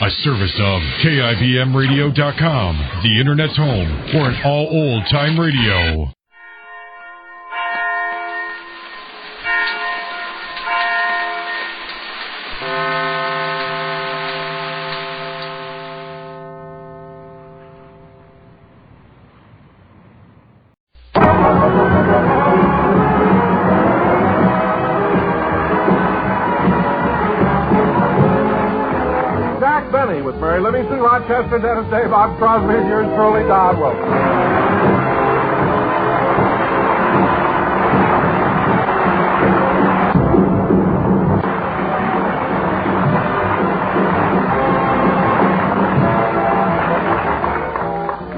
A service of KIBMradio.com, the Internet's home for an all old-time radio. Rochester, Dennis Day, Bob Crosby, and yours truly, Don Wilson.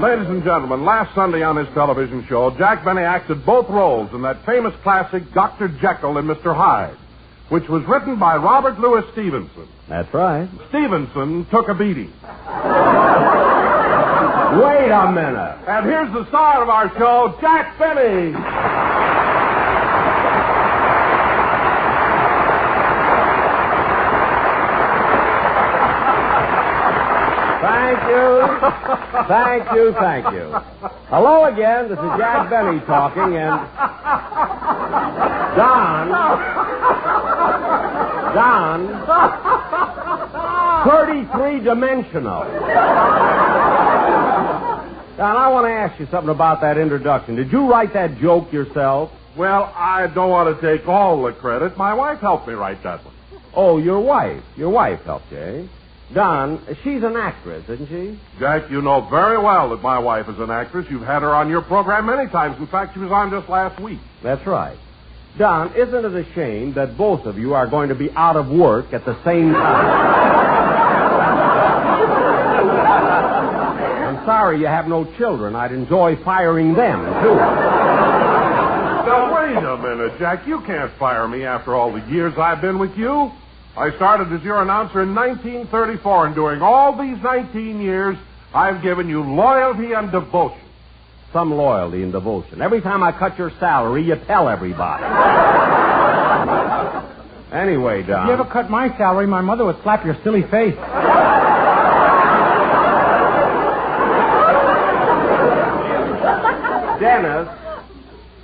Ladies and gentlemen, last Sunday on his television show, Jack Benny acted both roles in that famous classic Dr. Jekyll and Mr. Hyde, which was written by Robert Louis Stevenson. That's right. Stevenson took a beating. Wait a minute. And here's the star of our show, Jack Benny. Thank you. Hello again. This is Jack Benny talking, and Don, 33-dimensional. Don, I want to ask you something about that introduction. Did you write that joke yourself? Well, I don't want to take all the credit. My wife helped me write that one. Oh, your wife. Your wife helped you, eh? Don, she's an actress, isn't she? Jack, you know very well that my wife is an actress. You've had her on your program many times. In fact, she was on just last week. That's right. Don, isn't it a shame that both of you are going to be out of work at the same time? I'm sorry you have no children. I'd enjoy firing them, too. Now, wait a minute, Jack. You can't fire me after all the years I've been with you. I started as your announcer in 1934, and during all these 19 years, I've given you loyalty and devotion. Some loyalty and devotion. Every time I cut your salary, you tell everybody. Anyway, Don. If you ever cut my salary, my mother would slap your silly face.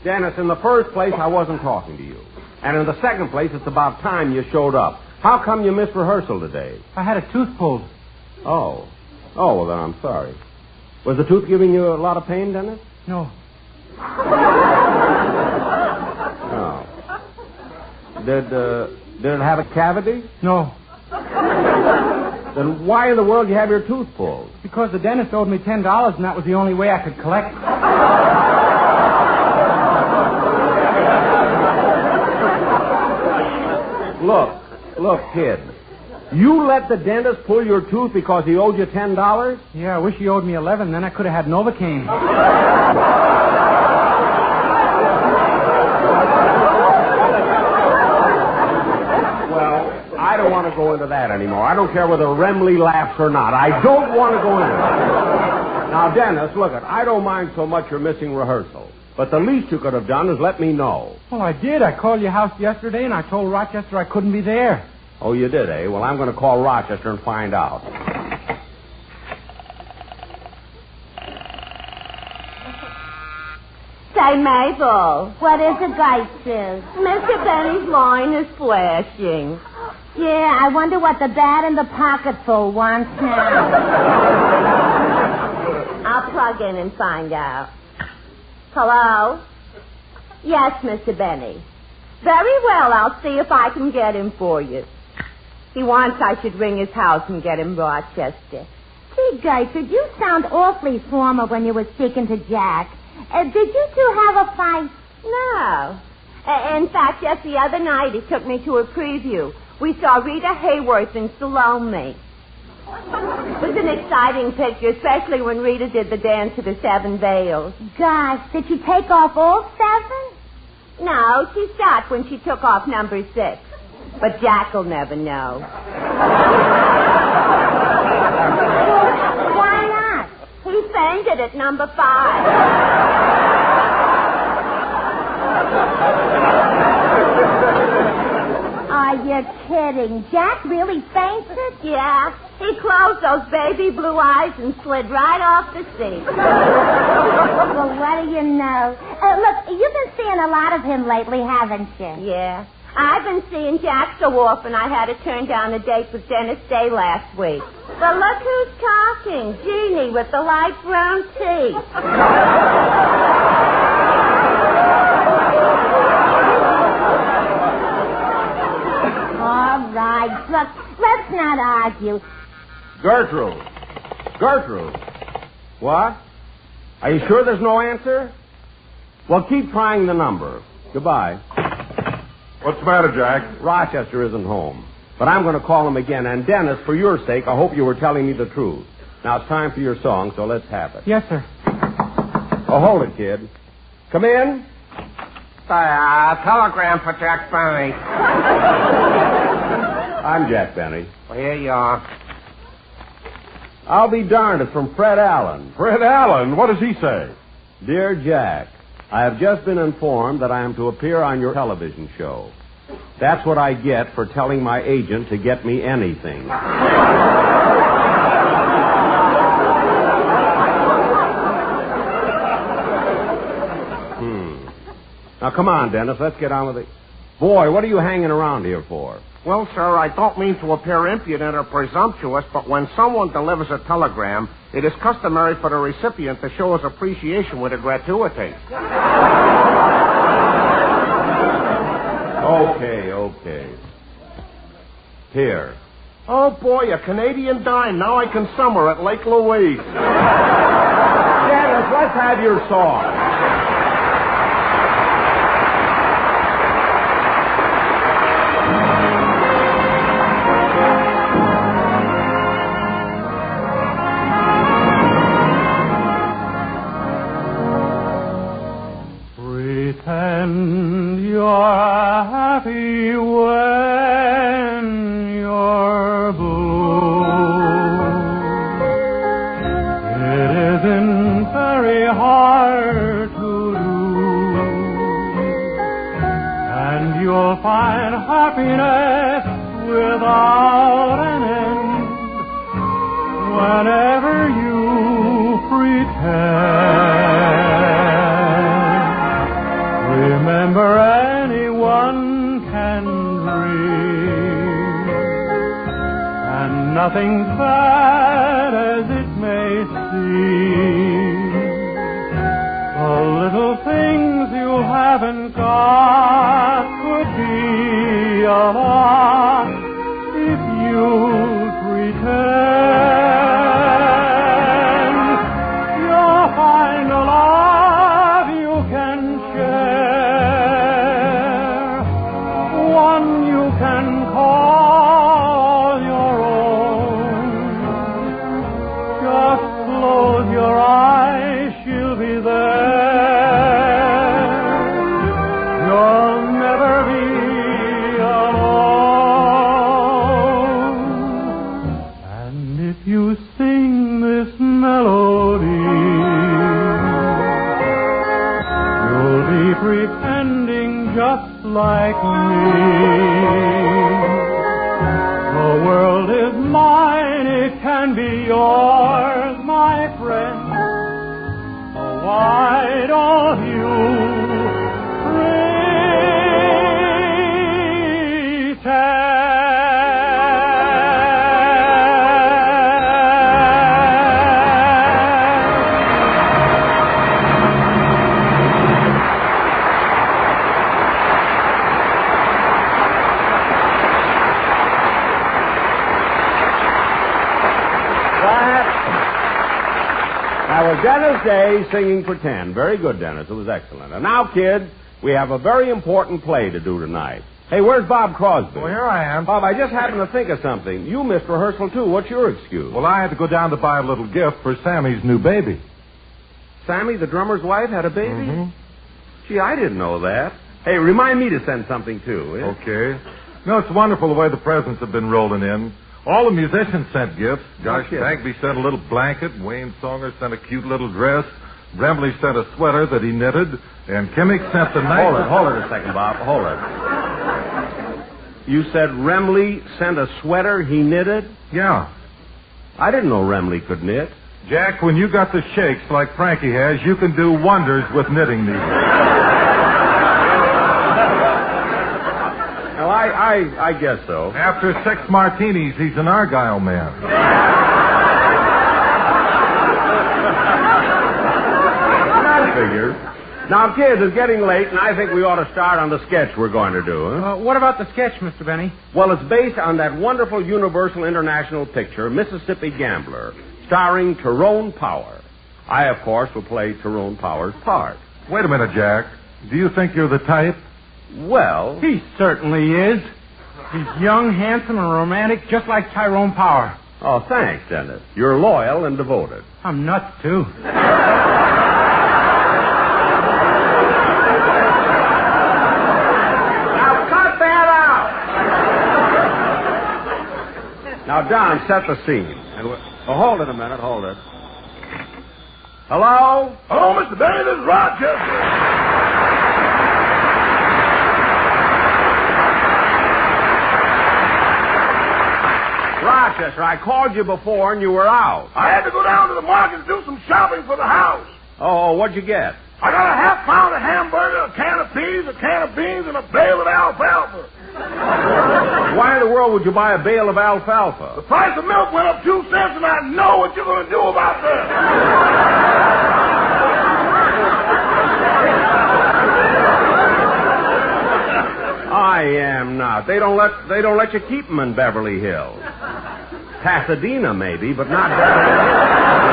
Dennis, in the first place, I wasn't talking to you. And in the second place, it's about time you showed up. How come you missed rehearsal today? I had a tooth pulled. Oh, well, then I'm sorry. Was the tooth giving you a lot of pain, Dennis? No. No. Did it have a cavity? No. Then why in the world did you have your tooth pulled? Because the dentist owed me $10, and that was the only way I could collect. Look, kid. You let the dentist pull your tooth because he owed you $10? Yeah, I wish he owed me 11, then I could have had Novocaine. Well, I don't want to go into that anymore. I don't care whether Remley laughs or not. I don't want to go into it. Now, Dennis, look, I don't mind so much you're missing rehearsal. But the least you could have done is let me know. Well, I did. I called your house yesterday, and I told Rochester I couldn't be there. Oh, you did, eh? Well, I'm going to call Rochester and find out. Say, Mabel, what is it, Geistes? Mr. Benny's line is flashing. Yeah, I wonder what the bat in the pocketful wants now. I'll plug in and find out. Hello? Yes, Mr. Benny. Very well, I'll see if I can get him for you. He wants I should ring his house and get him Rochester. Gee, Gertrude, you sound awfully formal when you were speaking to Jack. Did you two have a fight? No. In fact, just the other night he took me to a preview. We saw Rita Hayworth and Salome. It was an exciting picture, especially when Rita did the dance to the 7 Veils. Gosh, did she take off all 7? No, she stopped when she took off number 6. But Jack'll never know. Why not? He fainted at number 5. you're kidding. Jack really fainted? Yeah. He closed those baby blue eyes and slid right off the seat. Well, what do you know? Look, you've been seeing a lot of him lately, haven't you? Yeah. I've been seeing Jack so often I had to turn down a date with Dennis Day last week. But look who's talking. Jeannie with the light brown teeth. All right. Look, let's not argue. Gertrude. What? Are you sure there's no answer? Well, keep trying the number. Goodbye. What's the matter, Jack? Rochester isn't home. But I'm going to call him again. And Dennis, for your sake, I hope you were telling me the truth. Now, it's time for your song, so let's have it. Yes, sir. Oh, hold it, kid. Come in. Telegram for Jack Benny. I'm Jack Benny. Well, here you are. I'll be darned. It's from Fred Allen. Fred Allen? What does he say? Dear Jack, I have just been informed that I am to appear on your television show. That's what I get for telling my agent to get me anything. Now, come on, Dennis. Let's get on with it. Boy, what are you hanging around here for? Well, sir, I don't mean to appear impudent or presumptuous, but when someone delivers a telegram, it is customary for the recipient to show his appreciation with a gratuity. Okay. Here. Oh, boy, a Canadian dime. Now I can summer at Lake Louise. Dennis, let's have your song. Pretend you're happy when you're blue. It isn't very hard to do, and you'll find happiness without an end whenever you pretend. Remember, anyone can dream, and nothing bad as it may seem. The little things you haven't got could be a lot if you pretend. You'll find a love you can share, one you can call your own. Just close your eyes, she'll be there. You'll never be alone. And if you sing this melody, you'll be pretending just like me. The world is mine, it can be yours, my friend. So why don't you That was Dennis Day singing Pretend. Very good, Dennis. It was excellent. And now, kids, we have a very important play to do tonight. Hey, where's Bob Crosby? Well, here I am. Bob, I just happened to think of something. You missed rehearsal, too. What's your excuse? Well, I had to go down to buy a little gift for Sammy's new baby. Sammy, the drummer's wife, had a baby? Mm-hmm. Gee, I didn't know that. Hey, remind me to send something, too. Eh? Okay. No, it's wonderful the way the presents have been rolling in. All the musicians sent gifts. Josh Bagby sent a little blanket. Wayne Songer sent a cute little dress. Brembley sent a sweater that he knitted. And Kimmick sent the knife. Hold it a second, Bob. Hold it. You said Remley sent a sweater he knitted? Yeah. I didn't know Remley could knit. Jack, when you got the shakes like Frankie has, you can do wonders with knitting needles. Well, I guess so. After 6 martinis, he's an Argyle man. That figures. Now, kids, it's getting late, and I think we ought to start on the sketch we're going to do. Huh? What about the sketch, Mr. Benny? Well, it's based on that wonderful Universal International picture, Mississippi Gambler, starring Tyrone Power. I, of course, will play Tyrone Power's part. Wait a minute, Jack. Do you think you're the type? Well... He certainly is. He's young, handsome, and romantic, just like Tyrone Power. Oh, thanks, Dennis. You're loyal and devoted. I'm nuts, too. Now, Don, set the scene. Hold it a minute, hold it. Hello? Hello, Mr. Benny, this is Rochester. Rochester, I called you before and you were out. I had to go down to the market to do some shopping for the house. Oh, what'd you get? I got a half pound of hamburger, a can of peas, a can of beans, and a bale of alfalfa. Why in the world would you buy a bale of alfalfa? The price of milk went up 2 cents, and I know what you're going to do about that. I am not. They don't let you keep them in Beverly Hills. Pasadena, maybe, but not Beverly Hills.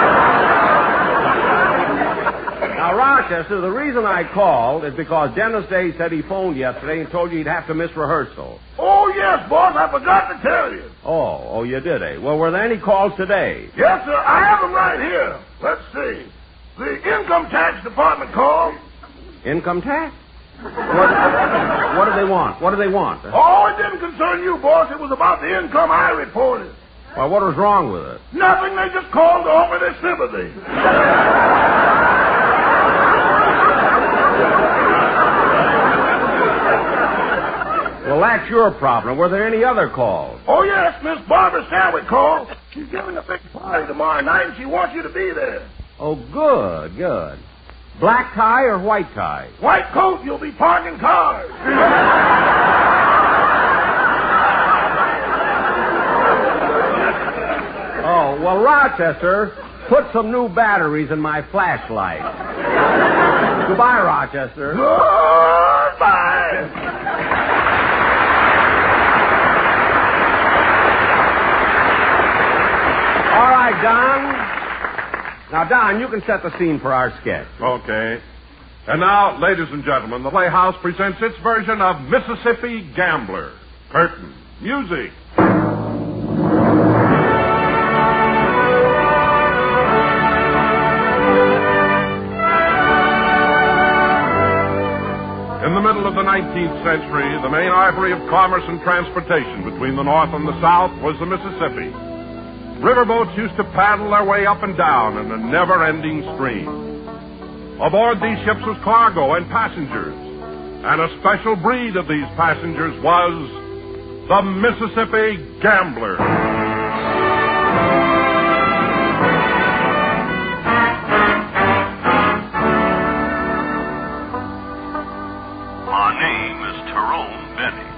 Now, Rochester, the reason I called is because Dennis Day said he phoned yesterday and told you he'd have to miss rehearsal. Oh, yes, boss. I forgot to tell you. Oh, you did, eh? Well, were there any calls today? Yes, sir. I have them right here. Let's see. The income tax department called. Income tax? What do they want? What do they want? Oh, it didn't concern you, boss. It was about the income I reported. Well, what was wrong with it? Nothing. They just called to offer their sympathy. Well, that's your problem. Were there any other calls? Oh, yes, Miss Barbara Sandwick called. She's giving a big party tomorrow night, and she wants you to be there. Oh, good, good. Black tie or white tie? White coat, you'll be parking cars. Oh, well, Rochester, put some new batteries in my flashlight. Goodbye, Rochester. Goodbye. All right, Don. Now, Don, you can set the scene for our sketch. Okay. And now, ladies and gentlemen, the Playhouse presents its version of Mississippi Gambler. Curtain. Music. In the middle of the 19th century, the main artery of commerce and transportation between the North and the South was the Mississippi. Riverboats used to paddle their way up and down in a never-ending stream. Aboard these ships was cargo and passengers, and a special breed of these passengers was the Mississippi Gambler. My name is Tyrone Benny.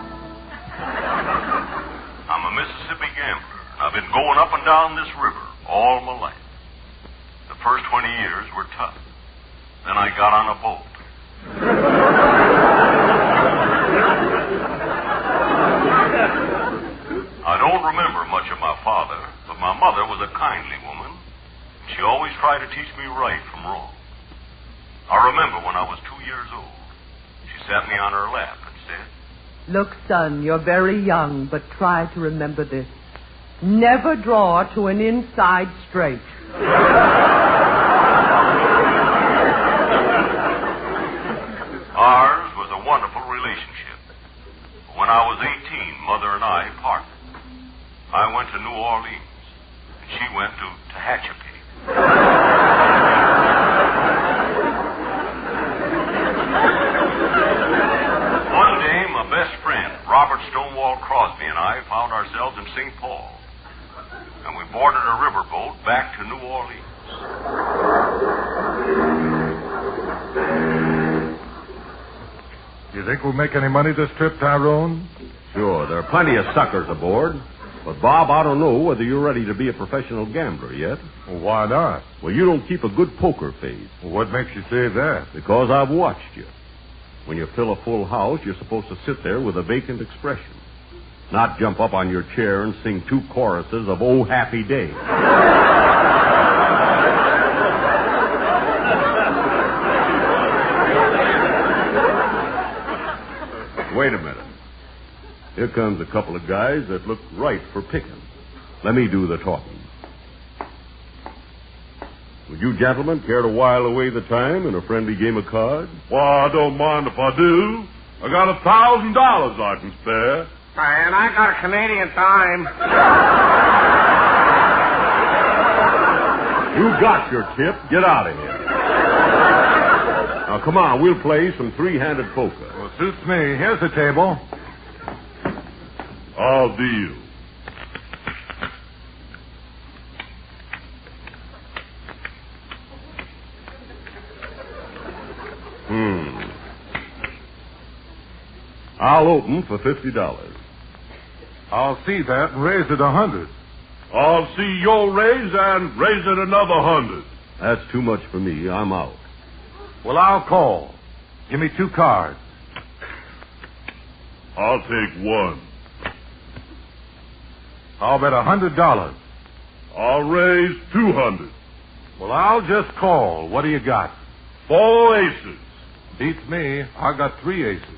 I'm a Mississippi gambler. I've been going up and down this river all my life. The first 20 years were tough. Then I got on a boat. I don't remember much of my father, but my mother was a kindly woman. She always tried to teach me right from wrong. I remember when I was 2 years old, she sat me on her lap and said, "Look, son, you're very young, but try to remember this. Never draw to an inside straight." Ours was a wonderful relationship. When I was 18, Mother and I parted. I went to New Orleans, and she went to Tehachapi. One day, my best friend, Robert Stonewall Crosby and I found ourselves in St. Paul, and we boarded a riverboat back to New Orleans. You think we'll make any money this trip, Tyrone? Sure, there are plenty of suckers aboard. But, Bob, I don't know whether you're ready to be a professional gambler yet. Well, why not? Well, you don't keep a good poker face. Well, what makes you say that? Because I've watched you. When you fill a full house, you're supposed to sit there with a vacant expression. Not jump up on your chair and sing 2 choruses of Oh Happy Day. Wait a minute. Here comes a couple of guys that look right for picking. Let me do the talking. Would you gentlemen care to while away the time in a friendly game of cards? Well, I don't mind if I do. I got $1,000 I can spare. And I got a Canadian dime. You got your tip. Get out of here. Now, come on. We'll play some 3-handed poker. Well, suits me. Here's the table. I'll deal. I'll open for $50. I'll see that and raise it 100. I'll see your raise and raise it another 100. That's too much for me. I'm out. Well, I'll call. Give me 2 cards. I'll take 1. I'll bet $100. I'll raise 200. Well, I'll just call. What do you got? 4 aces. Beats me. I got 3 aces.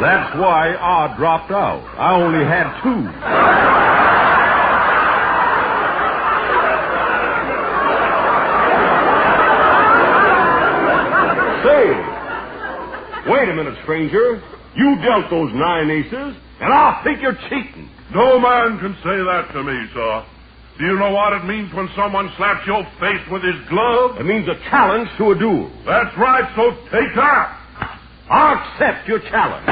That's why I dropped out. I only had 2. Say, wait a minute, stranger. You dealt those 9 aces, and I think you're cheating. No man can say that to me, sir. Do you know what it means when someone slaps your face with his glove? It means a challenge to a duel. That's right, so take that. I accept your challenge.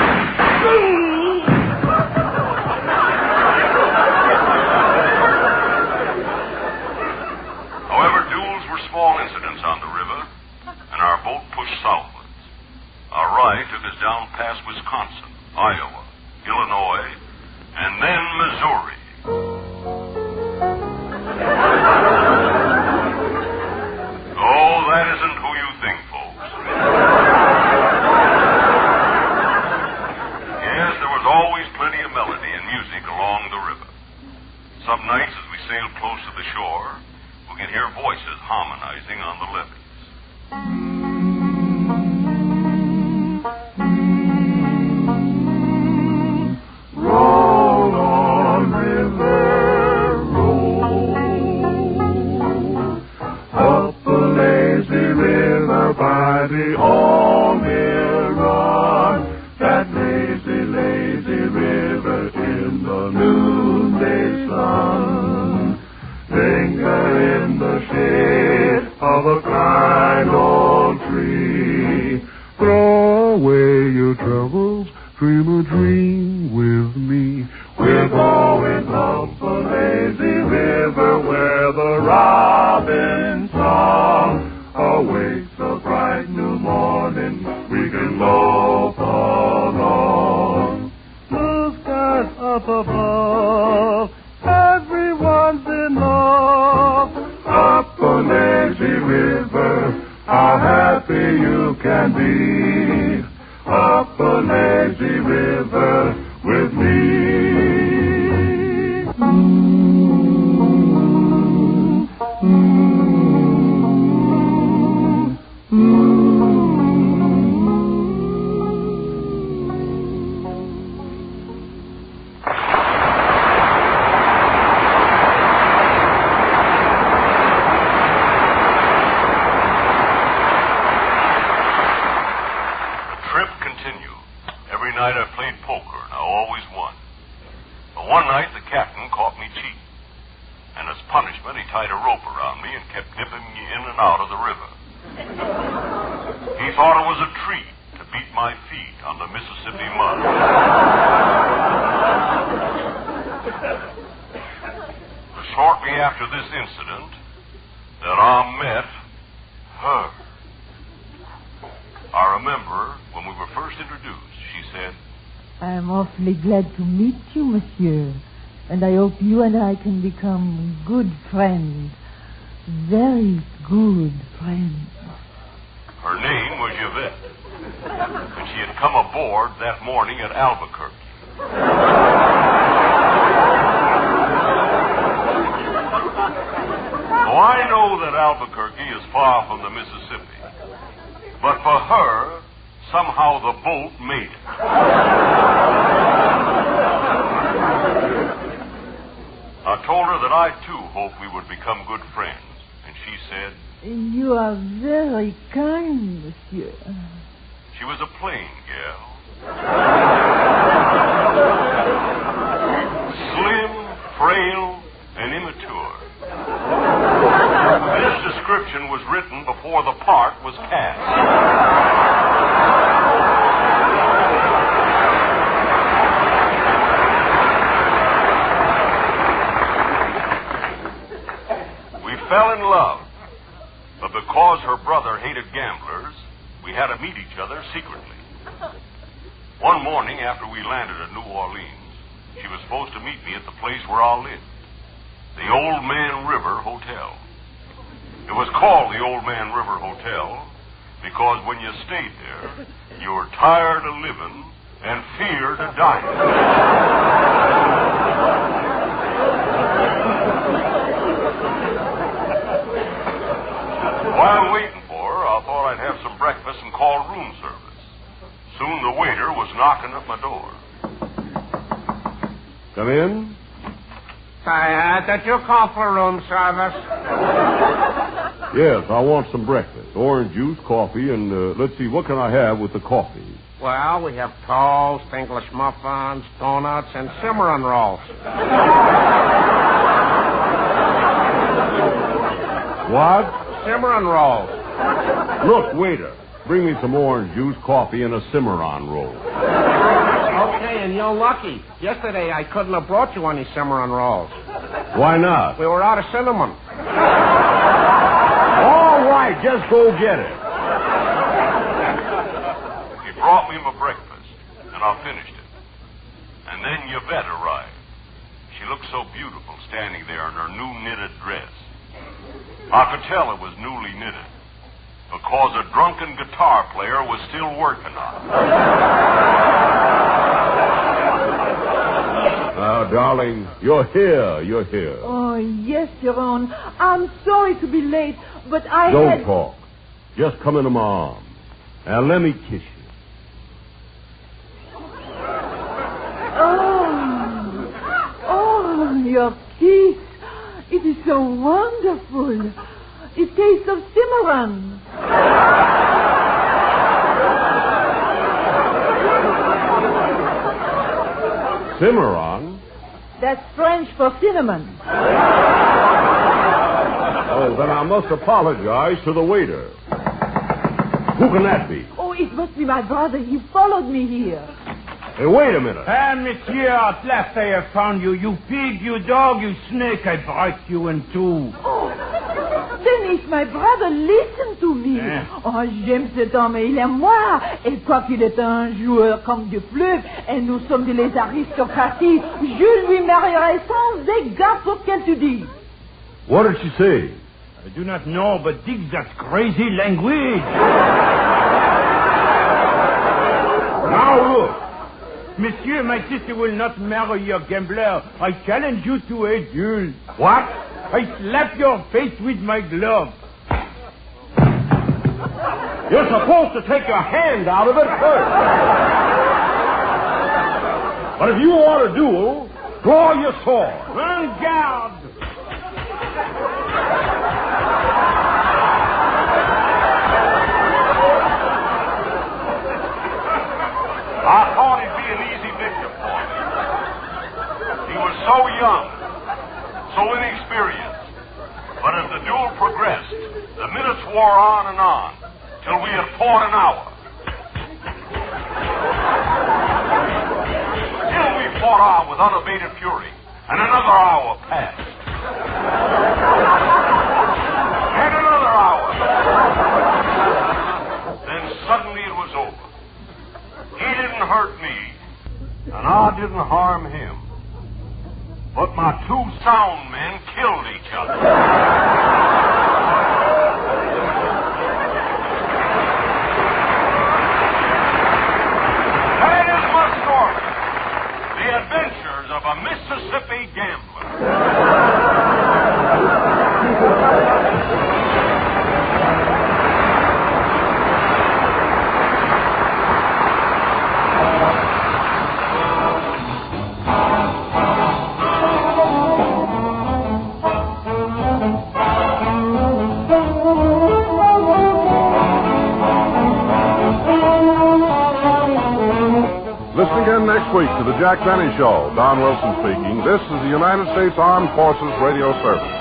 However, duels were small incidents on the river, and our boat pushed southwards. Our ride took us down past Wisconsin, Iowa, Illinois, and then Missouri. Oh, that isn't who you think, folks. Yes, there was always plenty of melody and music along the river. Some nights as we sailed close to the shore, we could hear voices harmonizing on the levees. Roll on, river, roll. Up the lazy river by the Almiron. That lazy, lazy river in the noonday sun. Linger in the shade of a kind old tree. Throw away your troubles, dream a dream with me. We're going up the lazy river where the robin song awakes a bright new morning. We can loaf along. Blue skies up above, everyone's in love. Up the lazy river, how happy you can be. Up the lazy river with me. And as punishment, he tied a rope around me and kept dipping me in and out of the river. He thought it was a treat to beat my feet on the Mississippi mud. Shortly after this incident, that I met her. I remember when we were first introduced, she said, I am awfully glad to meet you, monsieur. And I hope you and I can become good friends. Very good friends. Her name was Yvette. And she had come aboard that morning at Albuquerque. Oh, I know that Albuquerque is far from the Mississippi. But for her, somehow the boat made it. I told her that I, too, hoped we would become good friends. And she said, You are very kind, monsieur. She was a plain girl. Slim, frail, and immature. This description was written before the part was cast. We fell in love, but because her brother hated gamblers, we had to meet each other secretly. One morning after we landed at New Orleans, she was supposed to meet me at the place where I lived, the Old Man River Hotel. It was called the Old Man River Hotel because when you stayed there, you were tired of living and feared of dying. While waiting for her, I thought I'd have some breakfast and call room service. Soon the waiter was knocking at my door. Come in. Did you call for room service? Yes, I want some breakfast. Orange juice, coffee, and let's see, what can I have with the coffee? Well, we have toast, English muffins, donuts, and Cimarron rolls. What? Cimarron rolls. Look, waiter, bring me some orange juice, coffee, and a Cimarron roll. Okay, and you're lucky. Yesterday I couldn't have brought you any Cimarron rolls. Why not? We were out of cinnamon. All right, just go get it. He brought me my breakfast, and I finished it. And then Yvette arrived. She looked so beautiful standing there in her new knitted dress. I could tell it was newly knitted because a drunken guitar player was still working on it. Now, darling, you're here. Oh, yes, Your Honor. I'm sorry to be late, but I Don't talk. Just come into my arms. Now, let me kiss you. Oh, your kiss. It is so wonderful. It tastes of Cimarron. Cimarron? That's French for cinnamon. Oh, then I must apologize to the waiter. Who can that be? Oh, it must be my brother. He followed me here. Hey, wait a minute. Monsieur, at last I have found you. You pig, you dog, you snake. I break you in two. Oh, then it's my brother. Listen to me. Oh, j'aime cet homme et il aime moi. Et quoiqu'il est un joueur comme du fleuve et nous sommes des aristocraties, je lui marierai sans égard pour ce qu'elle te dit. What did she say? I do not know, but dig that crazy language. Now look. Monsieur, my sister will not marry your gambler. I challenge you to a duel. What? I slap your face with my glove. You're supposed to take your hand out of it first. But if you want a duel, draw your sword. En garde! I thought he'd be an easy victim for me. He was so young, so inexperienced. But as the duel progressed, the minutes wore on and on, till we had fought an hour. Still we fought on with unabated fury, and another hour passed. And another hour. Then suddenly it was over. He didn't hurt me, and I didn't harm him. But my two sound men killed each other. That is my story. The adventures of a Mississippi gambler. Listen again next week to the Jack Benny Show. Don Wilson speaking. This is the United States Armed Forces Radio Service.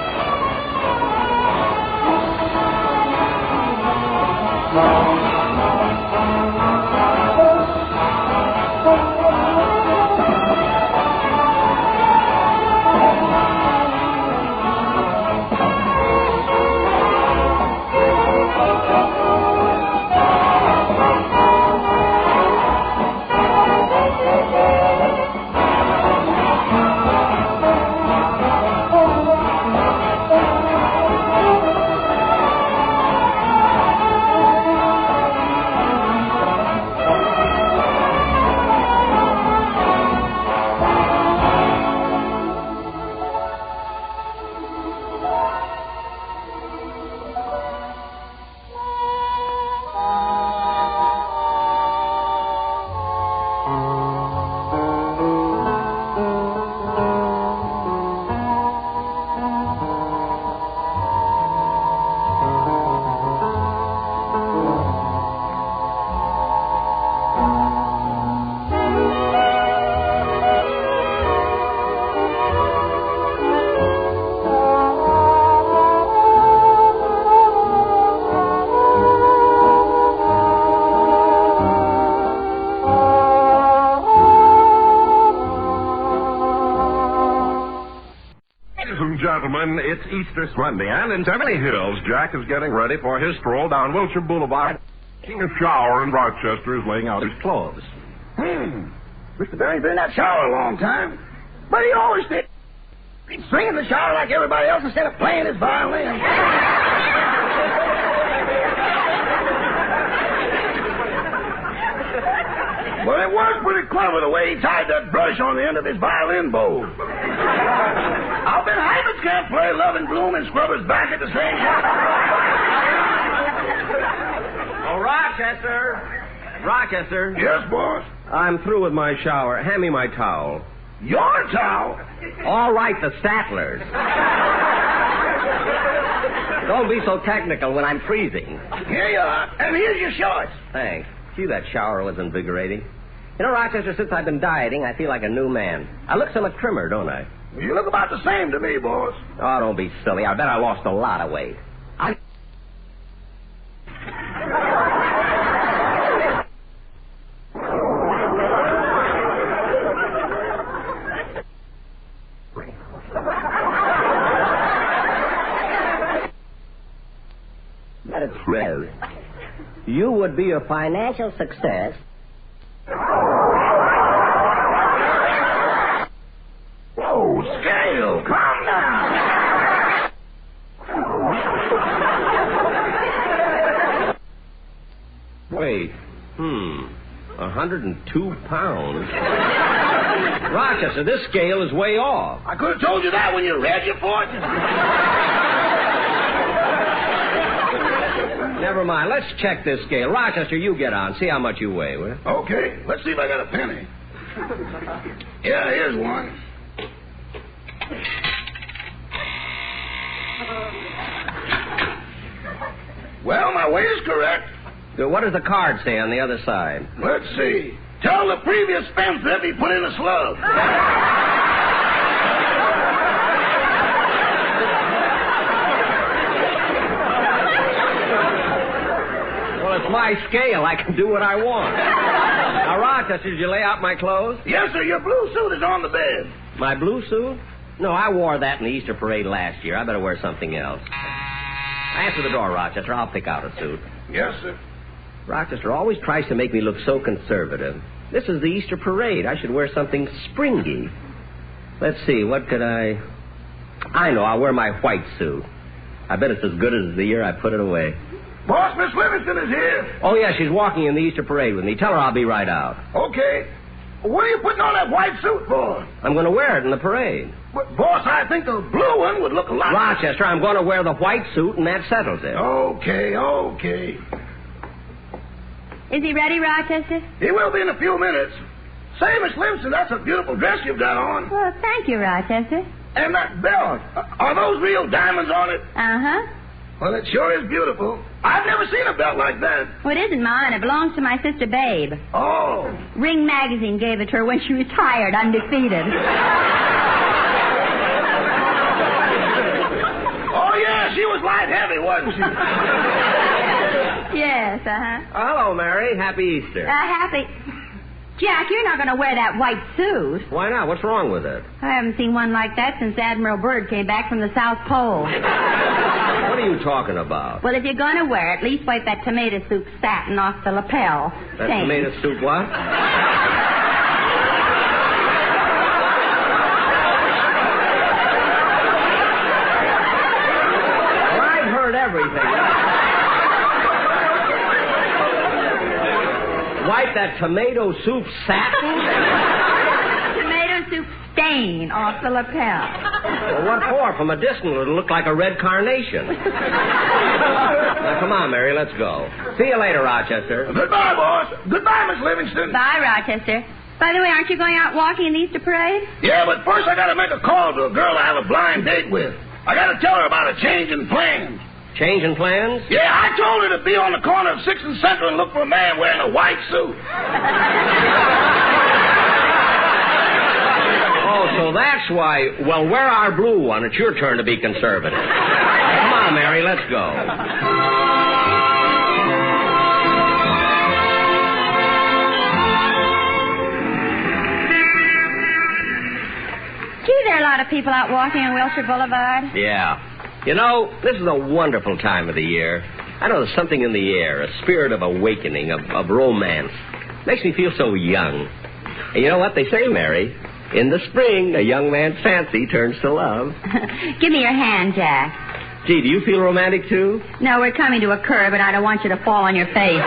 It's Easter Sunday, and in Beverly Hills, Jack is getting ready for his stroll down Wilshire Boulevard. Taking a shower, and Rochester is laying out his clothes. Mr. Barry's been in that shower a long time, but he always did. He'd sing in the shower like everybody else instead of playing his violin. Well, it was pretty clever the way he tied that brush on the end of his violin bow. Alvin Hyman can't play Love and Bloom and Scrubbers back at the same time. Oh, Rochester. Rochester. Yes, boss? I'm through with my shower. Hand me my towel. Your towel? All right, the Statler's. Don't be so technical when I'm freezing. Here you are. And here's your shorts. Thanks. Gee, that shower was invigorating. You know, Rochester, since I've been dieting, I feel like a new man. I look somewhat trimmer, don't I? You look about the same to me, boss. Oh, don't be silly. I bet I lost a lot of weight. Well, you would be a financial success. Whoa, Scale, calm down. Wait, 102 pounds. Rochester, this scale is way off. I could have told you that when you read your fortune. Never mind. Let's check this scale. Rochester, you get on. See how much you weigh, will you? Okay. Let's see if I got a penny. Yeah, here's one. Well, my weight is correct. So what does the card say on the other side? Let's see. Tell the previous spendthrift he put in a slug. my scale. I can do what I want. Now, Rochester, did you lay out my clothes? Yes, sir. Your blue suit is on the bed. My blue suit? No, I wore that in the Easter parade last year. I better wear something else. Answer the door, Rochester. I'll pick out a suit. Yes, sir. Rochester always tries to make me look so conservative. This is the Easter parade. I should wear something springy. Let's see, what could I know, I'll wear my white suit. I bet it's as good as the year I put it away. Boss, Miss Livingston is here. Oh, yeah, she's walking in the Easter parade with me. Tell her I'll be right out. Okay. What are you putting on that white suit for? I'm going to wear it in the parade. But, boss, I think the blue one would look a lot... Rochester, I'm going to wear the white suit, and that settles it. Okay. Is he ready, Rochester? He will be in a few minutes. Say, Miss Livingston, that's a beautiful dress you've got on. Well, thank you, Rochester. And that belt, are those real diamonds on it? Uh-huh. Well, it sure is beautiful. I've never seen a belt like that. Well, it isn't mine. It belongs to my sister, Babe. Oh. Ring Magazine gave it to her when she retired, undefeated. Oh, yeah, she was light heavy, wasn't she? Yes, uh-huh. Hello, Mary. Happy Easter. Happy... Jack, you're not going to wear that white suit. Why not? What's wrong with it? I haven't seen one like that since Admiral Byrd came back from the South Pole. What are you talking about? Well, if you're going to wear it, at least wipe that tomato soup satin off the lapel. That Same. tomato soup what? Well, I've heard everything. Wipe that tomato soup satin? Tomato soup stain off the lapel. Well, what for? From a distance, it'll look like a red carnation. Now, come on, Mary, let's go. See you later, Rochester. Goodbye, boss. Goodbye, Miss Livingston. Bye, Rochester. By the way, aren't you going out walking in the Easter parade? Yeah, but first I got to make a call to a girl I have a blind date with. I got to tell her about a change in plans. Change in plans? Yeah, I told her to be on the corner of 6th and Central and look for a man wearing a white suit. Oh, so that's why. Well, wear our blue one. It's your turn to be conservative. Come on, Mary, let's go. Gee, there are a lot of people out walking on Wilshire Boulevard. Yeah. You know, this is a wonderful time of the year. I know there's something in the air, a spirit of awakening, of romance. Makes me feel so young. And you know what they say, Mary? In the spring, a young man's fancy turns to love. Give me your hand, Jack. Gee, do you feel romantic, too? No, we're coming to a curb, and I don't want you to fall on your face.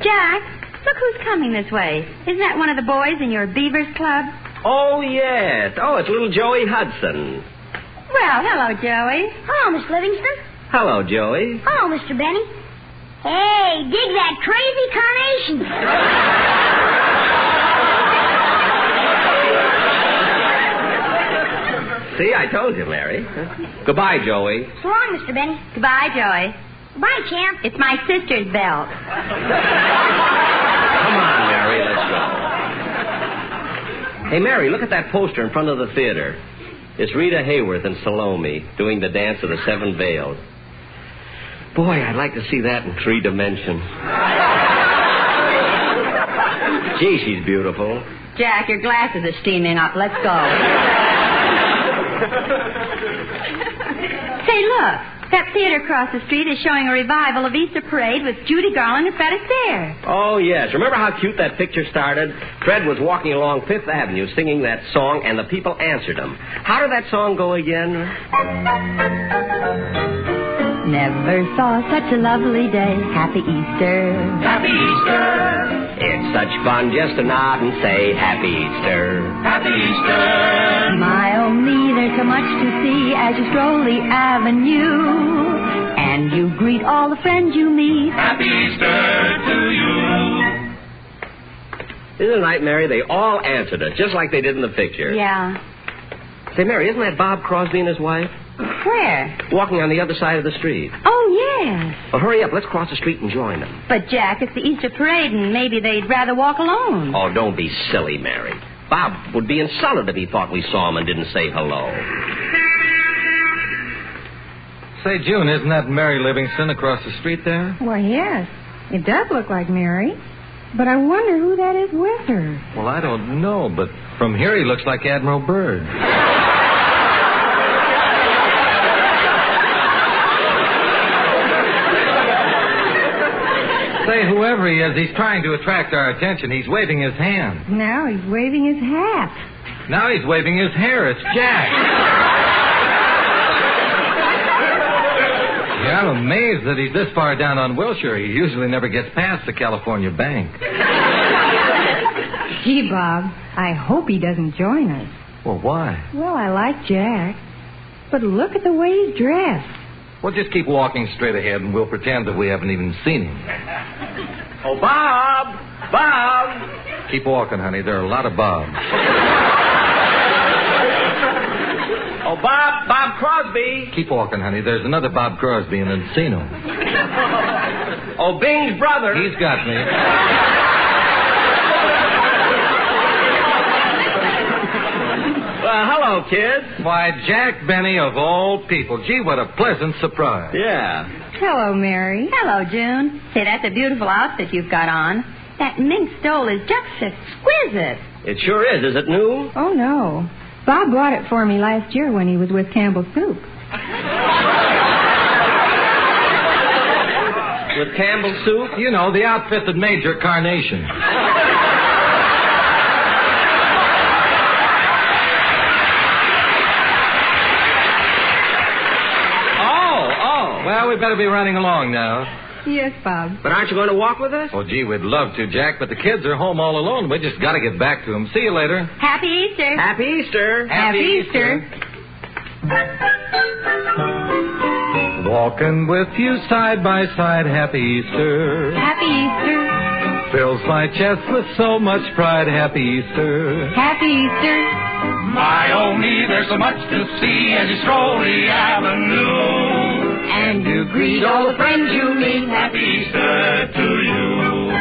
Jack, look who's coming this way. Isn't that one of the boys in your Beavers Club? Oh, yes. Oh, it's little Joey Hudson. Well, hello, Joey. Hello, Miss Livingston. Hello, Joey. Hello, Mr. Benny. Hey, dig that crazy carnation. See, I told you, Mary. Goodbye, Joey. So long, Mr. Benny. Goodbye, Joey. Goodbye, champ. It's my sister's belt. Come on, Mary, let's go. Hey, Mary, look at that poster in front of the theater. It's Rita Hayworth and Salome doing the dance of the seven veils. Boy, I'd like to see that in 3 dimensions. Gee, she's beautiful. Jack, your glasses are steaming up. Let's go. Say, look. That theater across the street is showing a revival of Easter Parade with Judy Garland and Fred Astaire. Oh, yes. Remember how cute that picture started? Fred was walking along 5th Avenue singing that song, and the people answered him. How did that song go again? Never saw such a lovely day. Happy Easter. Happy Easter. It's such fun just to nod and say Happy Easter. Happy Easter. My, oh me, there's so much to see as you stroll the avenue. And you greet all the friends you meet. Happy Easter to you. Isn't it nice, Mary? They all answered it, just like they did in the picture. Yeah. Say, Mary, isn't that Bob Crosby and his wife? Where? Walking on the other side of the street. Oh, yes. Well, hurry up. Let's cross the street and join them. But, Jack, it's the Easter Parade, and maybe they'd rather walk alone. Oh, don't be silly, Mary. Bob would be insulted if he thought we saw him and didn't say hello. Say, June, isn't that Mary Livingston across the street there? Why, yes. It does look like Mary. But I wonder who that is with her. Well, I don't know, but from here he looks like Admiral Byrd. Say, whoever he is, he's trying to attract our attention. He's waving his hand. Now he's waving his hat. Now he's waving his hair. It's Jack. Yeah, I'm amazed that he's this far down on Wilshire. He usually never gets past the California Bank. Gee, Bob, I hope he doesn't join us. Well, why? Well, I like Jack. But look at the way he's dressed. Well, just keep walking straight ahead and we'll pretend that we haven't even seen him. Oh, Bob! Bob! Keep walking, honey. There are a lot of Bobs. Oh, Bob Crosby. Keep walking, honey. There's another Bob Crosby in Encino. Oh, Bing's brother. He's got me. Well, hello, kids. Why, Jack Benny of all people. Gee, what a pleasant surprise. Yeah. Hello, Mary. Hello, June. Say, that's a beautiful outfit you've got on. That mink stole is just exquisite. It sure is. Is it new? Oh, no. Bob bought it for me last year when he was with Campbell Soup. With Campbell Soup? You know, the outfit that made your carnation. Well, we better be running along now. Yes, Bob. But aren't you going to walk with us? Oh, gee, we'd love to, Jack, but the kids are home all alone. We just got to get back to them. See you later. Happy Easter. Happy Easter. Happy Easter. Walking with you side by side. Happy Easter. Happy Easter. Fills my chest with so much pride. Happy Easter. Happy Easter. My, oh me, there's so much to see as you stroll the avenue. And you greet all the friends you meet. Happy Easter to you.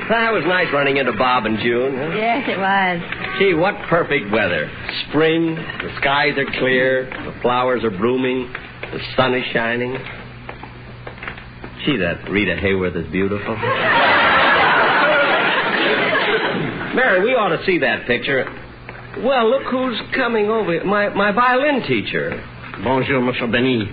That was nice running into Bob and June. Huh? Yes, it was. Gee, what perfect weather. Spring, the skies are clear, the flowers are blooming, the sun is shining. Gee, that Rita Hayworth is beautiful. Mary, we ought to see that picture. Well, look who's coming over. My violin teacher. Bonjour, Monsieur Benny.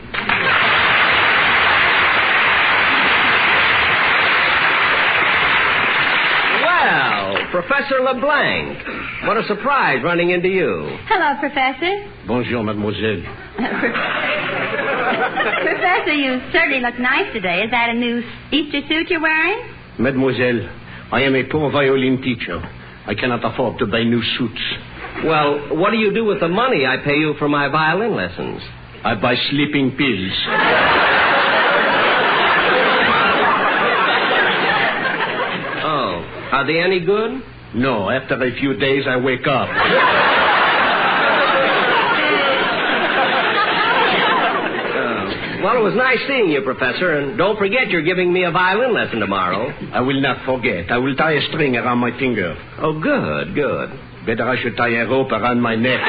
Well, Professor LeBlanc. What a surprise running into you. Hello, Professor. Bonjour, mademoiselle. Professor, you certainly look nice today. Is that a new Easter suit you're wearing? Mademoiselle, I am a poor violin teacher. I cannot afford to buy new suits. Well, what do you do with the money I pay you for my violin lessons? I buy sleeping pills. Oh, are they any good? No, after a few days I wake up. Well, it was nice seeing you, Professor, and don't forget you're giving me a violin lesson tomorrow. I will not forget. I will tie a string around my finger. Oh, good, good. Better I should tie a rope around my neck.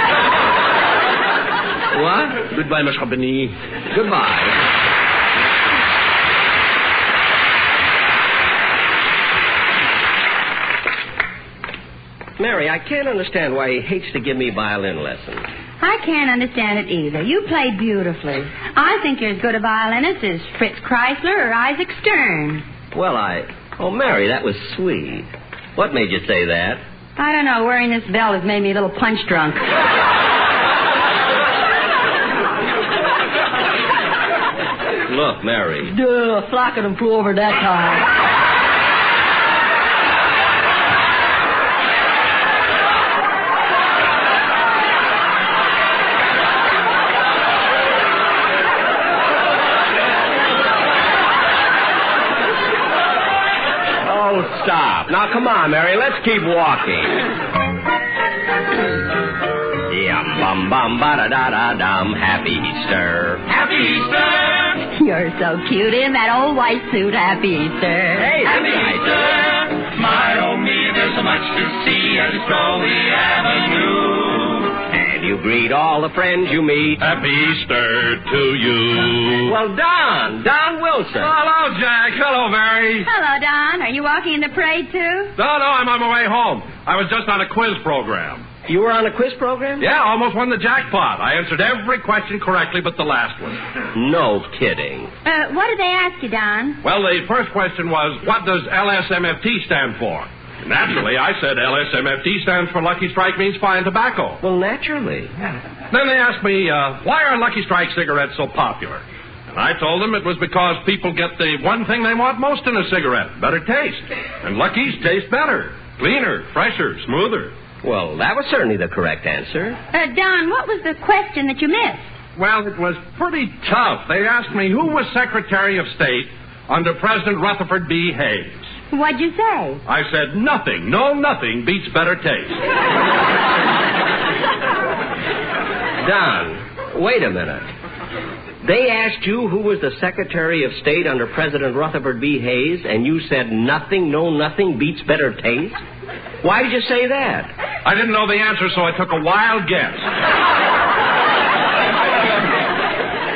What? Goodbye, Monsieur Benny. Goodbye. Mary, I can't understand why he hates to give me violin lessons. I can't understand it either. You played beautifully. I think you're as good a violinist as Fritz Kreisler or Isaac Stern. Well, Oh, Mary, that was sweet. What made you say that? I don't know. Wearing this belt has made me a little punch drunk. Look, Mary. Duh, flock of them flew over that time. Oh, stop. Now, come on, Mary. Let's keep walking. Yum, bum, bum, ba-da-da-da-dum. Happy Easter. Happy Easter. You're so cute in that old white suit. Happy Easter. Hey, Happy Easter. My, oh me, there's so much to see as you stroll the avenue. And And you greet all the friends you meet. Happy Easter to you. Well, Don Wilson. Hello, Jack. Hello, Mary. Hello, Don. Are you walking in the parade, too? No, I'm on my way home. I was just on a quiz program. You were on a quiz program? Yeah, almost won the jackpot. I answered every question correctly but the last one. No kidding. What did they ask you, Don? Well, the first question was, what does LSMFT stand for? Naturally, I said LSMFT stands for Lucky Strike means fine tobacco. Well, naturally. Then they asked me, why are Lucky Strike cigarettes so popular? And I told them it was because people get the one thing they want most in a cigarette, better taste. And Lucky's taste better, cleaner, fresher, smoother. Well, that was certainly the correct answer. Don, what was the question that you missed? Well, it was pretty tough. They asked me who was Secretary of State under President Rutherford B. Hayes. What'd you say? I said nothing. No, nothing beats better taste. Don, wait a minute. They asked you who was the Secretary of State under President Rutherford B. Hayes, and you said nothing, no, nothing beats better taste? Why did you say that? I didn't know the answer, so I took a wild guess.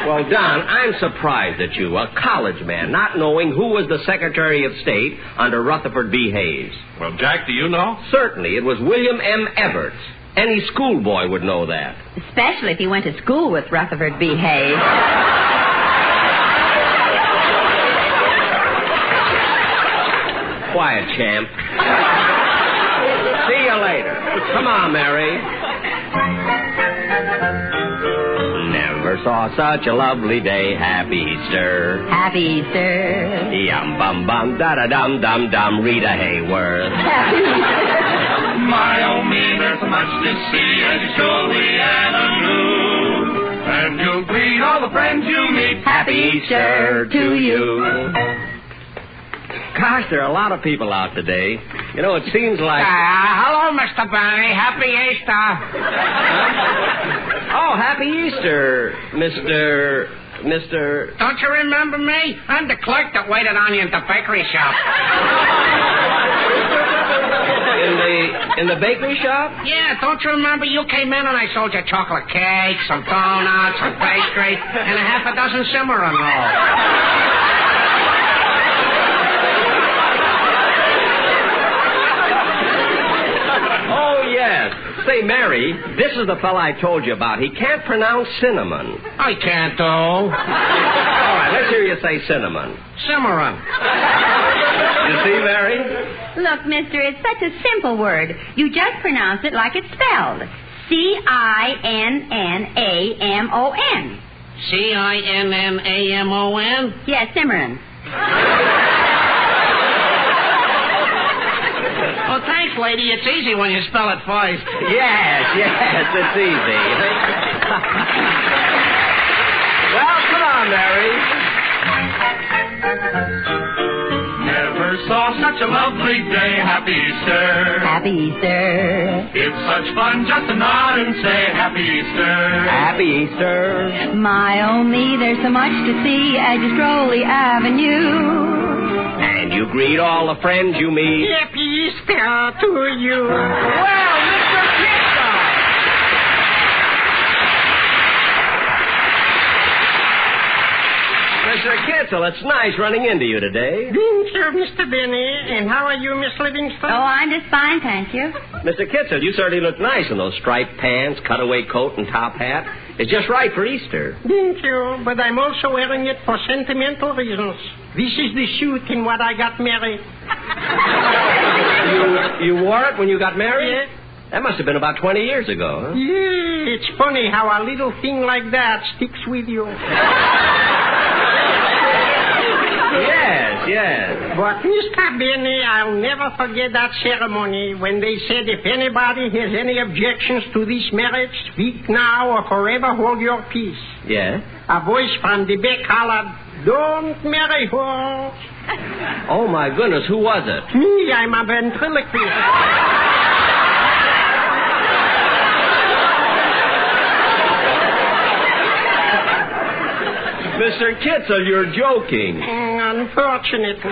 Well, Don, I'm surprised at you, a college man, not knowing who was the Secretary of State under Rutherford B. Hayes. Well, Jack, do you know? Certainly. It was William M. Evarts. Any schoolboy would know that. Especially if he went to school with Rutherford B. Hayes. Quiet, champ. See you later. Come on, Mary. Never saw such a lovely day. Happy Easter. Happy Easter. Yum bum bum da da dum dum dum. Rita Hayworth. Happy Easter. My oh me, there's so much to see as you stroll the avenue. And you'll greet all the friends you meet. Happy Easter to you. Gosh, there are a lot of people out today. You know, it seems like... Hello, Mr. Benny. Happy Easter. Oh, Happy Easter, Mr. Don't you remember me? I'm the clerk that waited on you at the bakery shop. In the bakery shop? Yeah, don't you remember? You came in and I sold you chocolate cake, some donuts, some pastry, and a half a dozen cimarron rolls. Oh, yes. Say, Mary, this is the fella I told you about. He can't pronounce cinnamon. I can't, though. All right, let's hear you say cinnamon. Cimarron. You see, Mary? Look, mister, it's such a simple word. You just pronounce it like it's spelled. C-I-N-N-A-M-O-N. C-I-N-N-A-M-O-N? Yes, Cimarron. Oh, thanks, lady. It's easy when you spell it first. Yes, it's easy. Well, come on, Mary. Never saw such a lovely day. Happy Easter. Happy Easter. It's such fun just to nod and say Happy Easter. Happy Easter. My oh me, there's so much to see as you stroll the avenue. And you greet all the friends you meet. Happy Easter to you. Well, Mr. Kitzel! Mr. Kitzel, it's nice running into you today. Thank you, Mr. Benny. And how are you, Miss Livingston? Oh, I'm just fine, thank you. Mr. Kitzel, you certainly look nice in those striped pants, cutaway coat, and top hat. It's just right for Easter. Thank you, but I'm also wearing it for sentimental reasons. This is the suit in what I got married. You wore it when you got married? Yeah. That must have been about 20 years ago, huh? Yeah, it's funny how a little thing like that sticks with you. Yes. But, Mr. Benny, I'll never forget that ceremony when they said if anybody has any objections to this marriage, speak now or forever hold your peace. Yeah? A voice from the back hollered, "Don't marry her." Oh, my goodness, who was it? Me, I'm a ventriloquist. Mr. Kitzel, you're joking. Unfortunately.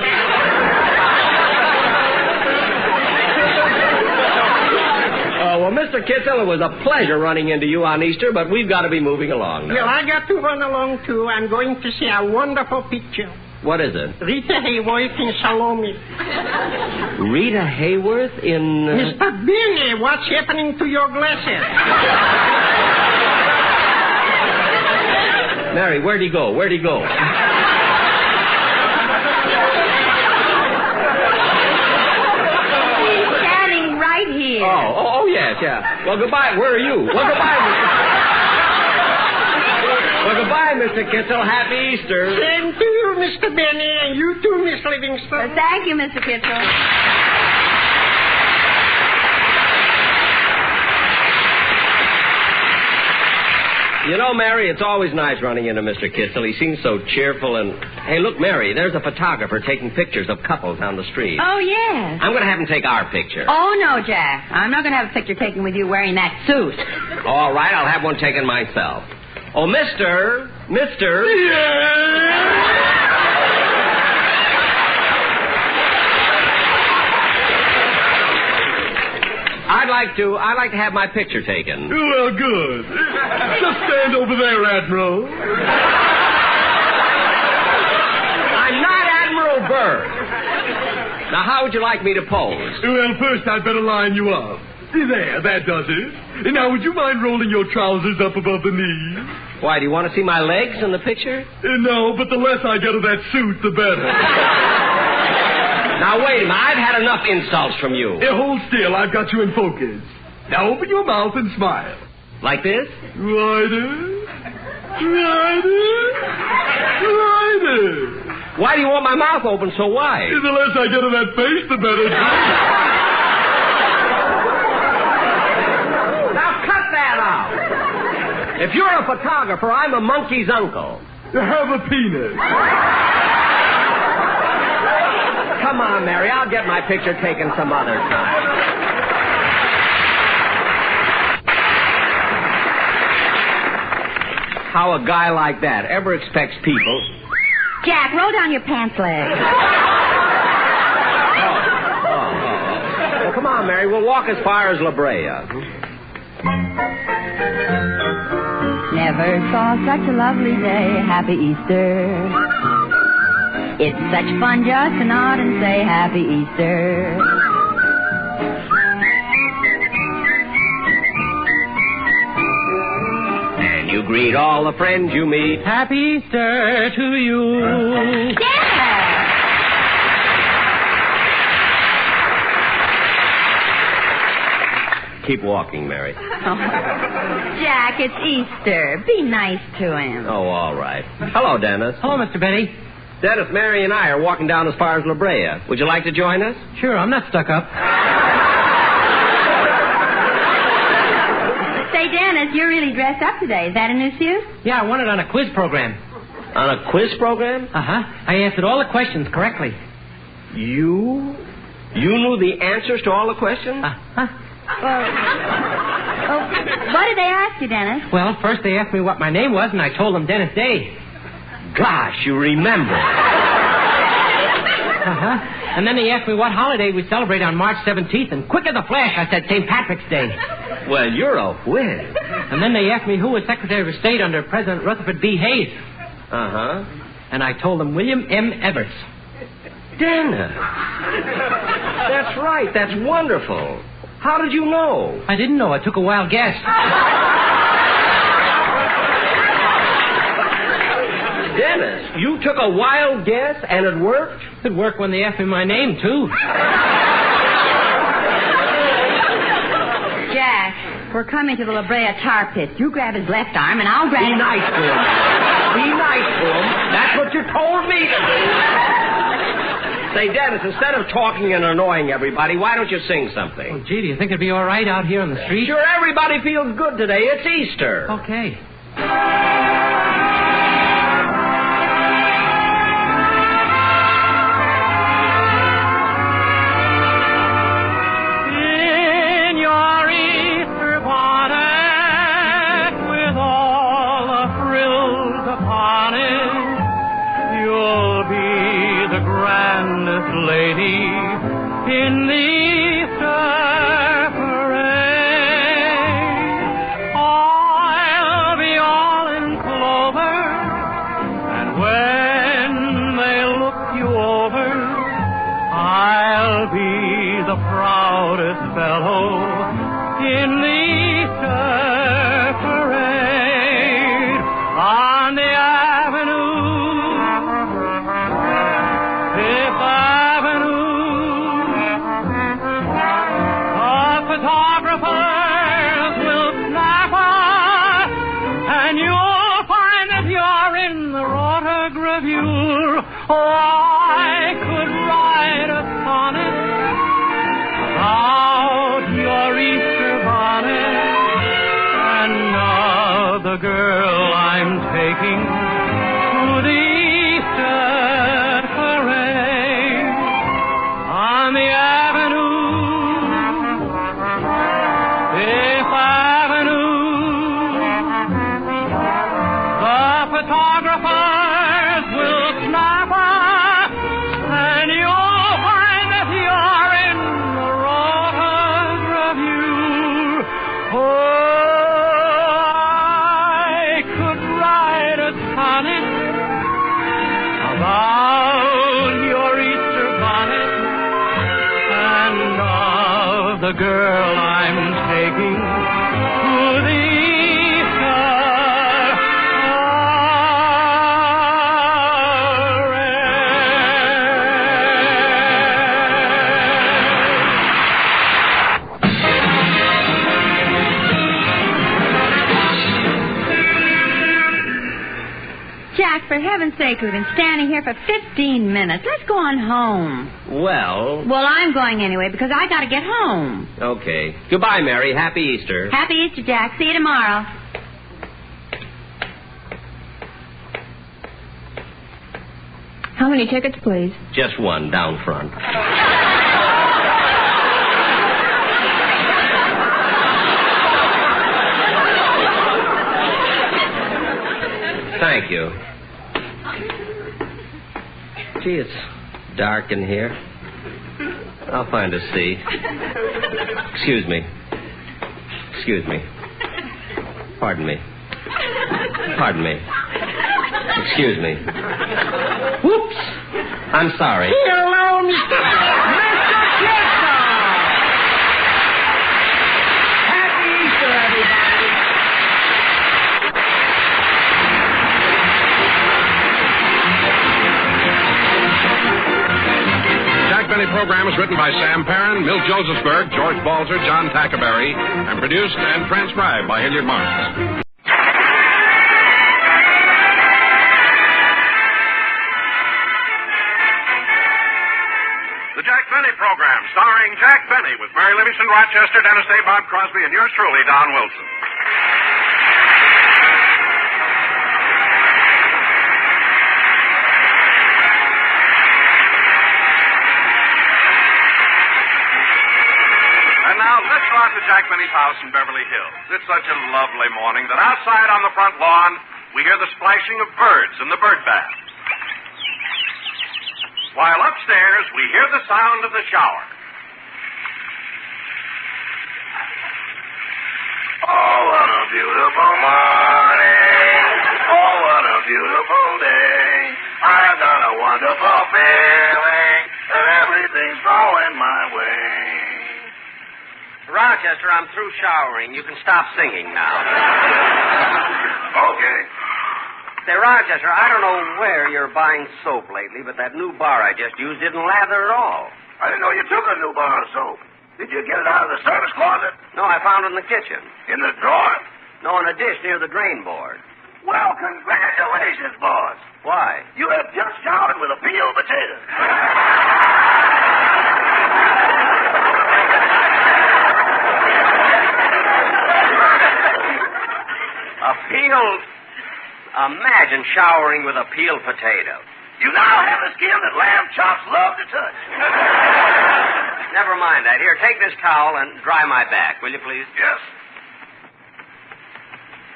well, Mr. Kitzel, it was a pleasure running into you on Easter, but we've got to be moving along now. Well, I got to run along, too. I'm going to see a wonderful picture. What is it? Rita Hayworth in Salome. Rita Hayworth in... Mr. Benny, what's happening to your glasses? Mary, where'd he go? Where'd he go? Standing right here. Oh, yes, yeah. Well, goodbye. Where are you? Well, goodbye, Mr. Kitzel. Happy Easter. Same to you, Mr. Benny, and you too, Miss Livingston. Thank you, Mr. Kitzel. You know, Mary, it's always nice running into Mr. Kitzel. He seems so cheerful and... Hey, look, Mary, there's a photographer taking pictures of couples on the street. Oh, yes. I'm going to have him take our picture. Oh, no, Jack. I'm not going to have a picture taken with you wearing that suit. All right, I'll have one taken myself. Oh, Mister... I'd like to have my picture taken. Well, good. Just stand over there, Admiral. I'm not Admiral Byrd. Now, how would you like me to pose? Well, first I'd better line you up. There, that does it. And now, would you mind rolling your trousers up above the knees? Why, do you want to see my legs in the picture? No, but the less I get of that suit, the better. Now, wait a minute. I've had enough insults from you. Hey, hold still. I've got you in focus. Now, open your mouth and smile. Like this? Righter. Why do you want my mouth open so wide? The less I get of that face, the better. Now, cut that out. If you're a photographer, I'm a monkey's uncle. Have a penis. Come on, Mary. I'll get my picture taken some other time. How a guy like that ever expects people... Jack, roll down your pants leg. Well, come on, Mary. We'll walk as far as La Brea. Never saw such a lovely day. Happy Easter. It's such fun just to nod and say Happy Easter. And you greet all the friends you meet. Happy Easter to you. Yeah! Keep walking, Mary. Oh. Jack, it's Easter. Be nice to him. Oh, all right. Hello, Dennis. Hello, Mr. Benny. Dennis, Mary and I are walking down as far as La Brea. Would you like to join us? Sure, I'm not stuck up. Say, Dennis, you're really dressed up today. Is that a new suit? Yeah, I won it on a quiz program. On a quiz program? Uh-huh. I answered all the questions correctly. You knew the answers to all the questions? Uh-huh. Well, what did they ask you, Dennis? Well, first they asked me what my name was, and I told them Dennis Day. Gosh, you remember. Uh-huh. And then they asked me what holiday we celebrate on March 17th, and quick as a flash, I said St. Patrick's Day. Well, you're a whiz. And then they asked me who was Secretary of State under President Rutherford B. Hayes. Uh-huh. And I told them William M. Evarts. Dennis. That's right. That's wonderful. How did you know? I didn't know. I took a wild guess. Dennis, you took a wild guess and it worked? It worked when they asked me my name, too. Jack, we're coming to the La Brea tar pit. You grab his left arm, and I'll grab... Be nice to him. Be nice to him. That's what you told me to do. Say, Dennis, instead of talking and annoying everybody, why don't you sing something? Oh, gee, do you think it'd be all right out here on the street? Sure, everybody feels good today. It's Easter. Okay. In your Easter bonnet, with all the frills upon it, you'll be the grandest lady in the Easter parade. this fellow in the Easter parade on the avenue, Fifth Avenue. The photographers will snap us, and you'll find that you're in the rotogravure. Oh, I could write a sonnet about your Easter bonnet and of the girl I'm taking to the Easter parade on the avenue, Fifth Avenue. The photographers will snap us, and you'll find that you're in the rotogravure. Oh, I could write a sonnet about your Easter bonnet and of the girl I'm taking to the Easter Jack, for heaven's sake, we've been standing here for 15 minutes. Let's go on home. Well, I'm going anyway because I got to get home. okay. Goodbye, Mary. Happy Easter. Happy Easter, Jack. See you tomorrow. How many tickets, please? Just one down front. Thank you. Gee, it's dark in here. I'll find a seat. Excuse me. Excuse me. Pardon me. Pardon me. Excuse me. Whoops. I'm sorry. Hello, Mr. Chesto. Happy Easter, everybody. Jack Benny program is written by Sam Perrin, Milt Josephsberg, George Balzer, John Tackerberry, and produced and transcribed by Hilliard Marks. The Jack Benny program, starring Jack Benny with Mary Livingston Rochester, Dennis Day, Bob Crosby, and yours truly, Don Wilson. And now, let's go out to Jack Benny's house in Beverly Hills. It's such a lovely morning that outside on the front lawn, we hear the splashing of birds in the bird bath. While upstairs, we hear the sound of the shower. Oh, what a beautiful morning. Oh, what a beautiful day. I got a wonderful feeling that everything's going my way. Rochester, I'm through showering. You can stop singing now. Okay. Say, Rochester, I don't know where you're buying soap lately, but that new bar I just used didn't lather at all. I didn't know you took a new bar of soap. Did you get it out of the service closet? No, I found it in the kitchen. In the drawer? No, in a dish near the drain board. Well, congratulations, boss. Why? You have just showered with a peeled potato. A peeled... Imagine showering with a peeled potato. You now have the skin that lamb chops love to touch. Never mind that. Here, take this towel and dry my back, will you, please? Yes.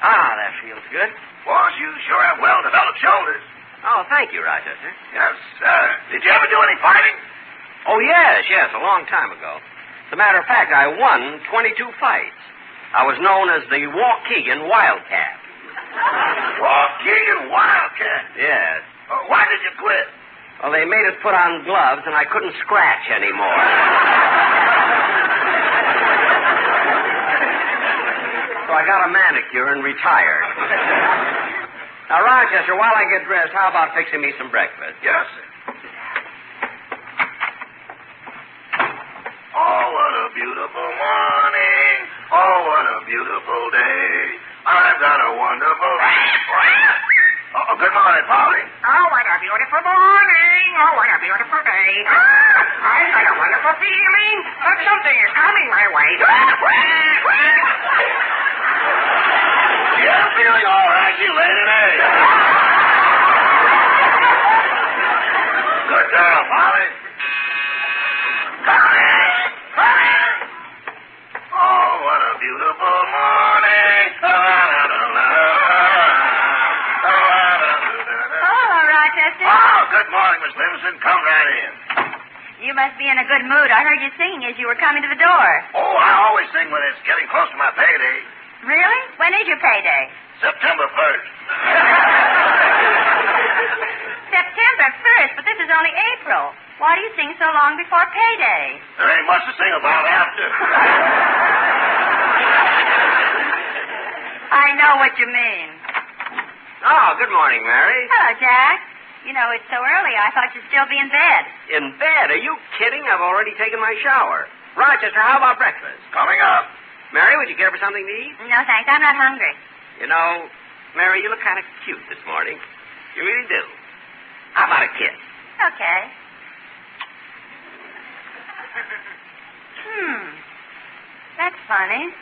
Ah, that feels good. Boss, you sure have well-developed shoulders. Oh, thank you, Rochester. Yes, sir. Did you ever do any fighting? Oh, yes, a long time ago. As a matter of fact, I won 22 fights. I was known as the Waukegan Wildcat. Waukegan Wildcat? Yes. Why did you quit? Well, they made us put on gloves, and I couldn't scratch anymore. So I got a manicure and retired. Now, Rochester, while I get dressed, how about fixing me some breakfast? Yes, sir. Oh, what a beautiful morning. Oh, what a beautiful day. I've got a wonderful... Oh, good morning, Polly. Oh, what a beautiful morning. Oh, what a beautiful day. I've got a wonderful feeling that something is coming my way. You're feeling all right. You laid an egg. Good girl, Polly. Come in. Come in. Oh, what a beautiful morning. Hello, Rochester. Oh, good morning, Miss Livingston. Come right in. You must be in a good mood. I heard you singing as you were coming to the door. Oh, I always sing when it's getting close to my payday. Really? When is your payday? September 1st. September 1st, but this is only April. Why do you sing so long before payday? There ain't much to sing about after. I know what you mean. Oh, good morning, Mary. Hello, Jack. You know, it's so early, I thought you'd still be in bed. In bed? Are you kidding? I've already taken my shower. Rochester, how about breakfast? Coming up. Mary, would you care for something to eat? No, thanks. I'm not hungry. You know, Mary, you look kind of cute this morning. You really do. How about a kiss? Okay. That's funny.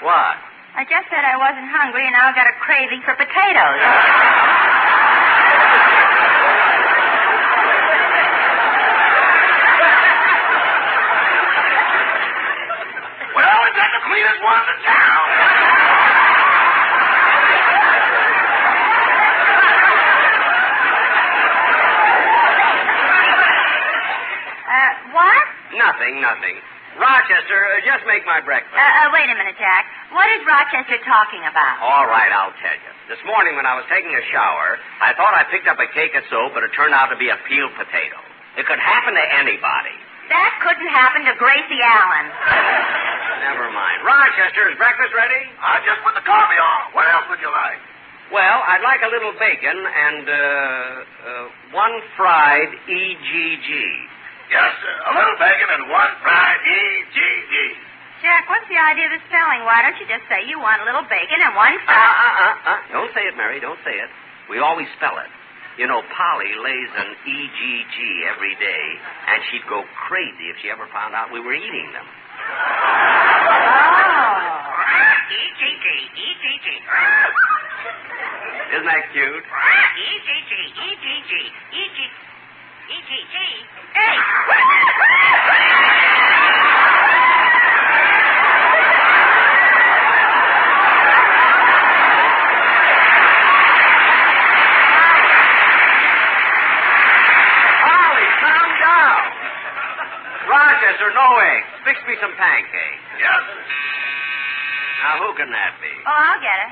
What? I just said I wasn't hungry, and now I've got a craving for potatoes. Well, is that the cleanest ones in town? What? Nothing. Rochester, just make my breakfast. Wait a minute, Jack. What is Rochester talking about? All right, I'll tell you. This morning when I was taking a shower, I thought I picked up a cake of soap, but it turned out to be a peeled potato. It could happen to anybody. That couldn't happen to Gracie Allen. Never mind. Rochester, is breakfast ready? I just put the coffee on. What else would you like? Well, I'd like a little bacon and, one fried EGG. Yes, sir. A little bacon and one fried EGG. Jack, what's the idea of the spelling? Why don't you just say you want a little bacon and one fried... Don't say it, Mary. Don't say it. We always spell it. You know, Polly lays an EGG every day, and she'd go crazy if she ever found out we were eating them. EGG. Isn't that cute? EGG. Hey! Rochester, no eggs. Fix me some pancakes. Yes. Now, who can that be? Oh, I'll get it.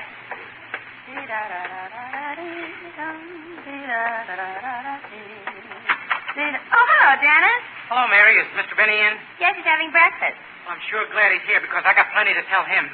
Oh, hello, Dennis. Hello, Mary. Is Mr. Benny in? Yes, he's having breakfast. I'm sure glad he's here because I got plenty to tell him.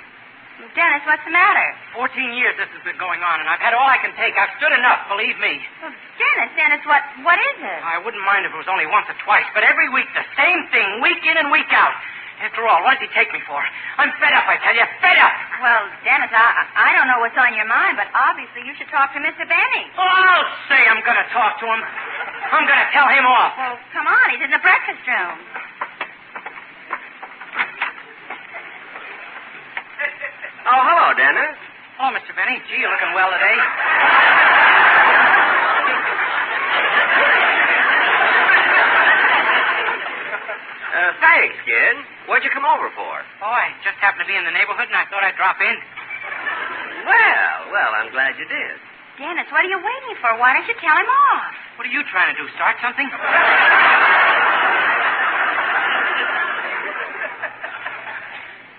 Dennis, what's the matter? 14 years this has been going on, and I've had all I can take. I've stood enough, believe me. Well, Dennis, what is it? I wouldn't mind if it was only once or twice, but every week the same thing, week in and week out. After all, what does he take me for? I'm fed up, I tell you, fed up. Well, Dennis, I don't know what's on your mind, but obviously you should talk to Mr. Benny. Oh, I'll say I'm going to talk to him. I'm going to tell him off. Well, come on, he's in the breakfast room. Oh, hello, Dennis. Oh, Mr. Benny. Gee, you're looking well today. Thanks, kid. What'd you come over for? Oh, I just happened to be in the neighborhood, and I thought I'd drop in. Well, I'm glad you did. Dennis, what are you waiting for? Why don't you tell him off? What are you trying to do, start something?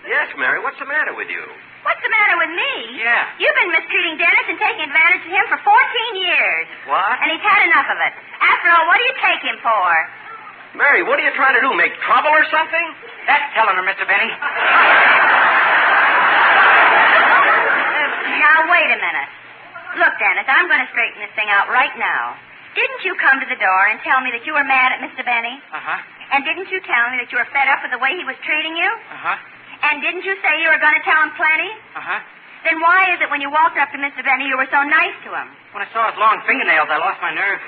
Yes, Mary, what's the matter with you? What's the matter with me? Yeah. You've been mistreating Dennis and taking advantage of him for 14 years. What? And he's had enough of it. After all, what do you take him for? Mary, what are you trying to do, make trouble or something? That's telling her, Mr. Benny. Now, wait a minute. Look, Dennis, I'm going to straighten this thing out right now. Didn't you come to the door and tell me that you were mad at Mr. Benny? Uh-huh. And didn't you tell me that you were fed up with the way he was treating you? Uh-huh. And didn't you say you were going to tell him plenty? Uh-huh. Then why is it when you walked up to Mr. Benny you were so nice to him? When I saw his long fingernails, I lost my nerve.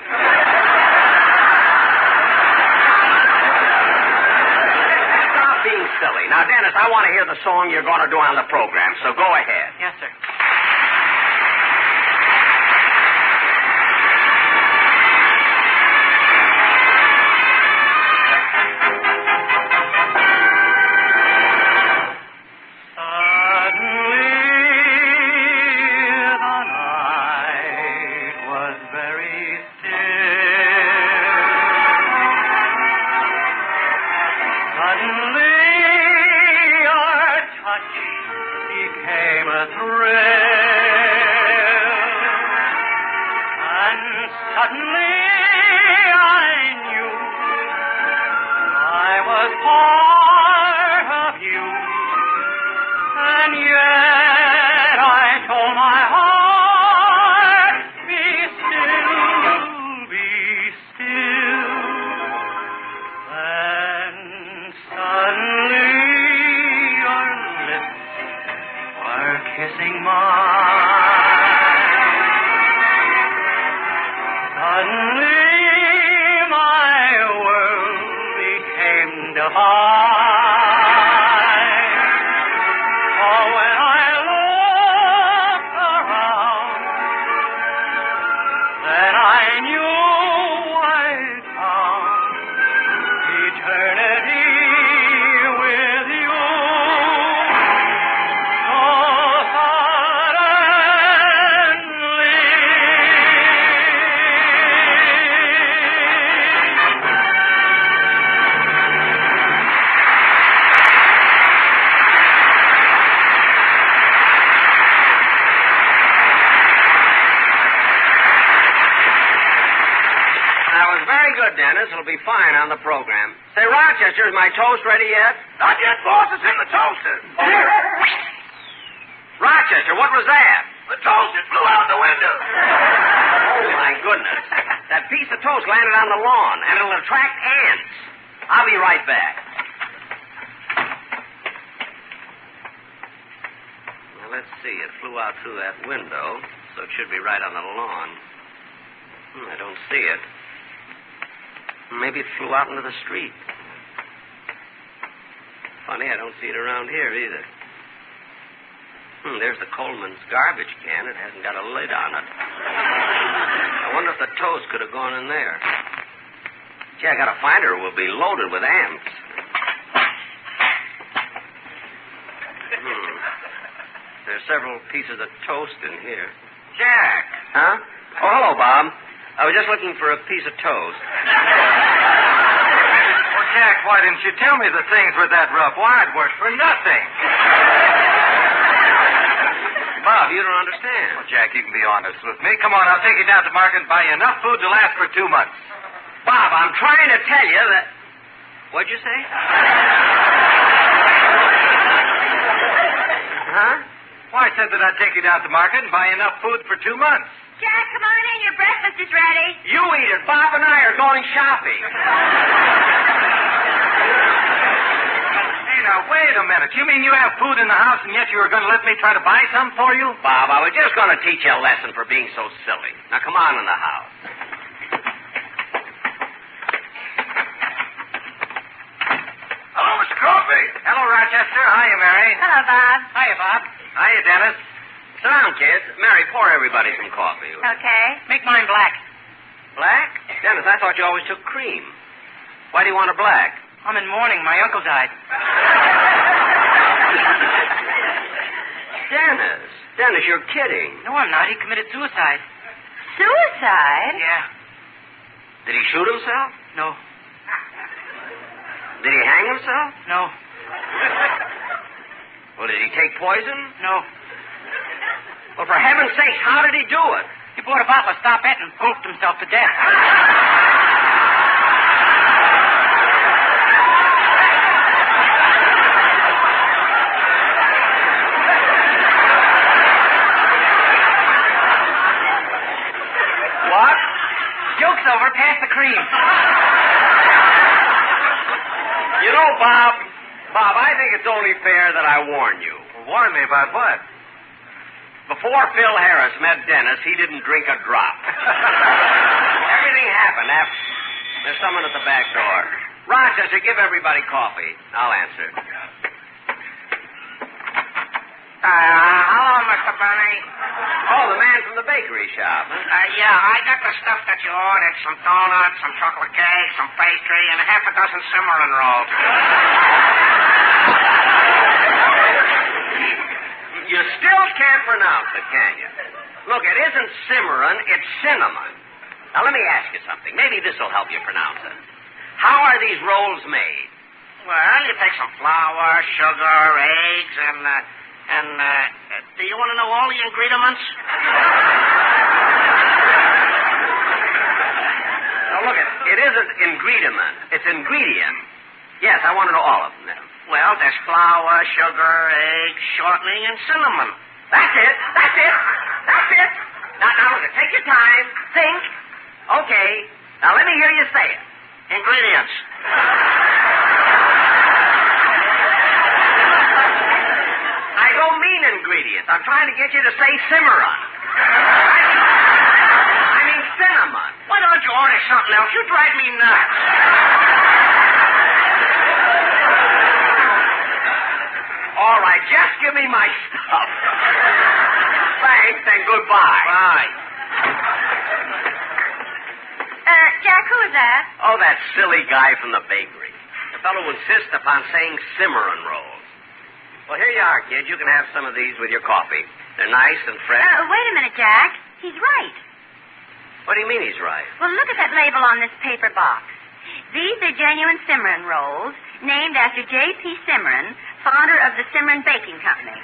Stop being silly. Now, Dennis, I want to hear the song you're going to do on the program, so go ahead. Yes, sir. Dennis. It'll be fine on the program. Say, Rochester, is my toast ready yet? Not yet, boss. It's in the toaster. Here. Rochester, what was that? The toast, it flew out the window. Oh, my goodness. That piece of toast landed on the lawn, and it'll attract ants. I'll be right back. Now, let's see. It flew out through that window, so it should be right on the lawn. I don't see it. Maybe it flew out into the street. Funny, I don't see it around here either. There's the Coleman's garbage can. It hasn't got a lid on it. I wonder if the toast could have gone in there. Gee, I got to find her. It will be loaded with ants. There's several pieces of toast in here. Jack. Huh? Oh, hello, Bob. I was just looking for a piece of toast. Well, Jack, why didn't you tell me the things were that rough? Why, it worked for nothing. Bob, you don't understand. Well, Jack, you can be honest with me. Come on, I'll take you down to the market and buy you enough food to last for 2 months. Bob, I'm trying to tell you that... What'd you say? Huh? Well, I said that I'd take you down to the market and buy you enough food for 2 months. Jack, come on in. Your breakfast is ready. You eat it. Bob and I are going shopping. Hey, now, wait a minute. You mean you have food in the house and yet you were going to let me try to buy some for you? Bob, I was just going to teach you a lesson for being so silly. Now, come on in the house. Hello, Mr. Coffee. Hello, Rochester. Hiya, Mary. Hello, Bob. Hiya, Bob. Hiya, Dennis. Sit down, kids. Mary, pour everybody some coffee. Okay. Make mine black. Black? Dennis, I thought you always took cream. Why do you want a black? I'm in mourning. My uncle died. Dennis, you're kidding. No, I'm not. He committed suicide. Suicide? Yeah. Did he shoot himself? No. Did he hang himself? No. Well, did he take poison? No. Well, for heaven's sake, how did he do it? He bought a bottle of Stop-It and gulped himself to death. cream. You know, Bob, I think it's only fair that I warn you. Warn me about what? Before Phil Harris met Dennis, he didn't drink a drop. Everything happened after... There's someone at the back door. Rochester, give everybody coffee. I'll answer. Hello, Mr. Benny. Oh, the man from the bakery shop, huh? Yeah, I got the stuff that you ordered. Some donuts, some chocolate cake, some pastry, and a half a dozen cimarron rolls. You still can't pronounce it, can you? Look, it isn't cimarron, it's cinnamon. Now, let me ask you something. Maybe this will help you pronounce it. How are these rolls made? Well, you take some flour, sugar, eggs, and do you want to know all the ingredients? Now, look, it isn't ingredient. It's ingredient. Yes, I want to know all of them then. Well, there's flour, sugar, eggs, shortening, and cinnamon. That's it. Now, look, take your time. Think. Okay. Now, let me hear you say it. Ingredients. I don't mean ingredients. I'm trying to get you to say cimarron. I mean cinnamon. Why don't you order something else? You drive me nuts. All right, just give me my stuff. Thanks and goodbye. Bye. Jack, who is that? Oh, that silly guy from the bakery. The fellow who insists upon saying cimarron rolls. Well, here you are, kid. You can have some of these with your coffee. They're nice and fresh. Wait a minute, Jack. He's right. What do you mean he's right? Well, look at that label on this paper box. These are genuine Cimarron rolls, named after J.P. Cimarron, founder of the Cimarron Baking Company.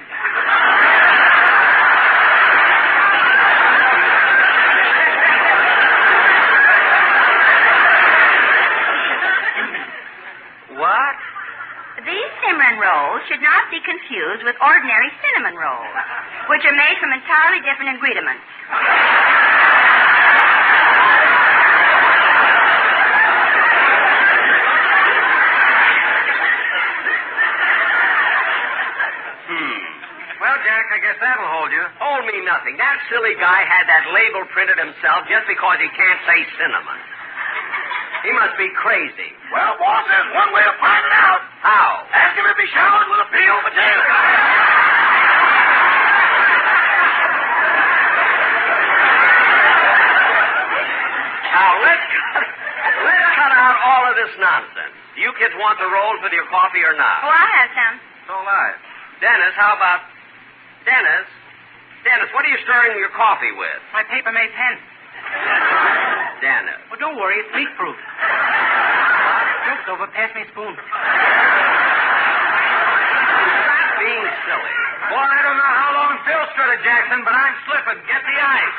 What? These Cimarron rolls should not be confused with ordinary cinnamon rolls, which are made from entirely different ingredients. Well, Jack, I guess that'll hold you. Hold me nothing. That silly guy had that label printed himself just because he can't say cinnamon. He must be crazy. Well, boss, there's one way of finding out. How? Ask him if he showered with a peeled potato. Now, let's cut out all of this nonsense. Do you kids want the rolls with your coffee or not? Oh, I'll have some. So will I. Dennis, how about... Dennis, what are you stirring your coffee with? My paper-made pen. Dennis. Well, don't worry. It's leak-proof. Joke's over. Pass me a spoon. Being silly. Well, I don't know how long Phil stood at Jackson, but I'm slipping. Get the ice.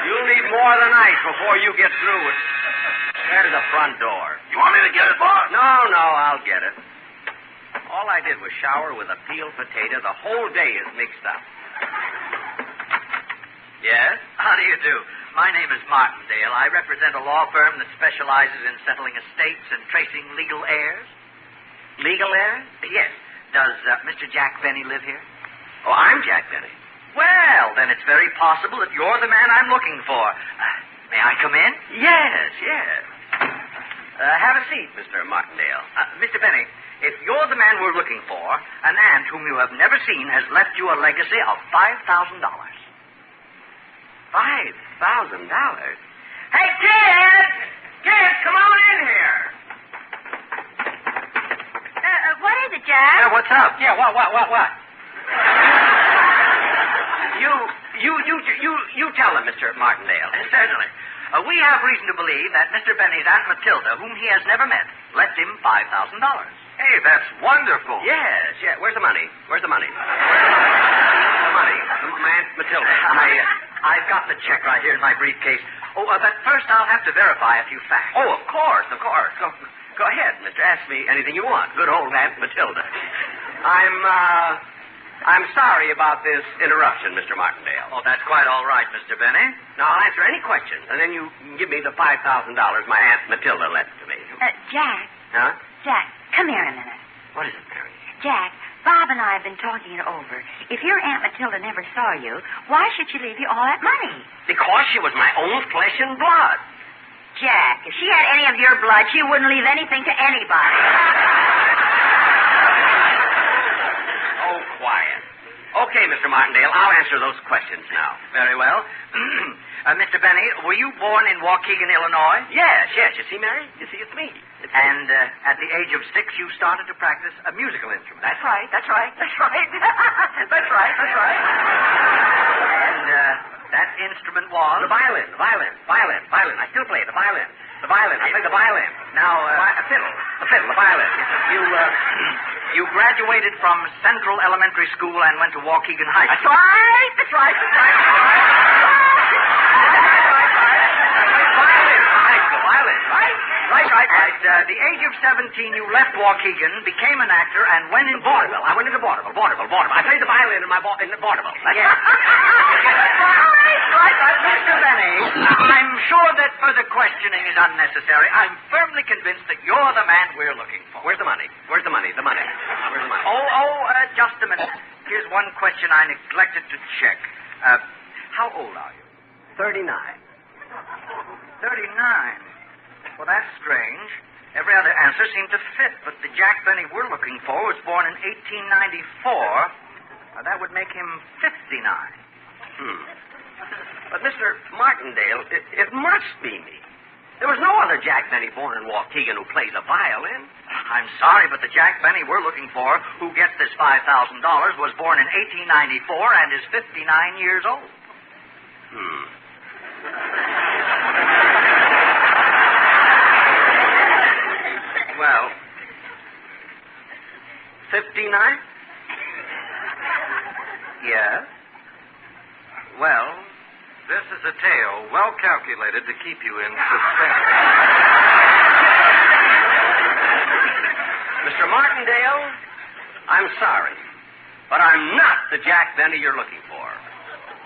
You'll need more than ice before you get through with... There's the front door. You want me to get it, boss? No, I'll get it. All I did was shower with a peeled potato. The whole day is mixed up. Yes? How do you do? My name is Martindale. I represent a law firm that specializes in settling estates and tracing legal heirs. Legal heirs? Yes. Does Mr. Jack Benny live here? Oh, I'm Jack Benny. Well, then it's very possible that you're the man I'm looking for. May I come in? Yes. Have a seat, Mr. Martindale. Mr. Benny, if you're the man we're looking for, an aunt whom you have never seen has left you a legacy of $5,000. $5,000? Hey, kids! Kids, come on in here. What is it, Jack? Yeah, what's up? Yeah, what? You tell them, Mr. Martindale. Certainly. We have reason to believe that Mr. Benny's Aunt Matilda, whom he has never met, left him $5,000. Hey, that's wonderful. Yes. Where's the money? The money. My Aunt Matilda. I've got the check right here in my briefcase. Oh, but first I'll have to verify a few facts. Oh, of course. Go ahead, mister. Ask me anything you want. Good old Aunt Matilda. I'm sorry about this interruption, Mr. Martindale. Oh, that's quite all right, Mr. Benny. Now, I'll answer any questions, and then you can give me the $5,000 my Aunt Matilda left to me. Jack. Huh? Jack, come here a minute. What is it, Mary? Jack, Bob and I have been talking it over. If your Aunt Matilda never saw you, why should she leave you all that money? Because she was my own flesh and blood. Jack, if she had any of your blood, she wouldn't leave anything to anybody. Oh, quiet. Okay, Mr. Martindale, I'll answer those questions now. Very well. Mr. Benny, were you born in Waukegan, Illinois? Yes. You see, Mary? You see, it's me. And at the age of 6, you started to practice a musical instrument. That's right. That's right. And that instrument was? The violin. I still play the violin. I play the violin. Now, the fiddle, the violin. You graduated from Central Elementary School and went to Waukegan High School. That's right. Right. At the age of 17, you left Waukegan, became an actor, and went into vaudeville. I went into vaudeville. I played the violin in the vaudeville. Yes. Right. Mr. Benny, I'm sure that further questioning is unnecessary. I'm firmly convinced that you're the man we're looking for. Where's the money? Where's the money? Just a minute. Here's one question I neglected to check. How old are you? 39. 39. Well, that's strange. Every other answer seemed to fit, but the Jack Benny we're looking for was born in 1894. Now, that would make him 59. But, Mr. Martindale, it must be me. There was no other Jack Benny born in Waukegan who plays a violin. I'm sorry, but the Jack Benny we're looking for, who gets this $5,000, was born in 1894 and is 59 years old. Well, 59? Yes. Well, this is a tale well calculated to keep you in suspense. Mr. Martindale, I'm sorry, but I'm not the Jack Benny you're looking for.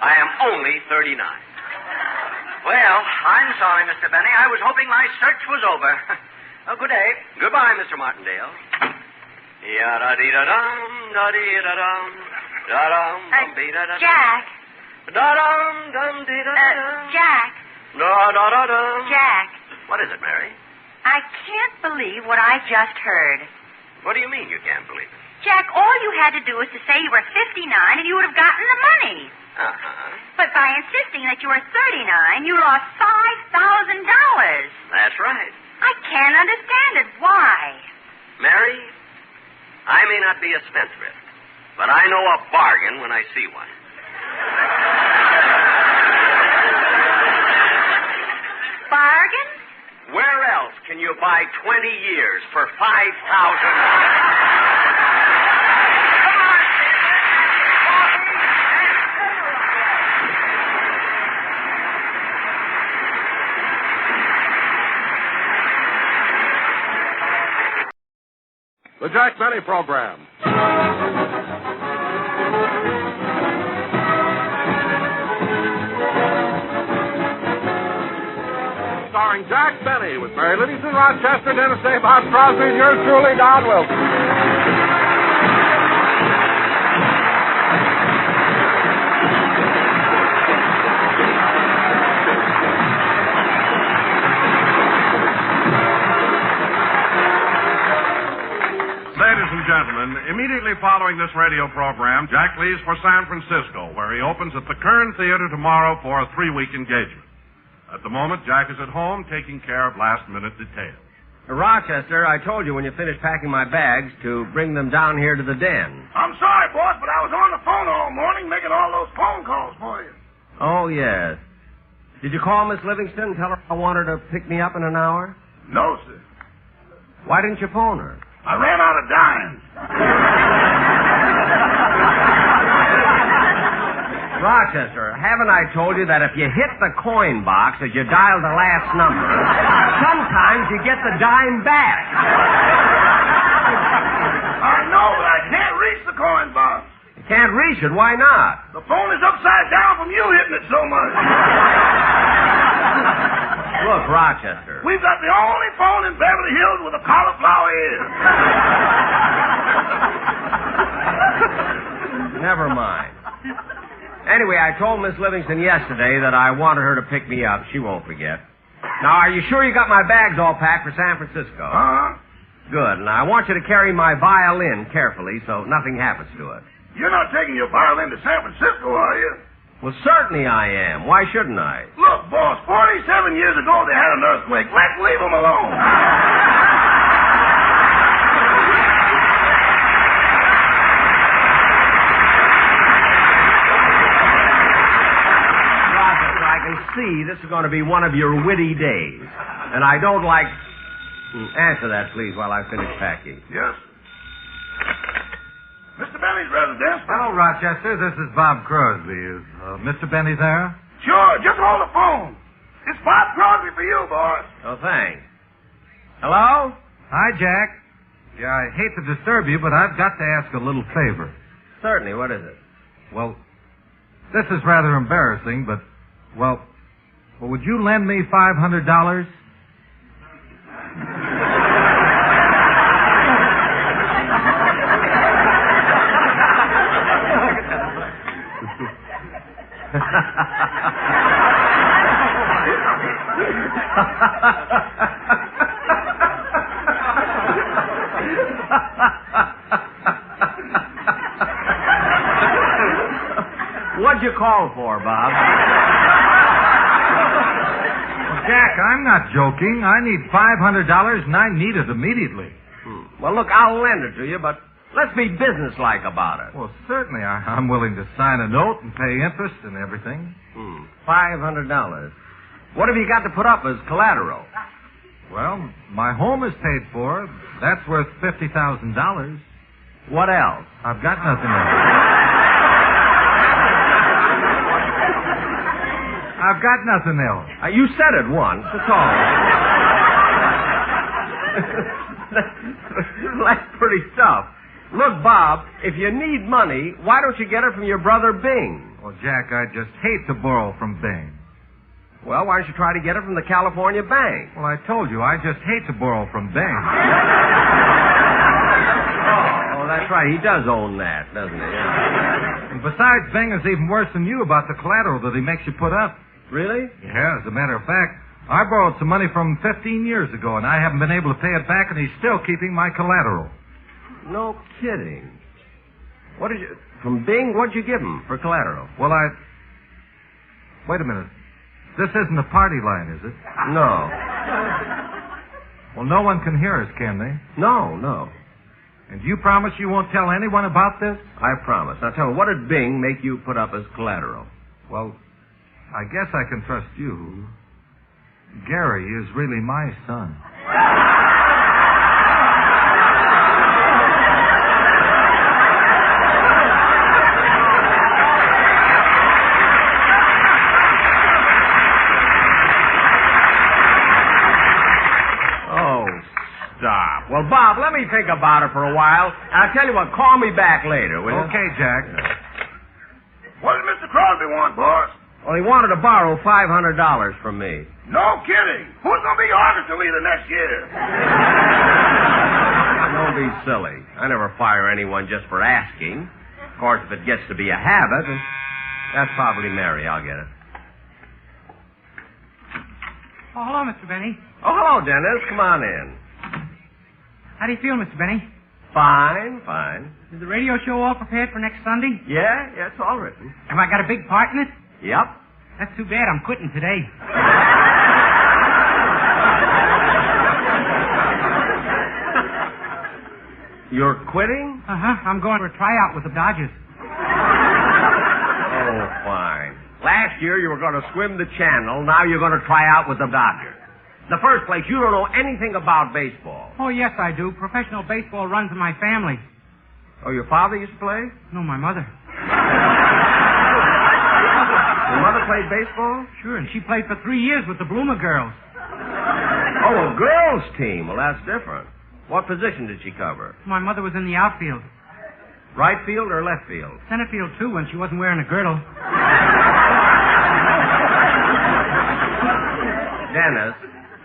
I am only 39. Well, I'm sorry, Mr. Benny. I was hoping my search was over. Oh, good day. Goodbye, Mr. Martindale. Ya-da-dee-da-dum, da-dee-da-dum, da-dum, dum-dee-da-dum. Jack. Da-dum, dum-dee-da-dum. Jack. Da-da-da-dum. Jack. What is it, Mary? I can't believe what I just heard. What do you mean you can't believe it? Jack, all you had to do was to say you were 59 and you would have gotten the money. But by insisting that you were 39, you lost $5,000. That's right. I can't understand it. Why? Mary, I may not be a spendthrift, but I know a bargain when I see one. Bargain? Where else can you buy 20 years for $5,000? The Jack Benny Program. Starring Jack Benny with Mary Livingston, Rochester, Dennis Day, Bob Crosby, and yours truly, Don Wilson. Gentlemen, immediately following this radio program, Jack leaves for San Francisco, where he opens at the Kern Theater tomorrow for a 3-week engagement. At the moment, Jack is at home taking care of last-minute details. Rochester, I told you when you finished packing my bags to bring them down here to the den. I'm sorry, boss, but I was on the phone all morning making all those phone calls for you. Oh, yes. Did you call Miss Livingston and tell her I want her to pick me up in an hour? No, sir. Why didn't you phone her? I ran out of dimes. Rochester, haven't I told you that if you hit the coin box as you dial the last number, sometimes you get the dime back? I know, but I can't reach the coin box. You can't reach it. Why not? The phone is upside down from you hitting it so much. Look, Rochester. We've got the only phone in Beverly Hills with a cauliflower ear. Never mind. Anyway, I told Miss Livingston yesterday that I wanted her to pick me up. She won't forget. Now, are you sure you got my bags all packed for San Francisco? Uh-huh. Good. Now, I want you to carry my violin carefully so nothing happens to it. You're not taking your violin to San Francisco, are you? Well, certainly I am. Why shouldn't I? Look, boss, 47 years ago they had an earthquake. Let's leave them alone. Rochester, I can see this is going to be one of your witty days. And I don't like... Answer that, please, while I finish packing. Yes. Mr. Benny's residence. Hello, Rochester. This is Bob Crosby. Is Mr. Benny there? Sure, just hold the phone. It's Bob Crosby for you, boss. Oh, thanks. Hello? Hi, Jack. Yeah, I hate to disturb you, but I've got to ask a little favor. Certainly. What is it? Well, this is rather embarrassing, but, well, would you lend me $500? What'd you call for, Bob? Well, Jack, I'm not joking. I need $500, and I need it immediately. Well, look, I'll lend it to you, but let's be businesslike about it. Well, certainly. I'm willing to sign a note and pay interest and everything. $500. What have you got to put up as collateral? Well, my home is paid for. That's worth $50,000. What else? I've got nothing else. I've got nothing else. You said it once. That's all. That's pretty tough. Look, Bob, if you need money, why don't you get it from your brother Bing? Well, Jack, I just hate to borrow from Bing. Well, why don't you try to get it from the California Bank? Well, I told you, I just hate to borrow from Bing. Oh, that's right. He does own that, doesn't he? Yeah. And besides, Bing is even worse than you about the collateral that he makes you put up. Really? Yeah, as a matter of fact, I borrowed some money from him 15 years ago, and I haven't been able to pay it back, and he's still keeping my collateral. No kidding. What did you... From Bing, what'd you give him for collateral? Well, Wait a minute. This isn't a party line, is it? No. Well, no one can hear us, can they? No. And you promise you won't tell anyone about this? I promise. Now tell me, what did Bing make you put up as collateral? Well, I guess I can trust you. Gary is really my son. Stop. Well, Bob, let me think about it for a while. And I'll tell you what, call me back later, will you? Okay, Jack. What did Mr. Crosby want, boss? Well, he wanted to borrow $500 from me. No kidding. Who's going to be orchestra leader next year? Don't be silly. I never fire anyone just for asking. Of course, if it gets to be a habit, that's probably Mary. I'll get it. Oh, hello, Mr. Benny. Oh, hello, Dennis. Come on in. How do you feel, Mr. Benny? Fine. Is the radio show all prepared for next Sunday? Yeah, it's all written. Have I got a big part in it? Yep. That's too bad. I'm quitting today. You're quitting? Uh-huh. I'm going for a tryout with the Dodgers. Oh, fine. Last year you were going to swim the channel. Now you're going to try out with the Dodgers. In the first place, you don't know anything about baseball. Oh, yes, I do. Professional baseball runs in my family. Oh, your father used to play? No, my mother. Your mother played baseball? Sure, and she played for 3 years with the Bloomer girls. Oh, a girls' team. Well, that's different. What position did she cover? My mother was in the outfield. Right field or left field? Center field, too, when she wasn't wearing a girdle.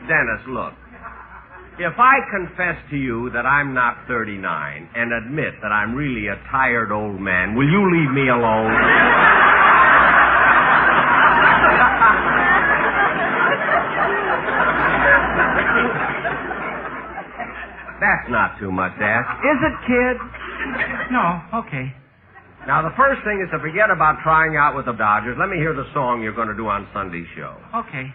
Dennis, look. If I confess to you that I'm not 39 and admit that I'm really a tired old man, will you leave me alone? That's not too much to ask. Is it, kid? No, okay. Now, the first thing is to forget about trying out with the Dodgers. Let me hear the song you're going to do on Sunday's show. Okay.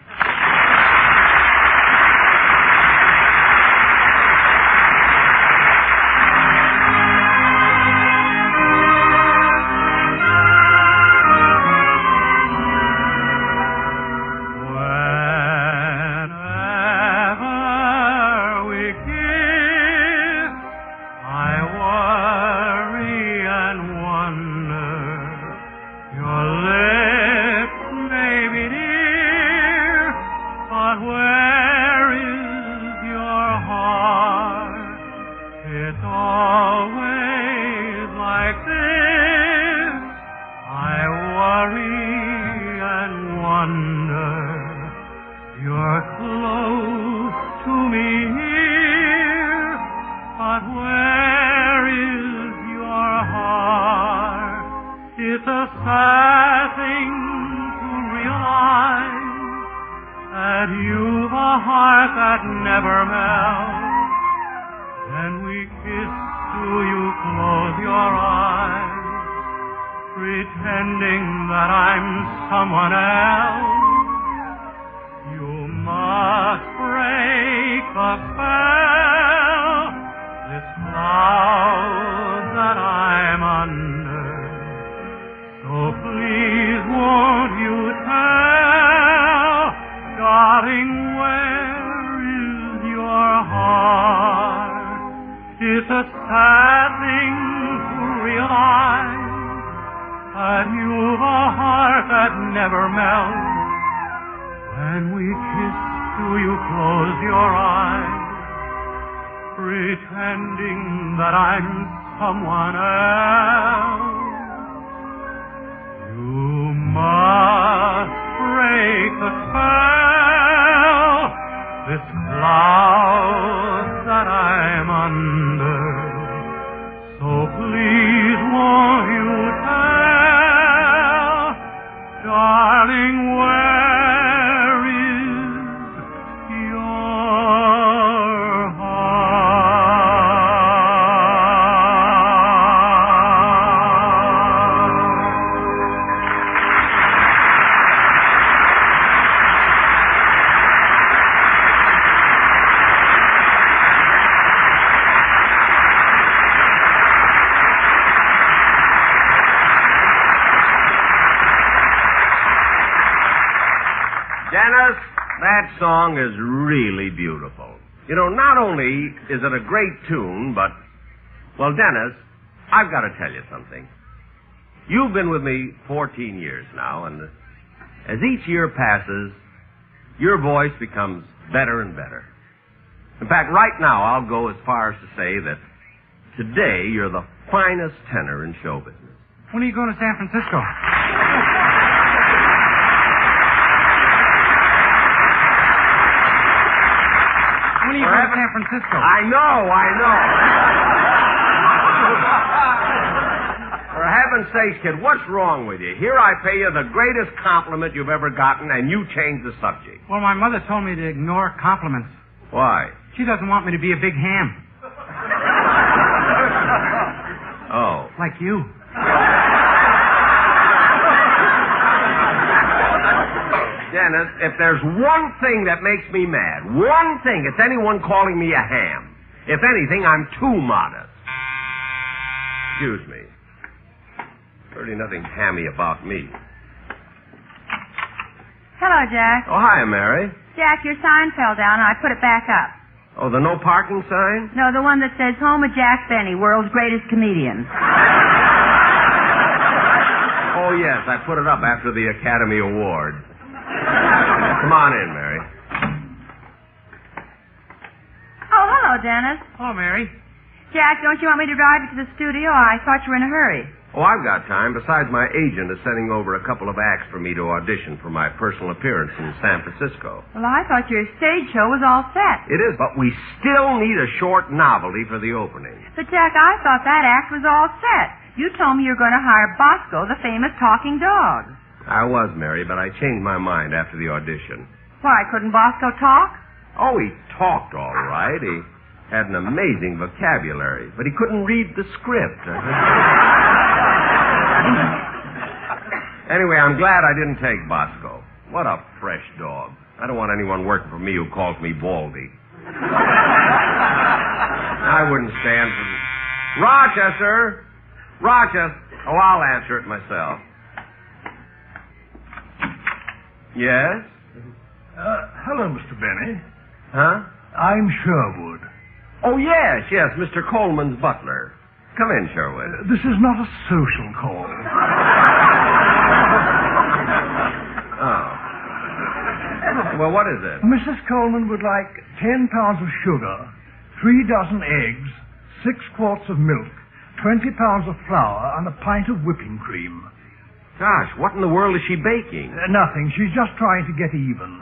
Dennis, that song is really beautiful. You know, not only is it a great tune, but, well, Dennis, I've got to tell you something. You've been with me 14 years now, and as each year passes, your voice becomes better and better. In fact, right now, I'll go as far as to say that today you're the finest tenor in show business. When are you going to San Francisco? When are you going to San Francisco? I know. For heaven's sakes, kid, what's wrong with you? Here I pay you the greatest compliment you've ever gotten, and you change the subject. Well, my mother told me to ignore compliments. Why? She doesn't want me to be a big ham. Oh. Like you. Dennis, if there's one thing that makes me mad, one thing, it's anyone calling me a ham. If anything, I'm too modest. Excuse me. Really nothing hammy about me. Hello, Jack. Oh, hi, Mary. Jack, your sign fell down and I put it back up. Oh, the no parking sign? No, the one that says, Home of Jack Benny, world's greatest comedian. Oh, yes, I put it up after the Academy Award. Come on in, Mary. Oh, hello, Dennis. Hello, Mary. Jack, don't you want me to drive you to the studio? I thought you were in a hurry. Oh, I've got time. Besides, my agent is sending over a couple of acts for me to audition for my personal appearance in San Francisco. Well, I thought your stage show was all set. It is, but we still need a short novelty for the opening. But, Jack, I thought that act was all set. You told me you were going to hire Bosco, the famous talking dog. I was, Mary, but I changed my mind after the audition. Why, couldn't Bosco talk? Oh, he talked all right. He had an amazing vocabulary, but he couldn't read the script. Anyway, I'm glad I didn't take Bosco. What a fresh dog. I don't want anyone working for me who calls me Baldy. I wouldn't stand for... Rochester! Rochester! Oh, I'll answer it myself. Yes? Hello, Mr. Benny. Huh? I'm Sherwood. Oh, yes, Mr. Coleman's butler. Come in, Sherwood. This is not a social call. Oh. Well, what is it? Mrs. Coleman would like 10 pounds of sugar, 3 dozen eggs, 6 quarts of milk, 20 pounds of flour, and a pint of whipping cream. Gosh, what in the world is she baking? Nothing. She's just trying to get even.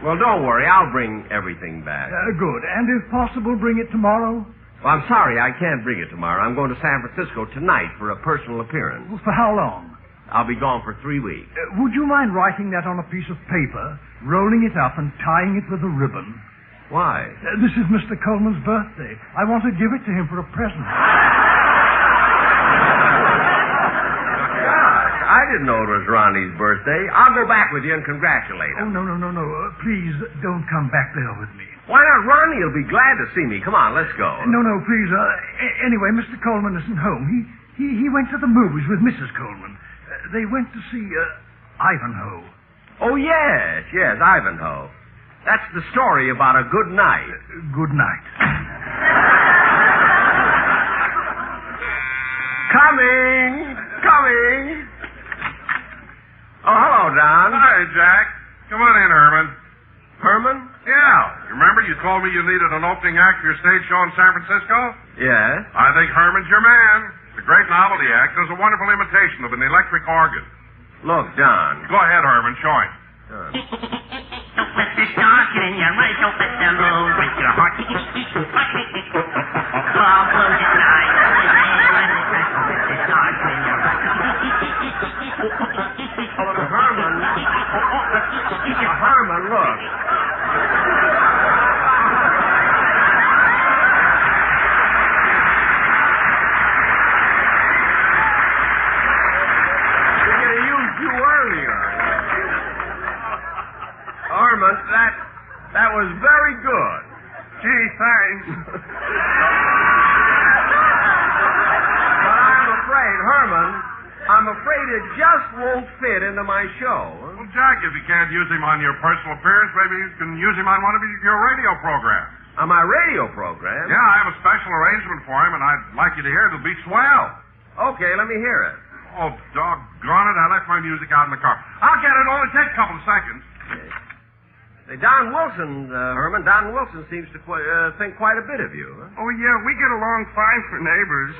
Well, don't worry. I'll bring everything back. Good. And if possible, bring it tomorrow? Well, I'm sorry. I can't bring it tomorrow. I'm going to San Francisco tonight for a personal appearance. For how long? I'll be gone for 3 weeks. Would you mind writing that on a piece of paper, rolling it up, and tying it with a ribbon? Why? This is Mr. Coleman's birthday. I want to give it to him for a present. I didn't know it was Ronnie's birthday. I'll go back with you and congratulate him. Oh, no. Please, don't come back there with me. Why not? Ronnie will be glad to see me. Come on, let's go. No, please. Anyway, Mr. Coleman isn't home. He went to the movies with Mrs. Coleman. They went to see Ivanhoe. Oh, yes, Ivanhoe. That's the story about a good night. Good night. Coming. Oh, hello, Don. Hi, Jack. Come on in, Herman. Herman? Yeah. Remember you told me you needed an opening act for your stage show in San Francisco? Yes. I think Herman's your man. It's a great novelty act. Does a wonderful imitation of an electric organ. Look, Don. Go ahead, Herman. Show him. Herman, look. We're going to use you earlier. Herman, that was very good. Gee, thanks. But I'm afraid it just won't fit into my show. Well, Jack, if you can't use him on your personal appearance, maybe you can use him on one of your radio programs. On my radio program? Yeah, I have a special arrangement for him, and I'd like you to hear it. It'll be swell. Okay, let me hear it. Oh, doggone it, I left my music out in the car. I'll get it. It'll only take a couple of seconds. Say, Don Wilson, Herman, Don Wilson seems to think quite a bit of you. Huh? Oh, yeah, we get along fine for neighbors.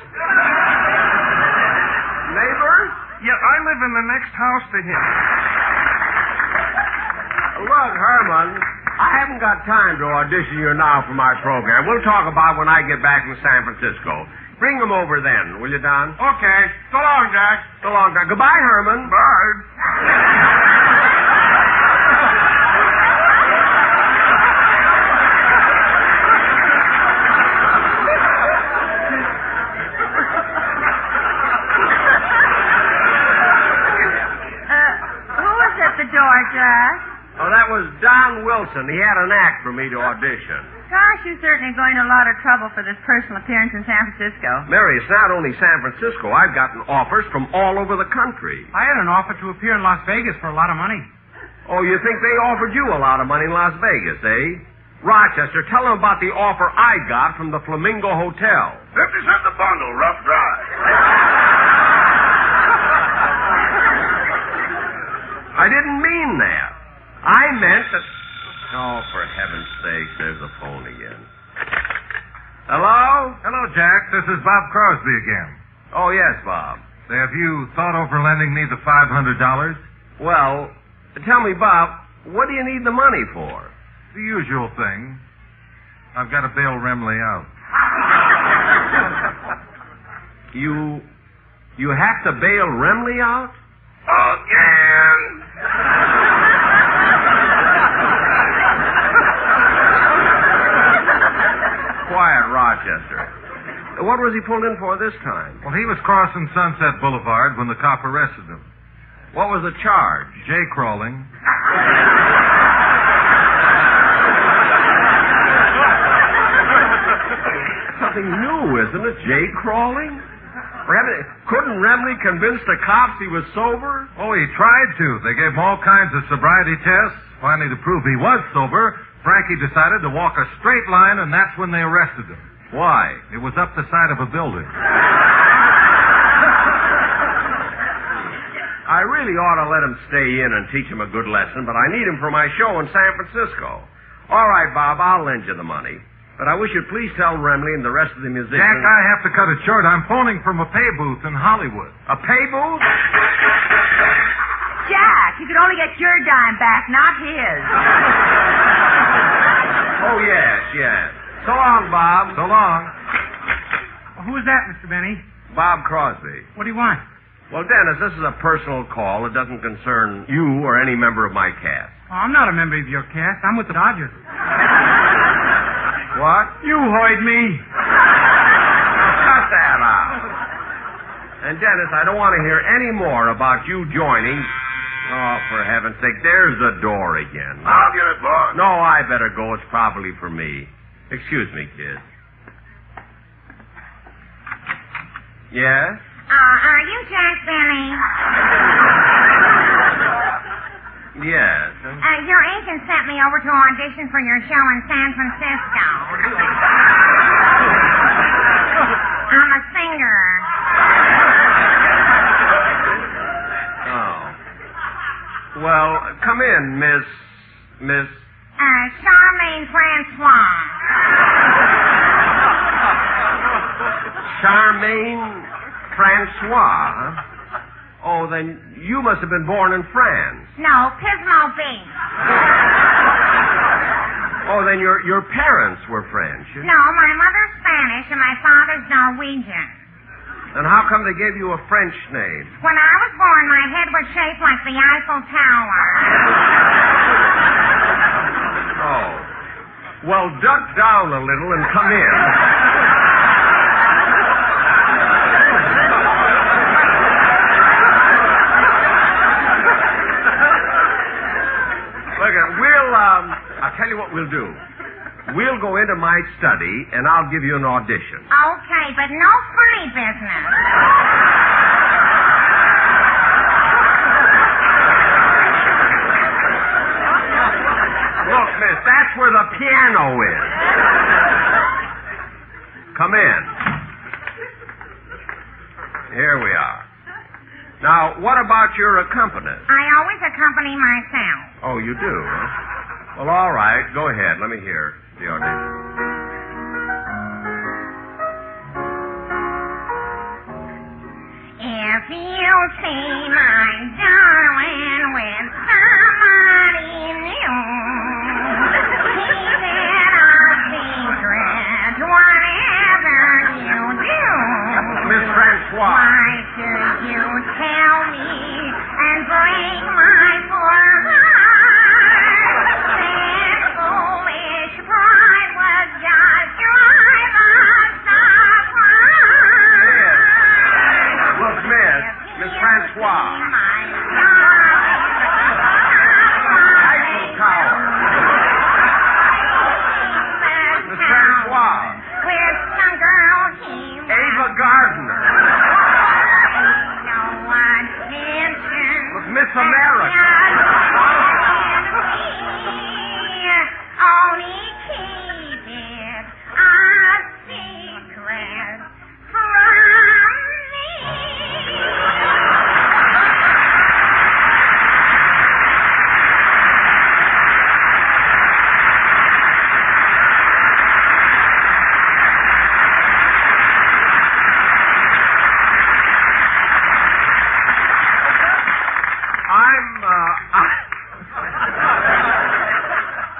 Neighbors? Yeah, I live in the next house to him. Look, Herman, I haven't got time to audition you now for my program. We'll talk about it when I get back from San Francisco. Bring them over then, will you, Don? Okay. So long, Jack. So long, Don. Goodbye, Herman. Bye. Jack? Oh, that was Don Wilson. He had an act for me to audition. Gosh, you're certainly going to a lot of trouble for this personal appearance in San Francisco. Mary, it's not only San Francisco. I've gotten offers from all over the country. I had an offer to appear in Las Vegas for a lot of money. Oh, you think they offered you a lot of money in Las Vegas, eh? Rochester, tell them about the offer I got from the Flamingo Hotel. 50 cents a bundle, rough drive. I didn't mean that. I meant that... Oh, for heaven's sake, there's the phone again. Hello? Hello, Jack. This is Bob Crosby again. Oh, yes, Bob. Say, have you thought over lending me the $500? Well, tell me, Bob, what do you need the money for? The usual thing. I've got to bail Remley out. You have to bail Remley out? Again! Quiet, Rochester. What was he pulled in for this time? Well, he was crossing Sunset Boulevard when the cop arrested him. What was the charge? Jay-crawling. Something new, isn't it? Jay-crawling? Couldn't Remley convince the cops he was sober? Oh, he tried to. They gave him all kinds of sobriety tests. Finally, to prove he was sober, Frankie decided to walk a straight line, and that's when they arrested him. Why? It was up the side of a building. I really ought to let him stay in and teach him a good lesson, but I need him for my show in San Francisco. All right, Bob, I'll lend you the money. But I wish you'd please tell Remley and the rest of the musicians... Jack, I have to cut it short. I'm phoning from a pay booth in Hollywood. A pay booth? Jack, you could only get your dime back, not his. Oh, yes. So long, Bob. So long. Who is that, Mr. Benny? Bob Crosby. What do you want? Well, Dennis, this is a personal call. It doesn't concern you or any member of my cast. Oh, I'm not a member of your cast. I'm with the Dodgers. What? You heard me. Cut that out. And, Dennis, I don't want to hear any more about you joining... Oh, for heaven's sake, there's the door again. I'll get it, boss. No, I better go. It's probably for me. Excuse me, kid. Yes? Are you Jack Benny? Yes. Your agent sent me over to audition for your show in San Francisco. I'm a singer. Oh. Well, come in, Miss... Charmaine Francois. Charmaine Francois? Oh, then you must have been born in France. No, Pismo Beach. Oh, then your parents were French. No, my mother's Spanish and my father's Norwegian. And how come they gave you a French name? When I was born, my head was shaped like the Eiffel Tower. Oh. Well, duck down a little and come in. Look, I'll tell you what we'll do. We'll go into my study, and I'll give you an audition. Okay, but no funny business. Look, miss, that's where the piano is. Come in. Here we are. Now, what about your accompanist? I always accompany myself. Oh, you do, huh? Well, all right. Go ahead. Let me hear the audition. If you see my darling with somebody new, keep it a secret, whatever you do. Miss Francois. Why should you tell me and break my poor heart? That foolish pride was just drive us apart. Look, Miss Francois.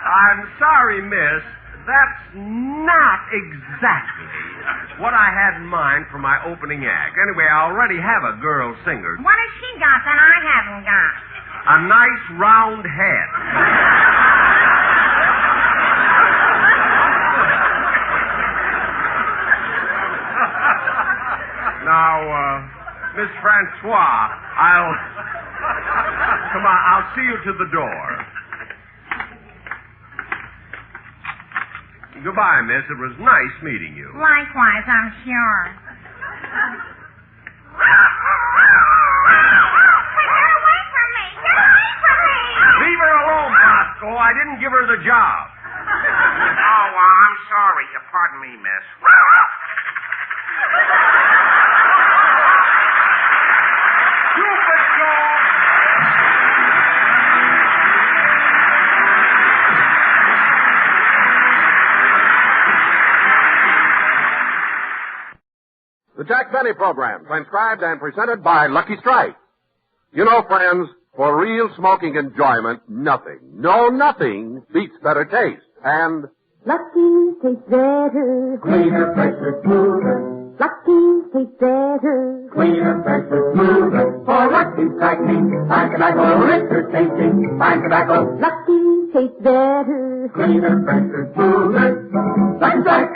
I'm sorry, miss. That's not exactly what I had in mind for my opening act. Anyway, I already have a girl singer. What has she got that I haven't got? A nice round head. Now, Miss Francois, I'll see you to the door. Goodbye, miss. It was nice meeting you. Likewise, I'm sure. Get away from me! Get away from me! Leave her alone, Bosco. I didn't give her the job. Oh, well, I'm sorry. Pardon me, miss. Stupid dog! The Jack Benny Program, transcribed and presented by Lucky Strike. You know, friends, for real smoking enjoyment, nothing beats better taste. And Lucky tastes better. Cleaner, fresher, smoother. Lucky tastes better. Cleaner, fresher, smoother. For Lucky Strike means fine tobacco, richer tasting, fine tobacco. Lucky tastes better. Cleaner, fresher, smoother. Lucky Strike,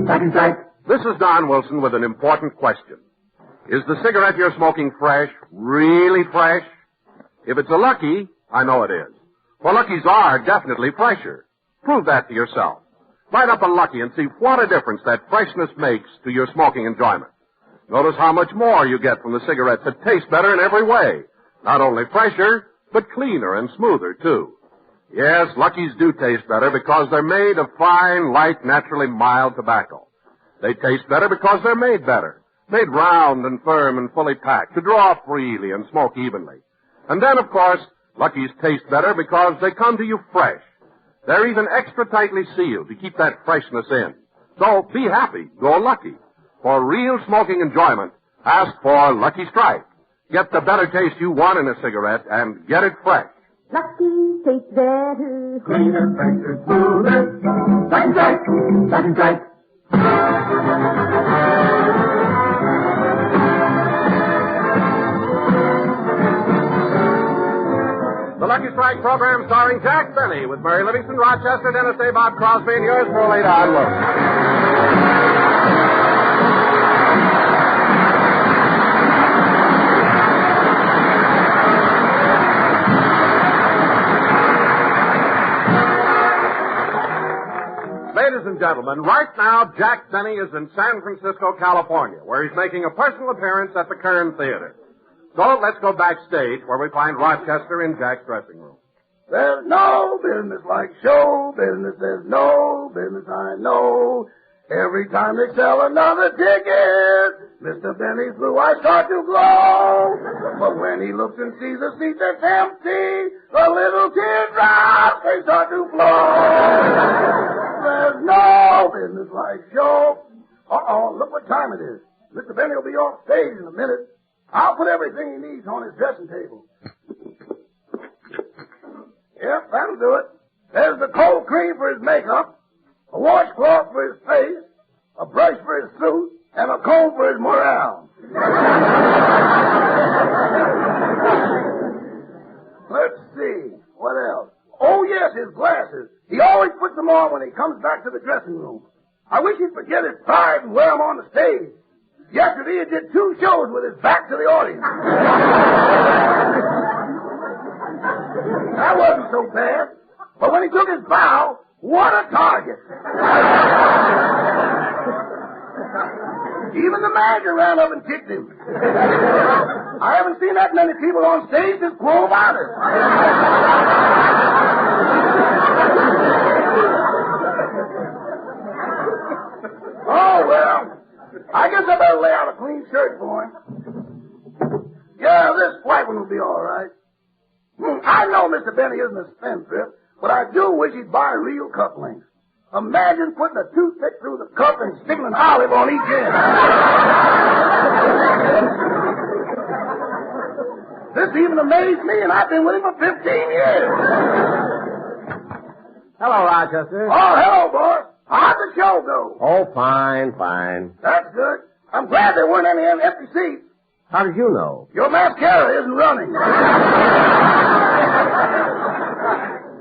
Lucky Strike. this is Don Wilson with an important question. Is the cigarette you're smoking fresh? Really fresh? If it's a Lucky, I know it is. For Luckies are definitely fresher. Prove that to yourself. Light up a Lucky and see what a difference that freshness makes to your smoking enjoyment. Notice how much more you get from the cigarettes that taste better in every way. Not only fresher, but cleaner and smoother, too. Yes, Luckies do taste better because they're made of fine, light, naturally mild tobacco. They taste better because they're made better. Made round and firm and fully packed to draw freely and smoke evenly. And then, of course, Luckies taste better because they come to you fresh. They're even extra tightly sealed to keep that freshness in. So be happy. Go Lucky. For real smoking enjoyment, ask for Lucky Strike. Get the better taste you want in a cigarette and get it fresh. Lucky tastes better. Cleaner, fresher, smoother. Lucky Strike, Lucky Strike. The Lucky Strike program starring Jack Benny with Mary Livingston, Rochester, Dennis Day, Bob Crosby, and yours truly, Don Wilson. Ladies and gentlemen, right now, Jack Benny is in San Francisco, California, where he's making a personal appearance at the Kern Theater. So let's go backstage where we find Rochester in Jack's dressing room. There's no business like show business. There's no business I know. Every time they sell another ticket, Mr. Benny's blue eyes start to glow. But when he looks and sees a seat that's empty, the little teardrops, they start to flow. There's no business like show. Uh-oh, look what time it is. Mr. Benny will be off stage in a minute. I'll put everything he needs on his dressing table. Yep, that'll do it. There's the cold cream for his makeup, a washcloth for his face, a brush for his suit, and a comb for his morale. Let's see. What else? Oh, yes, his glasses. He always puts them on when he comes back to the dressing room. I wish he'd forget his pride and wear them on the stage. Yesterday he did 2 shows with his back to the audience. That wasn't so bad. But when he took his bow, what a target. Even the manager ran up and kicked him. I haven't seen that many people on stage since Quo Vadis. Oh, well, I guess I better lay out a clean shirt for him. Yeah, this white one will be all right. I know Mr. Benny isn't a spendthrift, but I do wish he'd buy real cufflinks. Imagine putting a toothpick through the cuff and sticking an olive on each end. This even amazed me, and I've been with him for 15 years. Hello, Rochester. Oh, hello, boss. How'd the show go? Oh, fine. That's good. I'm glad there weren't any empty seats. How did you know? Your mascara isn't running.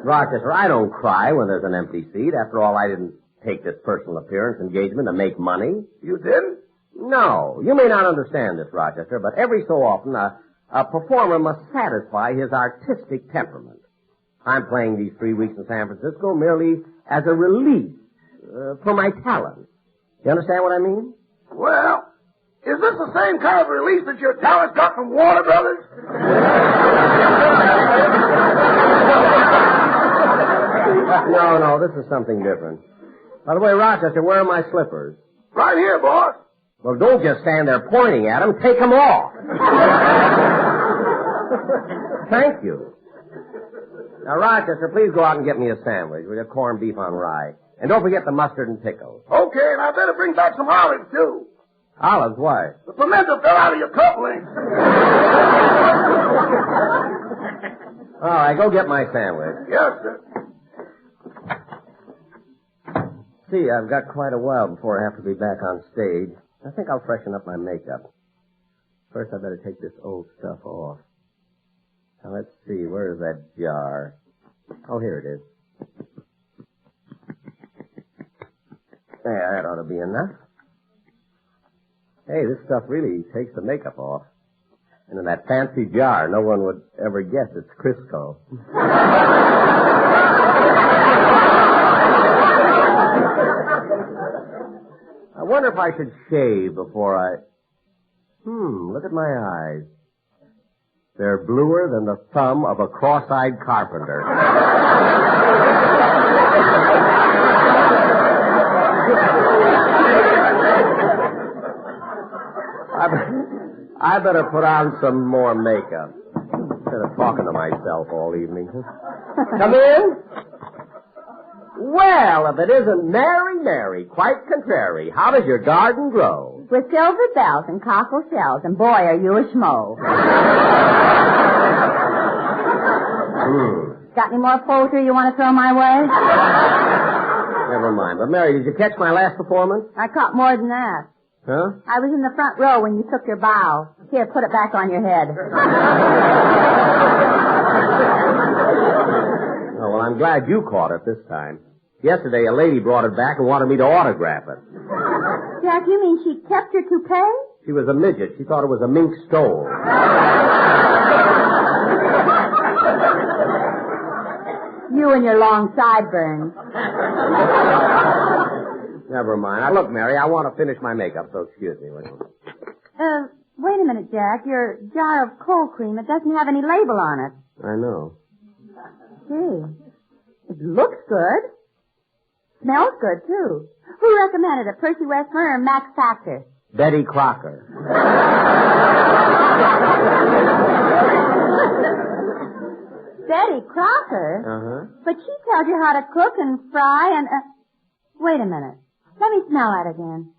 Rochester, I don't cry when there's an empty seat. After all, I didn't take this personal appearance engagement to make money. You didn't? No. You may not understand this, Rochester, but every so often a performer must satisfy his artistic temperament. I'm playing these 3 weeks in San Francisco merely as a release for my talent. You understand what I mean? Well, is this the same kind of release that your talent got from Warner Brothers? No, this is something different. By the way, Rochester, where are my slippers? Right here, boss. Well, don't just stand there pointing at them. Take them off. Thank you. Now, Rochester, please go out and get me a sandwich with a corned beef on rye. And don't forget the mustard and pickles. Okay, and I better bring back some olives, too. Olives, why? The pimento fell out of your cufflinks. All right, go get my sandwich. Yes, sir. See, I've got quite a while before I have to be back on stage. I think I'll freshen up my makeup. First, I better take this old stuff off. Now, let's see. Where is that jar? Oh, here it is. There, that ought to be enough. Hey, this stuff really takes the makeup off. And in that fancy jar, no one would ever guess it's Crisco. I wonder if I should shave before I... look at my eyes. They're bluer than the thumb of a cross-eyed carpenter. I better put on some more makeup instead of talking to myself all evening. Come in. Well, if it isn't Mary, quite contrary. How does your garden grow? With silver bells and cockle shells, and boy, are you a schmo. Got any more poultry you want to throw my way? Never mind. But, Mary, did you catch my last performance? I caught more than that. Huh? I was in the front row when you took your bow. Here, put it back on your head. Oh, well, I'm glad you caught it this time. Yesterday, a lady brought it back and wanted me to autograph it. Jack, you mean she kept your toupee? She was a midget. She thought it was a mink stole. You and your long sideburns. Never mind. Now, look, Mary, I want to finish my makeup, so excuse me. Wait a minute, Jack. Your jar of cold cream, it doesn't have any label on it. I know. Gee, it looks good. Smells good, too. Who recommended it, Percy Westmore or Max Factor? Betty Crocker. Betty Crocker? Uh-huh. But she tells you how to cook and fry and... Wait a minute. Let me smell that again.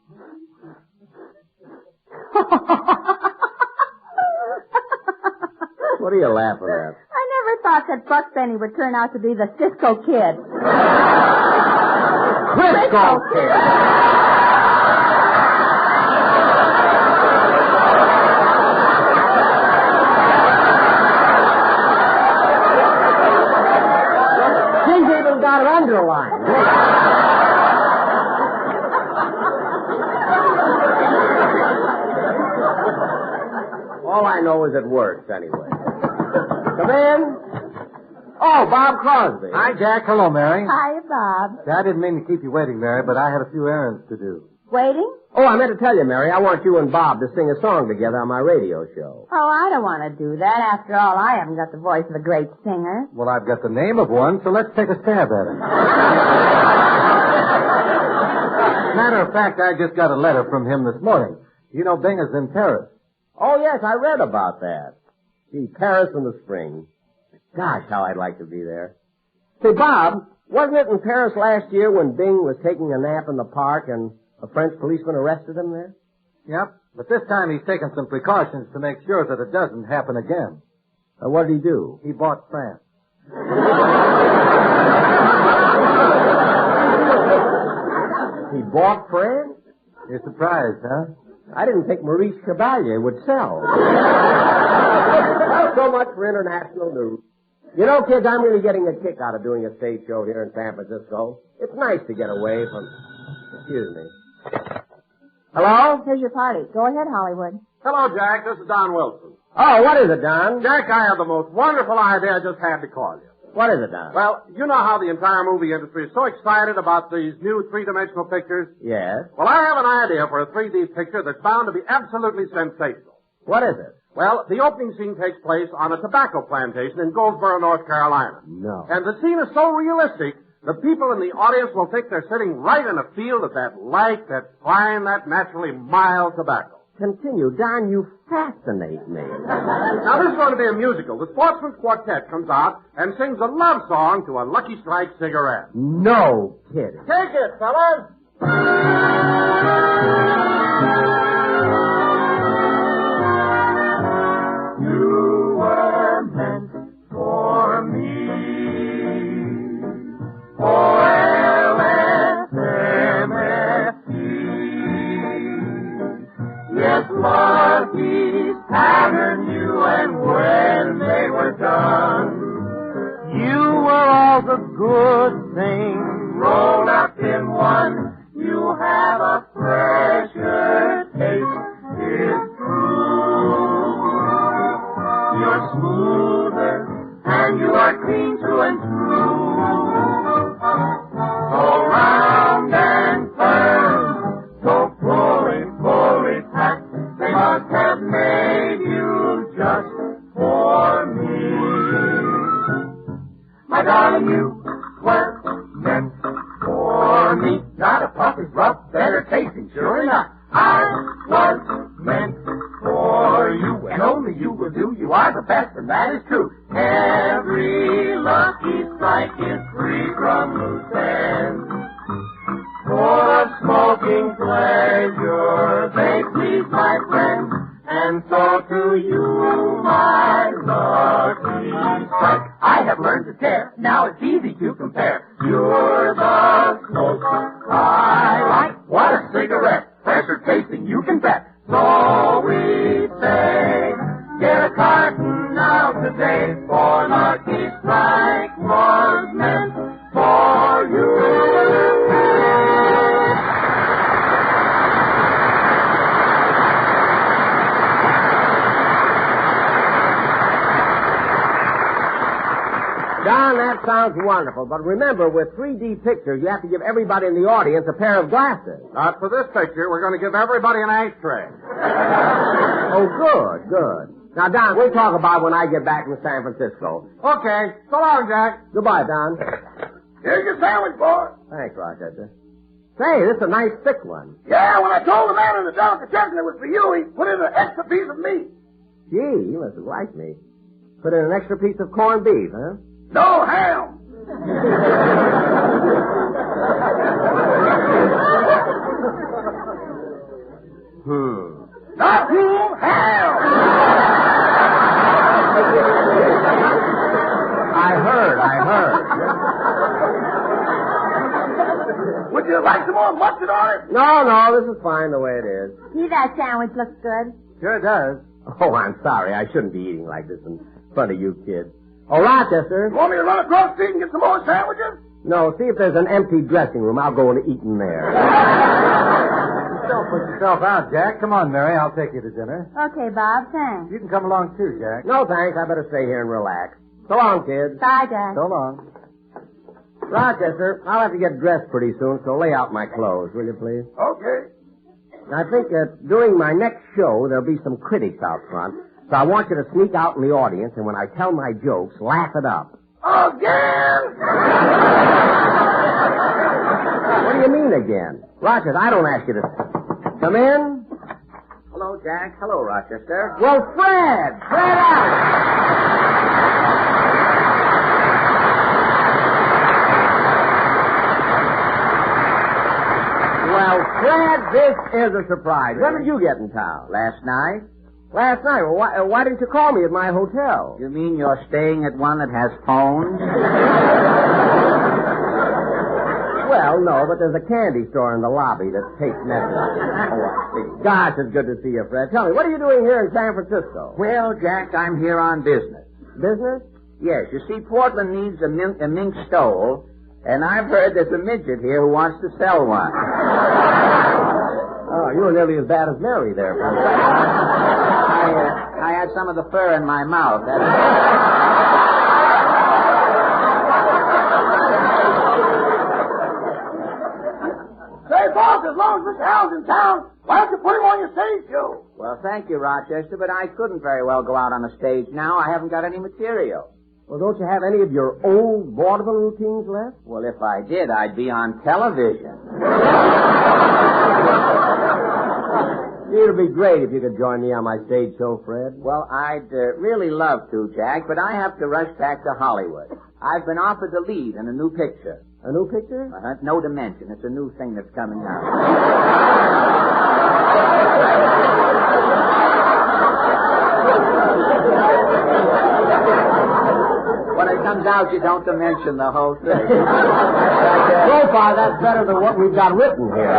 What are you laughing at? I never thought that Buck Benny would turn out to be the Cisco Kid. Crisco Kid! She's even got it underlined. All I know is it works, anyway. Come in. Oh, Bob Crosby. Hi, Jack. Hello, Mary. Hi, Bob. I didn't mean to keep you waiting, Mary, but I had a few errands to do. Waiting? Oh, I meant to tell you, Mary, I want you and Bob to sing a song together on my radio show. Oh, I don't want to do that. After all, I haven't got the voice of a great singer. Well, I've got the name of one, so let's take a stab at it. Matter of fact, I just got a letter from him this morning. You know, Bing is in Paris. Oh, yes, I read about that. Gee, Paris in the spring. Gosh, how I'd like to be there. Say, Bob, wasn't it in Paris last year when Bing was taking a nap in the park and a French policeman arrested him there? Yep, but this time he's taken some precautions to make sure that it doesn't happen again. What did he do? He bought France. He bought France? You're surprised, huh? I didn't think Maurice Chevalier would sell. Well, so much for international news. You know, kids, I'm really getting a kick out of doing a stage show here in San Francisco. It's nice to get away from... Excuse me. Hello? Here's your party. Go ahead, Hollywood. Hello, Jack. This is Don Wilson. Oh, what is it, Don? Jack, I have the most wonderful idea. I just had to call you. What is it, Don? Well, you know how the entire movie industry is so excited about these new three-dimensional pictures? Yes. Well, I have an idea for a 3D picture that's bound to be absolutely sensational. What is it? Well, the opening scene takes place on a tobacco plantation in Goldsboro, North Carolina. No. And the scene is so realistic, the people in the audience will think they're sitting right in a field of that light, that fine, that naturally mild tobacco. Continue. Don, you fascinate me. Now, this is going to be a musical. The Sportsman's Quartet comes out and sings a love song to a Lucky Strike cigarette. No kidding. Take it, fellas. You were meant for me. For LSMFT. Yes, Lucky's patterned you, and when they were done, you were all the good things rolled up in one. You have a fresher taste, it's true. You're smoother, and you are clean through and through. So round and firm, so fully packed, they must have made you just for me. My darling, you were meant for me. Not a puff is rough, better tasting, sure enough. I was meant for you, and only you will do. You are the best, and that is true. Every Lucky Strike is free from loose ends, full of smoking pleasure. They please my friends, and so to you, my Lucky Strike. I have learned to tear. Now it's easy to compare. You're the smoke I like. What a cigarette. Fresher tasting, you can bet. So we say, get a carton now today, for Lucky Strike was meant for you. Don, that sounds wonderful, but remember, with 3D pictures, you have to give everybody in the audience a pair of glasses. Not for this picture. We're going to give everybody an ashtray. Oh, good. Now, Don, we'll talk about it when I get back from San Francisco. Okay. So long, Jack. Goodbye, Don. Here's your sandwich, boy. Thanks, Rochester. Say, this is a nice thick one. Yeah, when I told the man in the delicatessen it was for you, he put in an extra piece of meat. Gee, you must have liked me. Put in an extra piece of corned beef, huh? No ham. Not room ham. I heard. Would you like some more mustard on it? No, this is fine the way it is. See, that sandwich looks good. Sure does. Oh, I'm sorry. I shouldn't be eating like this in front of you kids. Oh, Rochester. You want me to run across the street and get some more sandwiches? No, see if there's an empty dressing room. I'll go and eat in there. Don't put yourself out, Jack. Come on, Mary. I'll take you to dinner. Okay, Bob, thanks. You can come along, too, Jack. No, thanks. I better stay here and relax. So long, kids. Bye, Jack. So long. Rochester, I'll have to get dressed pretty soon, so lay out my clothes, will you, please? Okay. I think that during my next show, there'll be some critics out front, so I want you to sneak out in the audience, and when I tell my jokes, laugh it up. Again? What do you mean, again? Rochester, I don't ask you to... Come in. Hello, Jack. Hello, Rochester. Well, Fred out. Well, Fred, this is a surprise. When did you get in town? Last night. Last night. Well, why didn't you call me at my hotel? You mean you're staying at one that has phones? Well, no, but there's a candy store in the lobby that takes messages. Oh, I see. Gosh, it's good to see you, Fred. Tell me, what are you doing here in San Francisco? Well, Jack, I'm here on business. Business? Yes, you see, Portland needs a mink stole, and I've heard there's a midget here who wants to sell one. Oh, you were nearly as bad as Mary there, Fred. I had some of the fur in my mouth. Say, boss, as long as Mr. Allen's in town, why don't you put him on your stage show? Well, thank you, Rochester, but I couldn't very well go out on the stage now. I haven't got any material. Well, don't you have any of your old vaudeville routines left? Well, if I did, I'd be on television. It would be great if you could join me on my stage show, Fred. Well, I'd really love to, Jack, but I have to rush back to Hollywood. I've been offered the lead in a new picture. A new picture? No Dimension. It's a new thing that's coming out. When it comes out, you don't dimension the whole thing. So far, that's better than what we've got written here.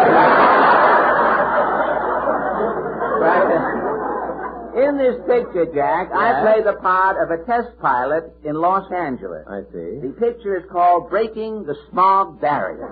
In this picture, Jack, I play the part of a test pilot in Los Angeles. I see. The picture is called Breaking the Smog Barrier.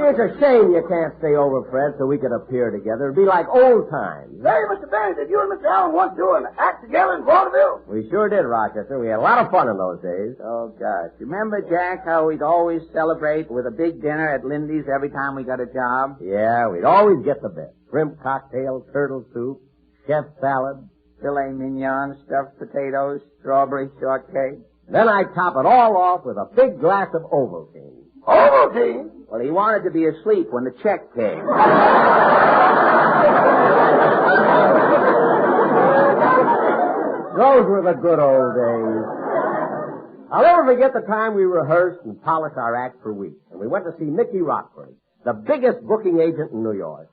It's a shame you can't stay over, Fred, so we could appear together. It'd be like old times. Say, Mr. Benny, did you and Mr. Allen once do an act together in vaudeville? We sure did, Rochester. We had a lot of fun in those days. Oh, gosh. Remember, Jack, how we'd always celebrate with a big dinner at Lindy's every time we got a job? Yeah, we'd always get the best. Shrimp cocktail, turtle soup, chef salad, filet mignon, stuffed potatoes, strawberry shortcake. Then I'd top it all off with a big glass of Ovaltine. Ovaltine? Well, he wanted to be asleep when the check came. Those were the good old days. I'll never forget the time we rehearsed and polished our act for weeks. And we went to see Mickey Rockford, the biggest booking agent in New York.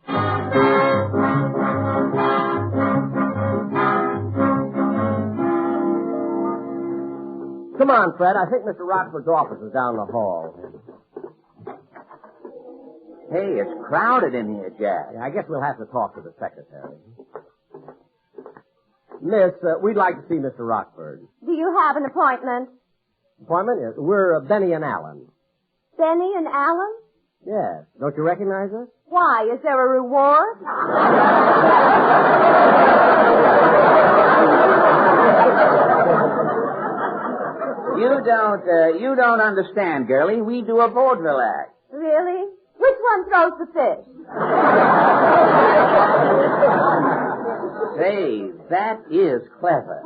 Come on, Fred. I think Mr. Rockford's office is down the hall. Hey, it's crowded in here, Jack. I guess we'll have to talk to the secretary. Miss, we'd like to see Mr. Rockford. Do you have an appointment? Appointment? Yes. We're Benny and Allen. Benny and Allen? Yes. Don't you recognize us? Why? Is there a reward? You don't understand, girlie. We do a vaudeville act. Really? Which one throws the fish? Say, that is clever.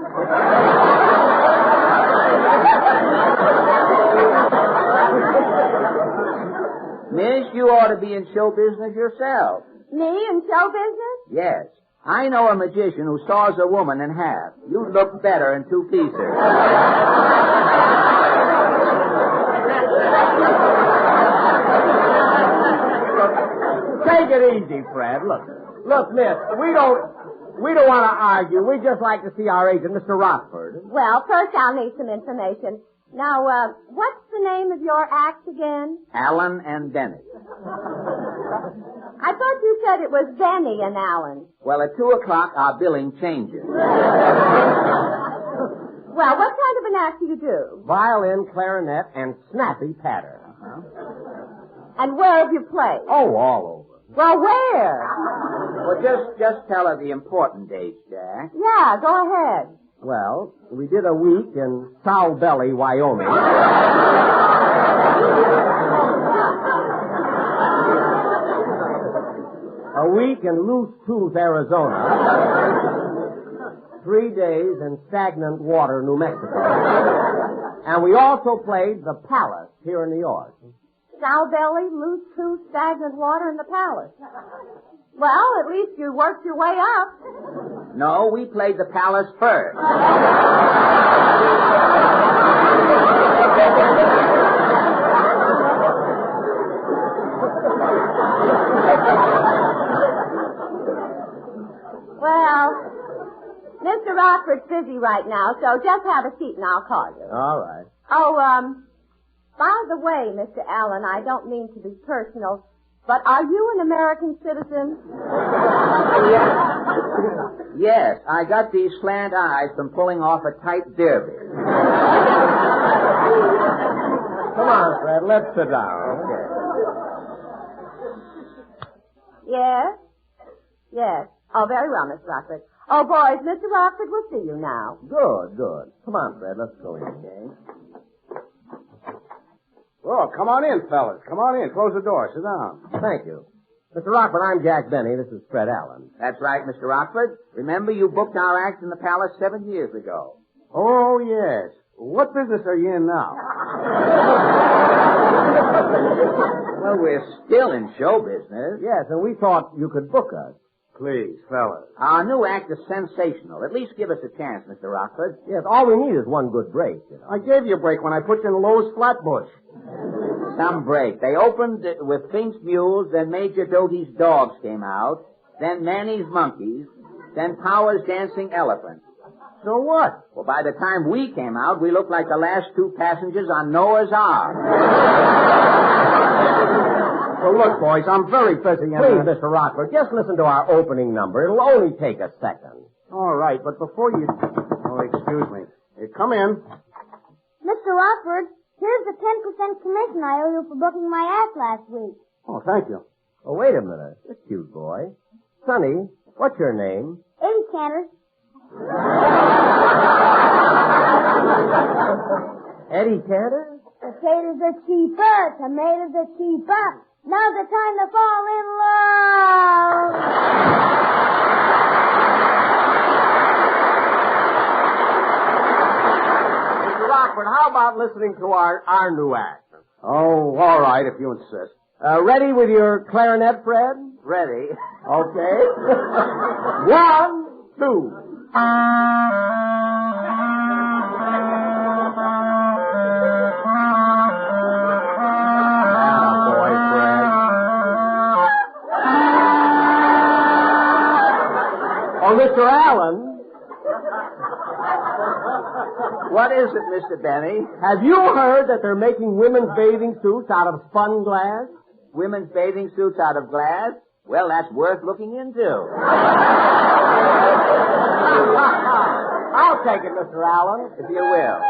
Miss, you ought to be in show business yourself. Me in show business? Yes. I know a magician who saws a woman in half. You look better in two pieces. Take it easy, Fred. Look, miss, we don't want to argue. We just like to see our agent, Mr. Rockford. Well, first I'll need some information. Now, what's the name of your act again? Allen and Benny. I thought you said it was Benny and Allen. Well, at 2:00, our billing changes. Well, what kind of an act do you do? Violin, clarinet, and snappy patter. And where have you played? Oh, all over. Well, where? Well, just tell her the important dates, Jack. Yeah, go ahead. Well, we did a week in Sow Belly, Wyoming. A week in Loose Tooth, Arizona. 3 days in Stagnant Water, New Mexico. And we also played the Palace here in New York. Sow Belly, Loose Tooth, Stagnant Water, and the Palace. Well, at least you worked your way up. No, we played the Palace first. right now, so just have a seat and I'll call you. All right. Oh, by the way, Mr. Allen, I don't mean to be personal, but are you an American citizen? Yes, I got these slant eyes from pulling off a tight derby. Come on, Fred, let's sit down. Okay. Yes? Yes. Oh, very well, Miss Rockford. Oh, boys, Mr. Rockford will see you now. Good, good. Come on, Fred, let's go in. Okay. Oh, come on in, fellas. Come on in. Close the door. Sit down. Thank you. Mr. Rockford, I'm Jack Benny. This is Fred Allen. That's right, Mr. Rockford. Remember, you booked our act in the Palace 7 years ago. Oh, yes. What business are you in now? Well, we're still in show business. Yes, and we thought you could book us. Please, fellas. Our new act is sensational. At least give us a chance, Mr. Rockford. Yes, all we need is one good break, you know. I gave you a break when I put you in Lowe's Flatbush. Some break. They opened with Fink's Mules, then Major Doty's Dogs came out, then Manny's Monkeys, then Power's Dancing Elephant. So what? Well, by the time we came out, we looked like the last two passengers on Noah's Ark. Well, look, boys, I'm very busy. Please, Mr. Rockford, just listen to our opening number. It'll only take a second. All right, but before you... Oh, excuse me. Here, come in. Mr. Rockford, here's the 10% commission I owe you for booking my act last week. Oh, thank you. Oh, wait a minute. This cute boy. Sonny, what's your name? Eddie Cantor. Eddie Cantor? Potatoes are cheaper. Tomatoes are cheaper. Now's the time to fall in love. Mr. Rockford, how about listening to our new act? Oh, all right, if you insist. Ready with your clarinet, Fred? Ready. Okay. 1, 2. Oh, Mr. Allen. What is it, Mr. Benny? Have you heard that they're making women's bathing suits out of spun glass? Women's bathing suits out of glass? Well, that's worth looking into. I'll take it, Mr. Allen. If you will.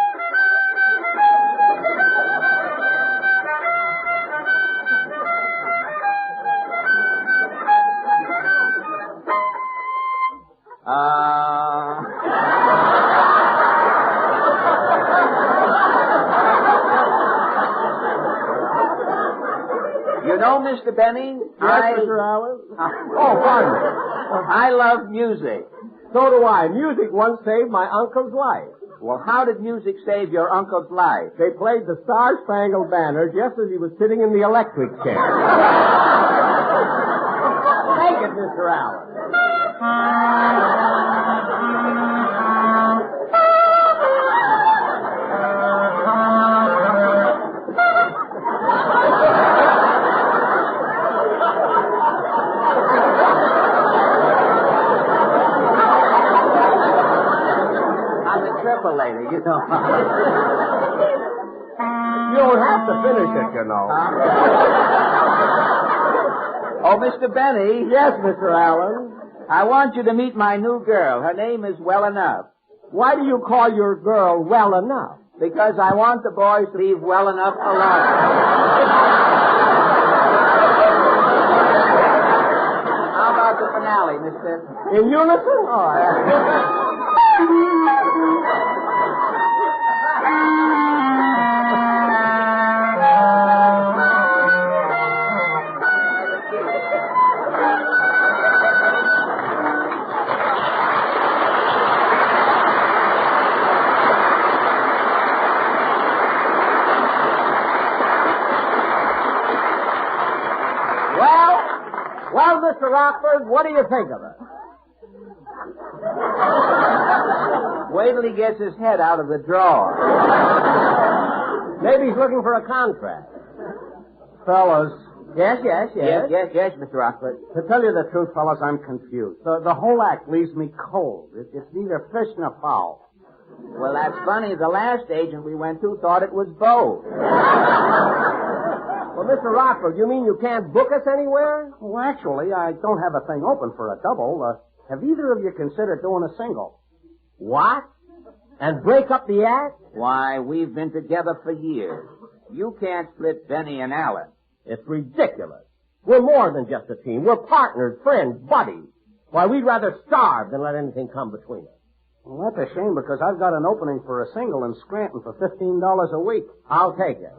You know, Mr. Benny, Yes, Mr. Allen? Oh, pardon me. I love music. So do I. Music once saved my uncle's life. Well, how did music save your uncle's life? They played the Star-Spangled Banner just as he was sitting in the electric chair. Take it, Mr. Allen. Lady, you know. You don't have to finish it, you know. Oh, Mr. Benny. Yes, Mr. Allen. I want you to meet my new girl. Her name is Well Enough. Why do you call your girl Well Enough? Because I want the boys to leave Well Enough alone. How about the finale, mister? In unison? Oh, Well, Mr. Rockford, what do you think of it? Wait till he gets his head out of the drawer. Maybe he's looking for a contract. Fellas. Yes, Mr. Rockford. To tell you the truth, fellas, I'm confused. The whole act leaves me cold. It's neither fish nor fowl. Well, that's funny. The last agent we went to thought it was both. Well, Mr. Rockford, you mean you can't book us anywhere? Well, actually, I don't have a thing open for a double. Have either of you considered doing a single? What? And break up the act? Why, we've been together for years. You can't split Benny and Alan. It's ridiculous. We're more than just a team. We're partners, friends, buddies. Why, we'd rather starve than let anything come between us. Well, that's a shame because I've got an opening for a single in Scranton for $15 a week. I'll take it.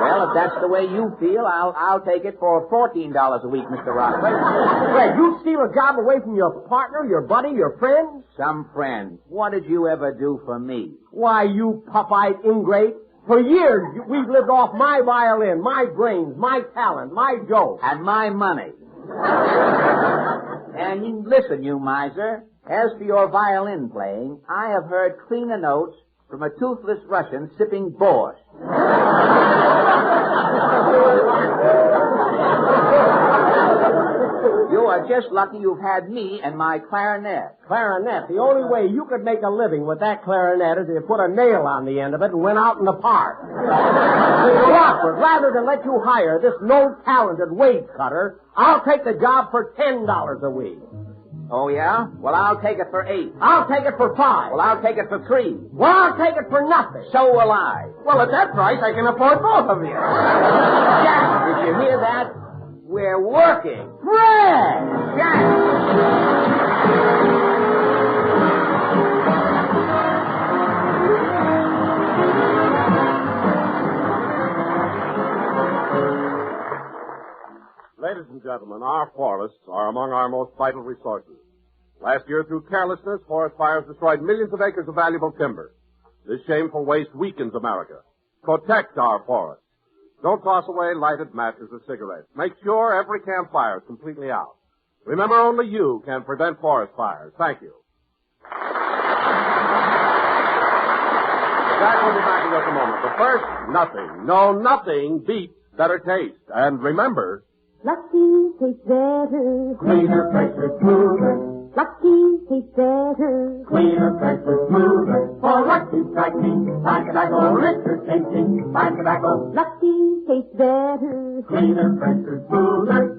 Well, if that's the way you feel, I'll take it for $14 a week, Mr. Rockford. Wait, you'd steal a job away from your partner, your buddy, your friend? Some friend. What did you ever do for me? Why, you pup-eyed ingrate. For years, we've lived off my violin, my brains, my talent, my jokes. And my money. And listen, you miser. As for your violin playing, I have heard cleaner notes from a toothless Russian sipping borscht. You are just lucky you've had me and my clarinet. Clarinet? The only way you could make a living with that clarinet is if you put a nail on the end of it and went out in the park. Mr. Rockford, rather than let you hire this no-talented wage cutter, I'll take the job for $10 a week. Oh, yeah? Well, I'll take it for $8. I'll take it for $5. Well, I'll take it for $3. Well, I'll take it for nothing. So will I. Well, at that price, I can afford both of you. Jack, did you hear that? We're working. Fred! Jack! Ladies and gentlemen, our forests are among our most vital resources. Last year, through carelessness, forest fires destroyed millions of acres of valuable timber. This shameful waste weakens America. Protect our forests. Don't toss away lighted matches or cigarettes. Make sure every campfire is completely out. Remember, only you can prevent forest fires. Thank you. Jack will be back in just a moment. But first, nothing beats better taste. And remember, Lucky tastes better. Cleaner, fresher, smoother. Lucky tastes better. Cleaner, fresher, smoother. For Lucky strike me. Fine tobacco, richer tasting. Fine tobacco. Lucky tastes better. Cleaner, fresher, smoother.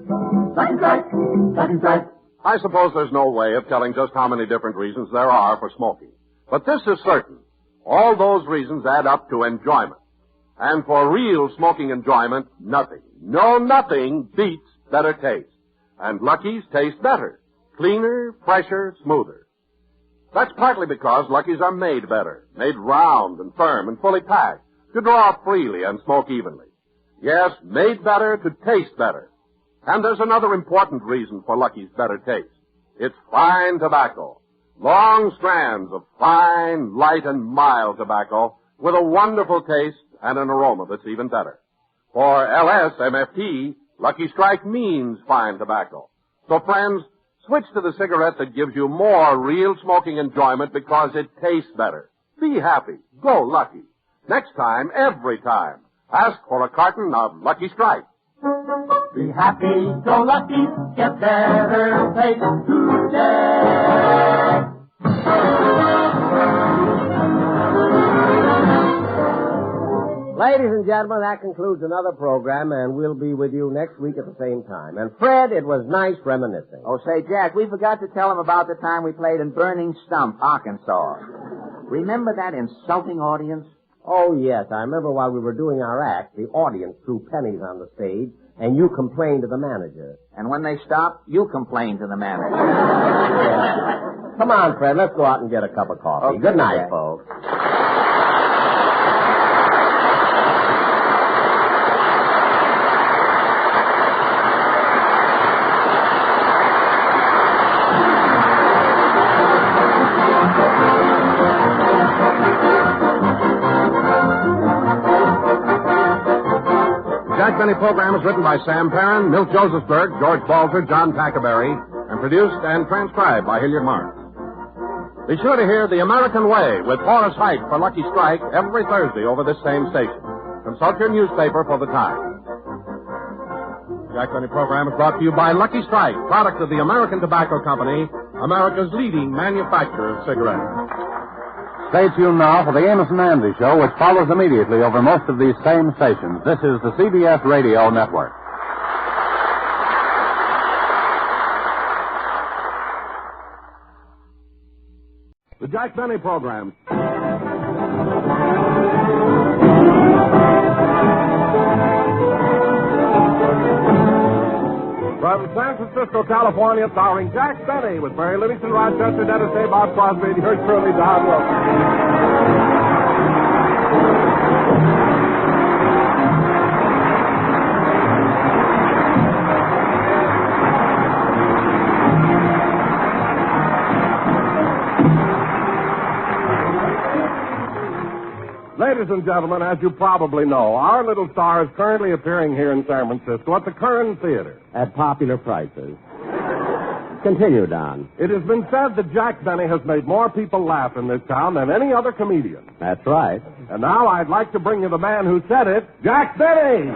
Lucky strike. Lucky strike. I suppose there's no way of telling just how many different reasons there are for smoking. But this is certain. All those reasons add up to enjoyment. And for real smoking enjoyment, nothing beats better taste. And Lucky's taste better. Cleaner, fresher, smoother. That's partly because Lucky's are made better. Made round and firm and fully packed to draw freely and smoke evenly. Yes, made better to taste better. And there's another important reason for Lucky's better taste. It's fine tobacco. Long strands of fine, light, and mild tobacco with a wonderful taste and an aroma that's even better. For LSMFT, Lucky Strike means fine tobacco. So friends, switch to the cigarette that gives you more real smoking enjoyment because it tastes better. Be happy. Go Lucky. Next time, every time, ask for a carton of Lucky Strike. Be happy, go Lucky, get better taste today. Ladies and gentlemen, that concludes another program, and we'll be with you next week at the same time. And Fred, it was nice reminiscing. Oh, say, Jack, we forgot to tell him about the time we played in Burning Stump, Arkansas. Remember that insulting audience? Oh, yes. I remember while we were doing our act, the audience threw pennies on the stage, and you complained to the manager. And when they stopped, you complained to the manager. Yeah. Come on, Fred, let's go out and get a cup of coffee. Okay, Good night, Jack. folks. Jack Benny program is written by Sam Perrin, Milt Josephsberg, George Balzer, John Packaberry, and produced and transcribed by Hilliard Marks. Be sure to hear The American Way with Horace Height for Lucky Strike every Thursday over this same station. Consult your newspaper for the time. Jack Benny program is brought to you by Lucky Strike, product of the American Tobacco Company, America's leading manufacturer of cigarettes. Stay tuned now for the Amos and Andy Show, which follows immediately over most of these same stations. This is the CBS Radio Network. The Jack Benny Program. From San Francisco, California, starring Jack Benny with Barry Livingston, Rochester, Dennis Day, Bob Crosby, and yours truly, Don Wilson. Ladies and gentlemen, as you probably know, our little star is currently appearing here in San Francisco at the Kern Theater. At popular prices. Continue, Don. It has been said that Jack Benny has made more people laugh in this town than any other comedian. That's right. And now I'd like to bring you the man who said it, Jack Benny!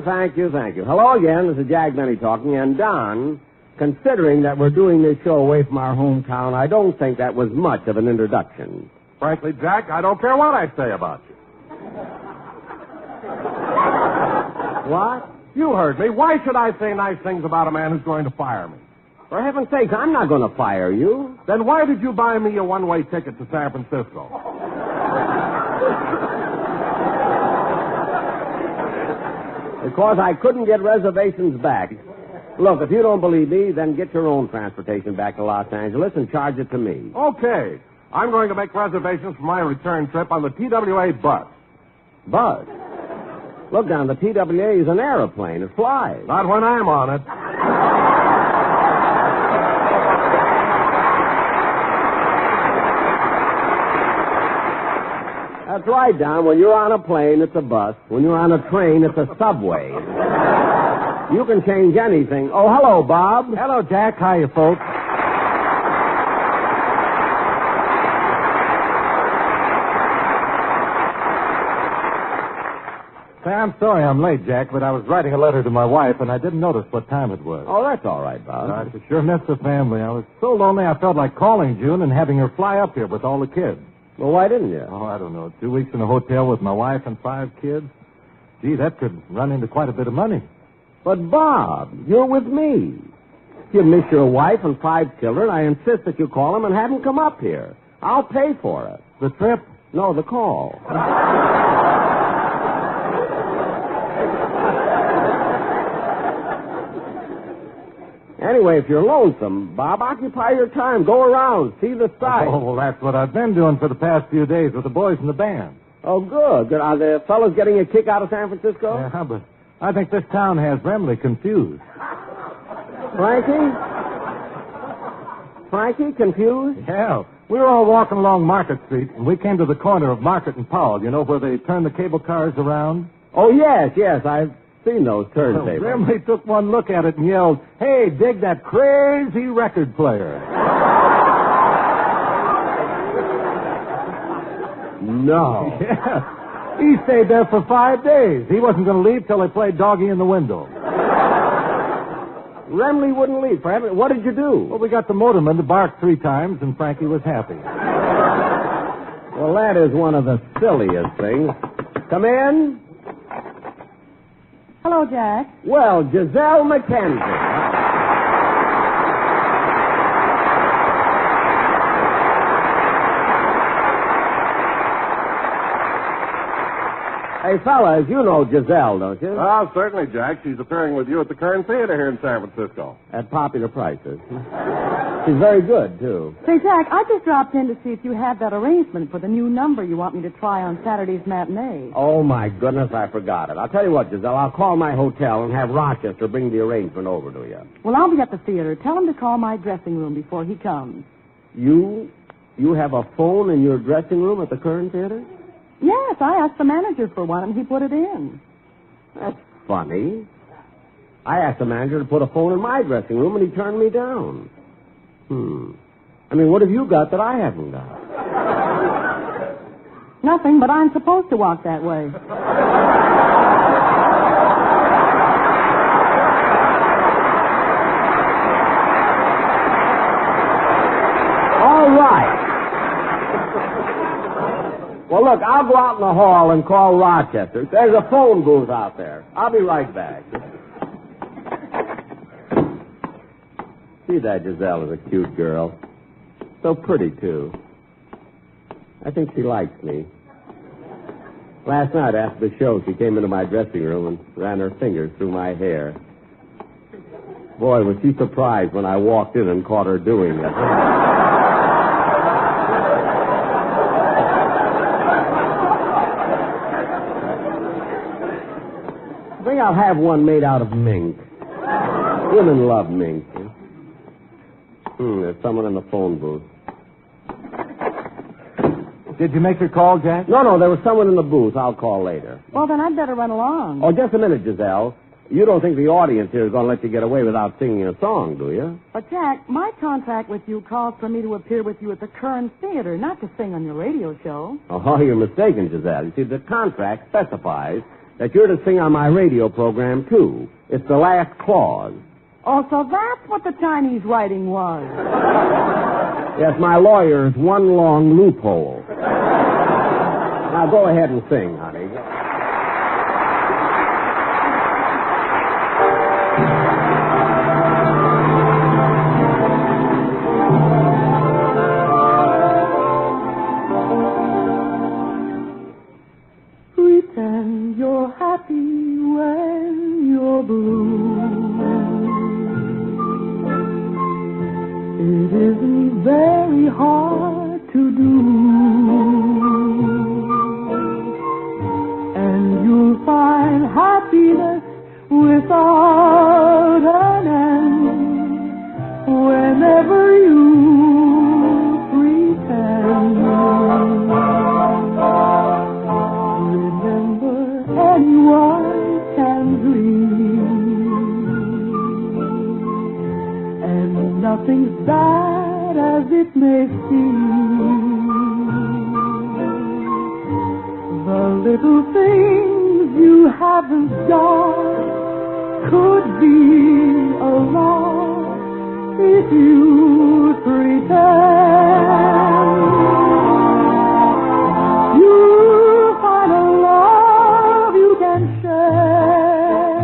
Thank you. Hello again, this is Jack Benny talking, and Don, considering that we're doing this show away from our hometown, I don't think that was much of an introduction. Frankly, Jack, I don't care what I say about you. What? You heard me. Why should I say nice things about a man who's going to fire me? For heaven's sakes, I'm not going to fire you. Then why did you buy me a one-way ticket to San Francisco? Because I couldn't get reservations back. Look, if you don't believe me, then get your own transportation back to Los Angeles and charge it to me. Okay. I'm going to make reservations for my return trip on the TWA bus. Bus? Look, Don, the TWA is an airplane. It flies. Not when I'm on it. That's right, Don. When you're on a plane, it's a bus. When you're on a train, it's a subway. You can change anything. Oh, hello, Bob. Hello, Jack. Hiya, folks. Say, I'm sorry I'm late, Jack, but I was writing a letter to my wife, and I didn't notice what time it was. Oh, that's all right, Bob. I sure missed the family. I was so lonely I felt like calling June and having her fly up here with all the kids. Well, why didn't you? Oh, I don't know. 2 weeks in a hotel with my wife and 5 kids. Gee, that could run into quite a bit of money. But, Bob, you're with me. You miss your wife and 5 children. I insist that you call them and have them come up here. I'll pay for it. The trip? No, the call. Anyway, if you're lonesome, Bob, occupy your time. Go around. See the sights. Oh, well, that's what I've been doing for the past few days with the boys in the band. Oh, good. Are the fellas getting a kick out of San Francisco? Yeah, but I think this town has Remley confused. Frankie, confused? Yeah. We were all walking along Market Street, and we came to the corner of Market and Powell, you know, where they turn the cable cars around. Oh, yes. I've seen those turntables. Remley took one look at it and yelled, "Hey, dig that crazy record player." No. Yeah. He stayed there for 5 days. He wasn't going to leave till they played Doggy in the Window. Remley wouldn't leave. What did you do? Well, we got the motorman to bark 3 times, and Frankie was happy. Well, that is one of the silliest things. Come in. Hello, Jack. Well, Giselle McKenzie. Hey, fellas, you know Giselle, don't you? Oh, certainly, Jack. She's appearing with you at the Kern Theater here in San Francisco. At popular prices. She's very good, too. Say, Jack, I just dropped in to see if you had that arrangement for the new number you want me to try on Saturday's matinee. Oh, my goodness, I forgot it. I'll tell you what, Giselle, I'll call my hotel and have Rochester bring the arrangement over to you. Well, I'll be at the theater. Tell him to call my dressing room before he comes. You have a phone in your dressing room at the Kern Theater? Yes, I asked the manager for one, and he put it in. That's funny. I asked the manager to put a phone in my dressing room, and he turned me down. I mean, what have you got that I haven't got? Nothing, but I'm supposed to walk that way. All right. Well, look, I'll go out in the hall and call Rochester. There's a phone booth out there. I'll be right back. See, that Giselle is a cute girl. So pretty, too. I think she likes me. Last night after the show, she came into my dressing room and ran her fingers through my hair. Boy, was she surprised when I walked in and caught her doing it. I think I'll have one made out of mink. Women love mink. There's someone in the phone booth. Did you make your call, Jack? No, there was someone in the booth. I'll call later. Well, then I'd better run along. Oh, just a minute, Giselle. You don't think the audience here is going to let you get away without singing a song, do you? But, Jack, my contract with you calls for me to appear with you at the Curran Theater, not to sing on your radio show. Oh, you're mistaken, Giselle. You see, the contract specifies that you're to sing on my radio program, too. It's the last clause. Oh, so that's what the Chinese writing was. Yes, my lawyer's one long loophole. Now, go ahead and sing, honey. Pretend you're happy when you're blue. It isn't very hard to do. And you'll find happiness without an end whenever you pretend. Remember, anyone can dream, and nothing's bad as it may seem. The little things you haven't done could be a loss if you pretend. You'll find a love you can share,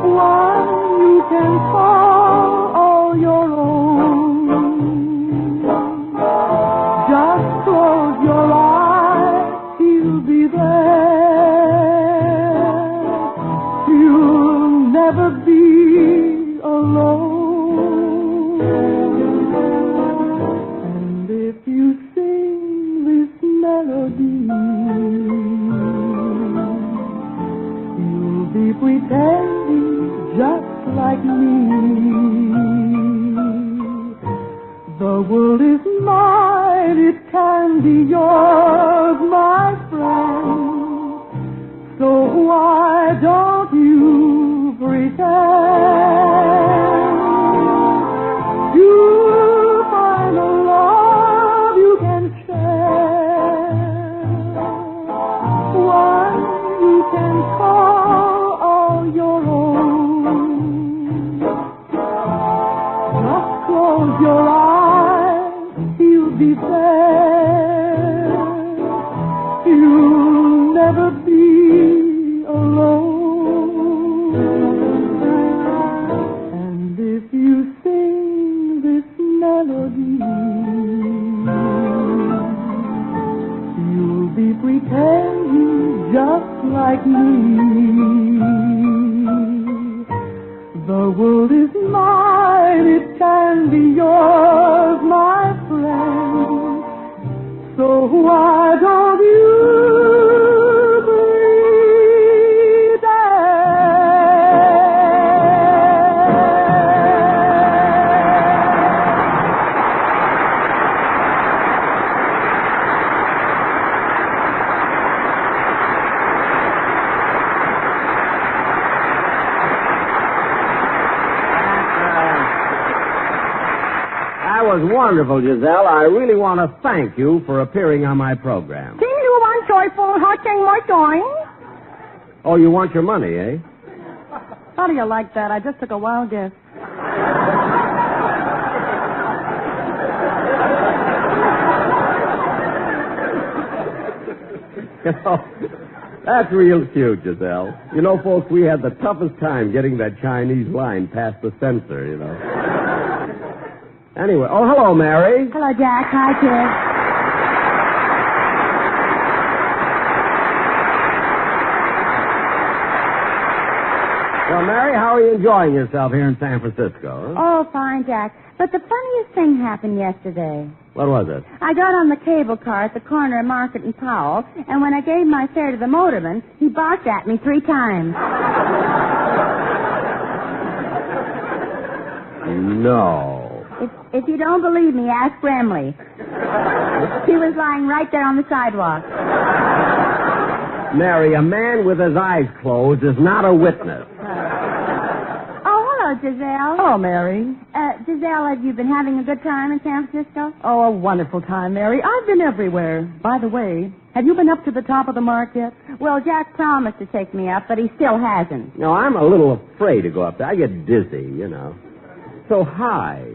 one you can call all your own. Just close your eyes, he'll be there. You'll never be alone. And if you sing this melody, you'll be pretending just like me. The world is mine, it can be yours, my friend. So why don't you pretend? You'll find a love you can share, one you can call all your own. Just close your eyes, he'll be there. You'll never be alone. And if you sing this melody, you'll be pretending just like me. The world is mine, it can be yours, my friend. So why don't you wonderful, Giselle. I really want to thank you for appearing on my program. Oh, you want your money, eh? How do you like that? I just took a wild guess. That's real cute, Giselle. You know, folks, we had the toughest time getting that Chinese line past the censor, you know. Anyway, oh, hello, Mary. Hello, Jack. Hi, kid. Well, Mary, how are you enjoying yourself here in San Francisco? Huh? Oh, fine, Jack. But the funniest thing happened yesterday. What was it? I got on the cable car at the corner of Market and Powell, and when I gave my fare to the motorman, he barked at me 3 times. No. If you don't believe me, ask Bramley. He was lying right there on the sidewalk. Mary, a man with his eyes closed is not a witness. Oh, hello, Giselle. Hello, Mary. Giselle, have you been having a good time in San Francisco? Oh, a wonderful time, Mary. I've been everywhere. By the way, have you been up to the top of the mark yet? Well, Jack promised to take me up, but he still hasn't. No, I'm a little afraid to go up there. I get dizzy, you know. So high.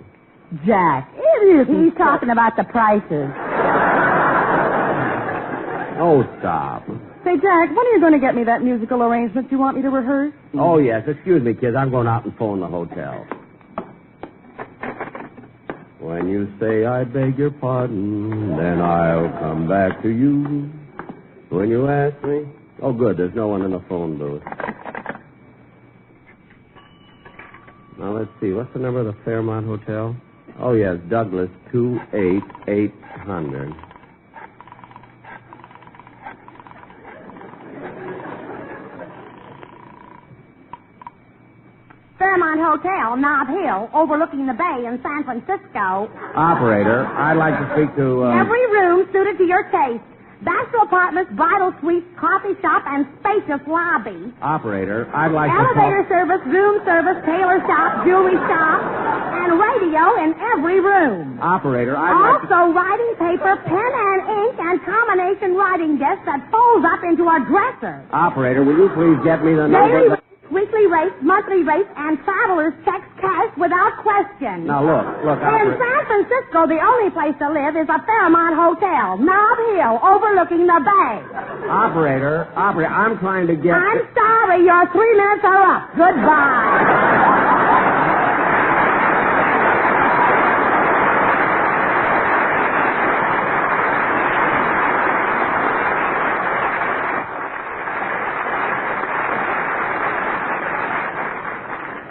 Jack, it isn't. He's talking about the prices. Oh, stop. Say, Jack, when are you going to get me that musical arrangement you want me to rehearse? Oh, yes. Excuse me, kids. I'm going out and phone the hotel. When you say I beg your pardon, then I'll come back to you. When you ask me... Oh, good. There's no one in the phone booth. Now, let's see. What's the number of the Fairmont Hotel? Oh, yes. Douglas 28800. Fairmont Hotel, Nob Hill, overlooking the bay in San Francisco. Operator, I'd like to speak to... Every room suited to your taste. Bachelor apartments, bridal suite, coffee shop, and spacious lobby. Operator, I'd like Elevator service, room service, tailor shop, jewelry shop, and radio in every room. Operator, I'd Also, writing paper, pen and ink, and combination writing desk that folds up into a dresser. Operator, will you please get me the Daily number... weekly rates, monthly rates, and travelers' checks cashed without question. Now, look, In San Francisco, the only place to live is a Fairmont Hotel, Nob Hill, overlooking the bay. Operator, I'm trying to get... I'm sorry, your 3 minutes are up. Goodbye.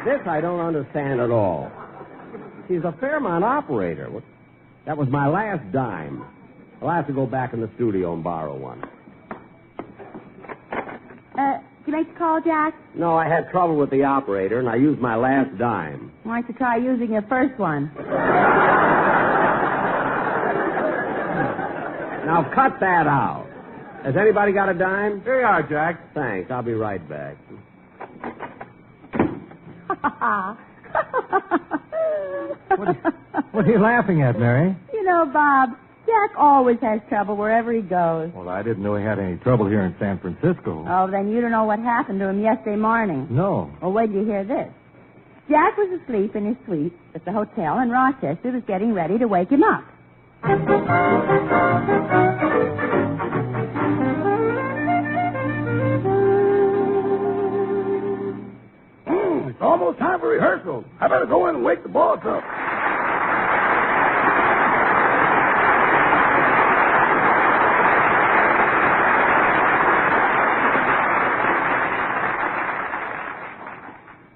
This I don't understand at all. She's a Fairmont operator. That was my last dime. I'll have to go back in the studio and borrow one. Did you make the call, Jack? No, I had trouble with the operator, and I used my last dime. Why don't you try using your first one? Now, cut that out. Has anybody got a dime? Here you are, Jack. Thanks. I'll be right back. What are you laughing at, Mary? You know, Bob, Jack always has trouble wherever he goes. Well, I didn't know he had any trouble here in San Francisco. Oh, then you don't know what happened to him yesterday morning. No. Well, wait till you hear this. Jack was asleep in his suite at the hotel, and Rochester was getting ready to wake him up. It's almost time for rehearsal. I better go in and wake the boss up.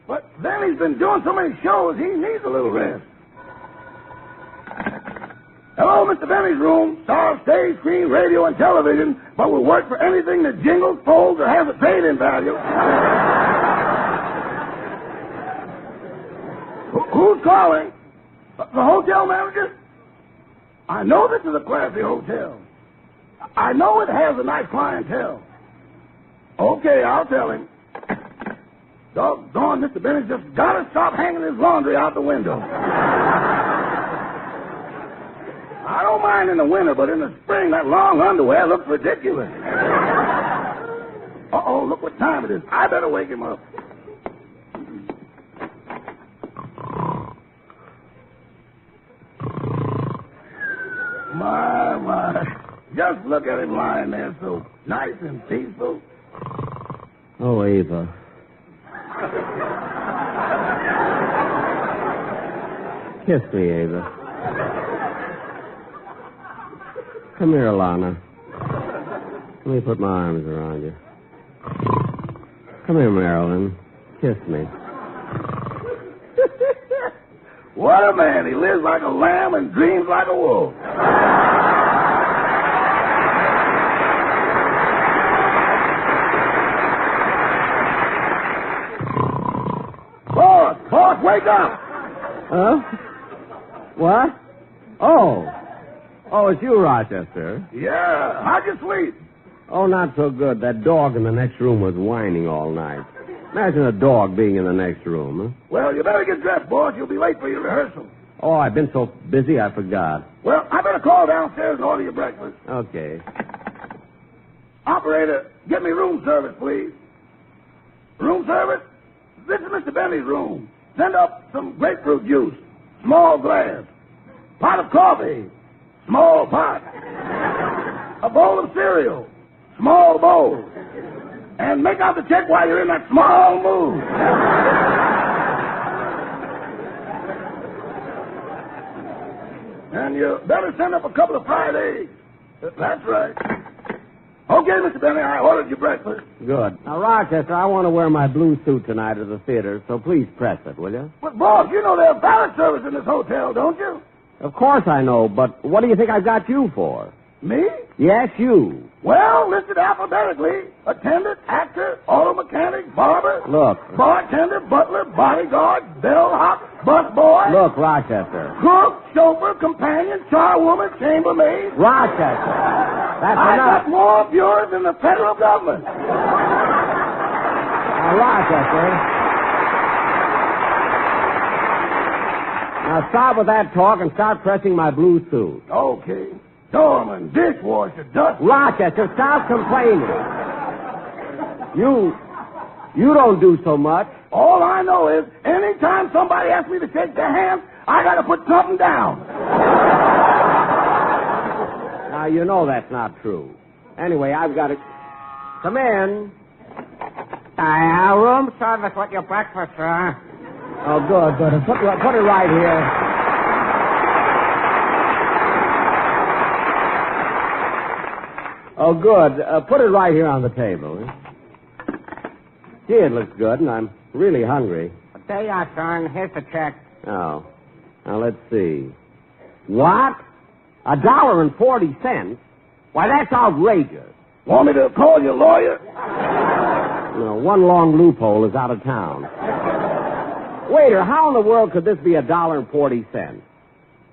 But then he's been doing so many shows, he needs a little rest. Hello, Mr. Benny's room. Star of stage, screen, radio, and television, but will work for anything that jingles, folds, or has a trade-in value. Who's calling? The hotel manager? I know this is a classy hotel. I know it has a nice clientele. Okay, I'll tell him. Doggone, Mr. Bennett's just got to stop hanging his laundry out the window. I don't mind in the winter, but in the spring, that long underwear looks ridiculous. Uh-oh, look what time it is. I better wake him up. My. Just look at him lying there so nice and peaceful. Oh, Ava. Kiss me, Ava. Come here, Alana. Let me put my arms around you. Come here, Marilyn. Kiss me. What a man. He lives like a lamb and dreams like a wolf. Boss, wake up. Huh? What? Oh, it's you, Rochester. Yeah. How'd you sleep? Oh, not so good. That dog in the next room was whining all night. Imagine a dog being in the next room, huh? Well, you better get dressed, boss. You'll be late for your rehearsal. Oh, I've been so busy I forgot. Well, I better call downstairs and order your breakfast. Okay. Operator, get me room service, please. Room service? This is Mr. Bentley's room. Send up some grapefruit juice, small glass. Pot of coffee, small pot. A bowl of cereal, small bowl. And make out the check while you're in that small mood. And you better send up a couple of fried eggs. That's right. Okay, Mr. Bentley, I ordered your breakfast. Good. Now, Rochester, I want to wear my blue suit tonight at the theater, so please press it, will you? But, boss, you know there's valet service in this hotel, don't you? Of course I know, but what do you think I've got you for? Me? Yes, you. Well, listed alphabetically. Attendant, actor, auto mechanic, barber. Look. Bartender, butler, bodyguard, bellhop, busboy. Look, Rochester. Cook, chauffeur, companion, charwoman, chambermaid. Rochester. That's I enough. got more viewers than the federal government. Now, Rochester. Now, stop with that talk and start pressing my blue suit. Okay. Doorman, dishwasher, dust. Rochester, stop complaining. You don't do so much. All I know is, anytime somebody asks me to shake their hand, I got to put something down. Now, you know that's not true. Anyway, I've got to... Come in. Room service with your breakfast, sir. Oh, good. Put it right here. Oh, good. Put it right here on the table. Gee, it looks good, and I'm really hungry. There you are, sir. Here's the check. Oh. Now, let's see. What? $1.40? Why, that's outrageous. Want me to call your lawyer? No, one long loophole is out of town. Waiter, how in the world could this be $1.40?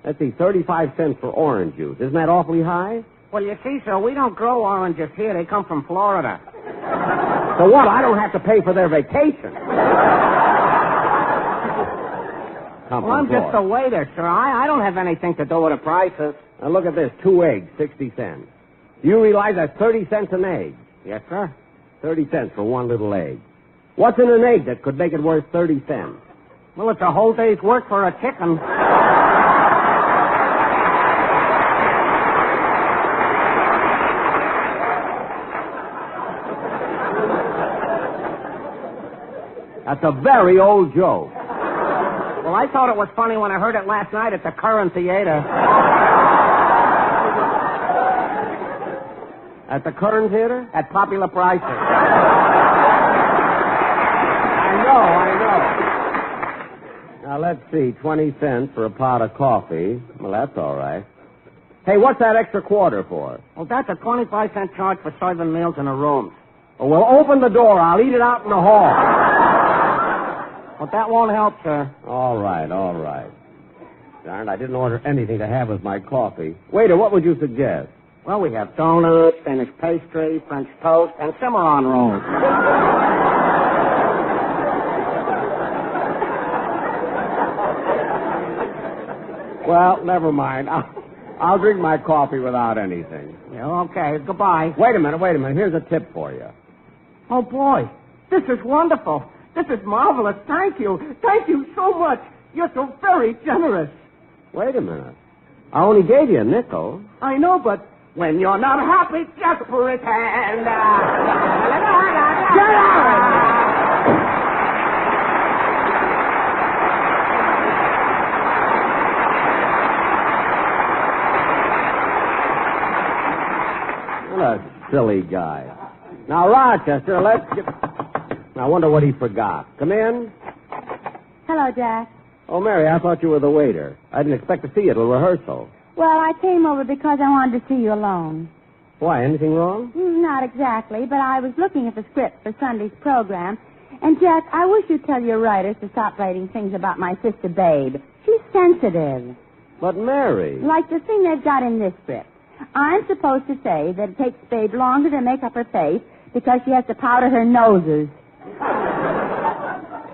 Let's see, 35 cents for orange juice. Isn't that awfully high? Well, you see, sir, we don't grow oranges here. They come from Florida. So what? I don't have to pay for their vacation. Well, I'm just a waiter, sir. I don't have anything to do with the prices. Now, look at this. 2 eggs, 60 cents. You realize that's 30 cents an egg? Yes, sir. 30 cents for one little egg. What's in an egg that could make it worth 30 cents? Well, it's a whole day's work for a chicken. That's a very old joke. Well, I thought it was funny when I heard it last night at the Current Theater. At the Current Theater? At popular prices. I know. Now, let's see. 20 cents for a pot of coffee. Well, that's all right. Hey, what's that extra quarter for? Well, that's a 25-cent charge for serving meals in the rooms. Oh, well, open the door. I'll eat it out in the hall. But that won't help, sir. All right. Darn, I didn't order anything to have with my coffee. Waiter, what would you suggest? Well, we have donuts, Spanish pastry, French toast, and Cimarron rolls. Well, never mind. I'll drink my coffee without anything. Yeah, okay. Goodbye. Wait a minute. Here's a tip for you. Oh, boy. This is wonderful. This is marvelous. Thank you. Thank you so much. You're so very generous. Wait a minute. I only gave you a nickel. I know, but when you're not happy, just pretend. Get out! What a silly guy. Now, Rochester, let's get... I wonder what he forgot. Come in. Hello, Jack. Oh, Mary, I thought you were the waiter. I didn't expect to see you at a rehearsal. Well, I came over because I wanted to see you alone. Why, anything wrong? Not exactly, but I was looking at the script for Sunday's program. And, Jack, I wish you'd tell your writers to stop writing things about my sister Babe. She's sensitive. But, Mary... Like the thing they've got in this script. I'm supposed to say that it takes Babe longer to make up her face because she has to powder her noses.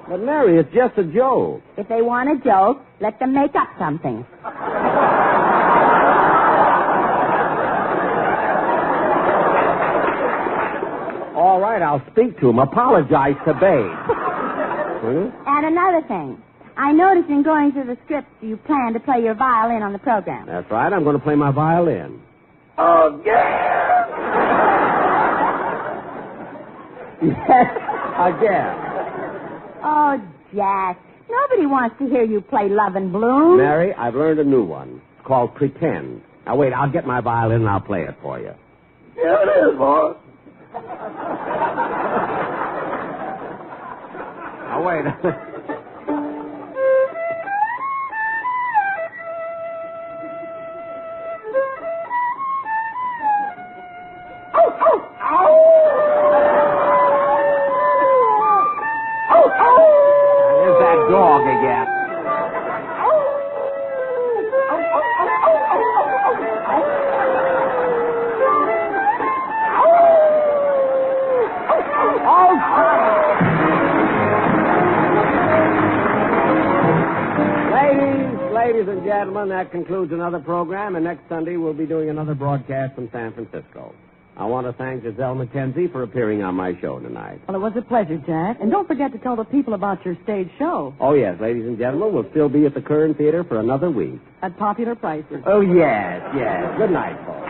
But, Mary, it's just a joke. If they want a joke, let them make up something. All right, I'll speak to him. Apologize to Babe. And another thing. I noticed in going through the script you plan to play your violin on the program. That's right. I'm going to play my violin. Oh, yeah! Yes, again. Oh, Jack. Nobody wants to hear you play Love and Bloom. Mary, I've learned a new one. It's called Pretend. Now, wait, I'll get my violin and I'll play it for you. Here it is, boss. Now, wait. There's that dog again. Ladies and gentlemen, that concludes another program, and next Sunday we'll be doing another broadcast from San Francisco. I want to thank Giselle McKenzie for appearing on my show tonight. Well, it was a pleasure, Jack. And don't forget to tell the people about your stage show. Oh, yes, ladies and gentlemen, we'll still be at the Kern Theater for another week. At popular prices. Oh, yes. Good night, folks.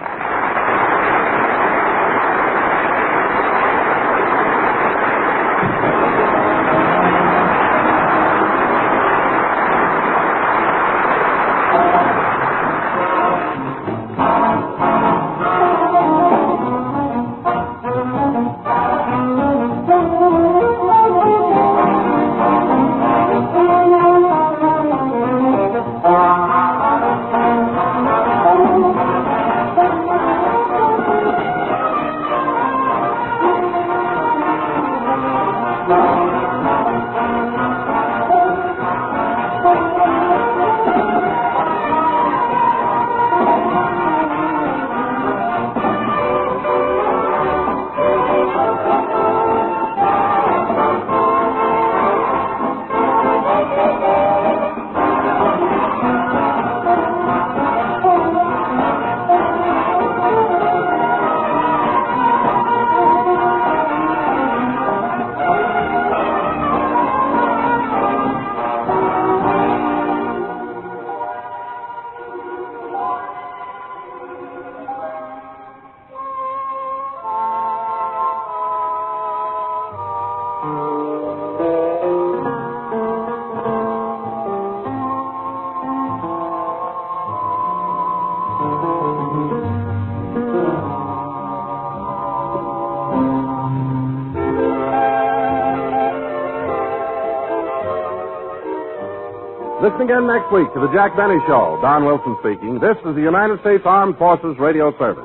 Listen again next week to the Jack Benny Show. Don Wilson speaking. This is the United States Armed Forces Radio Service.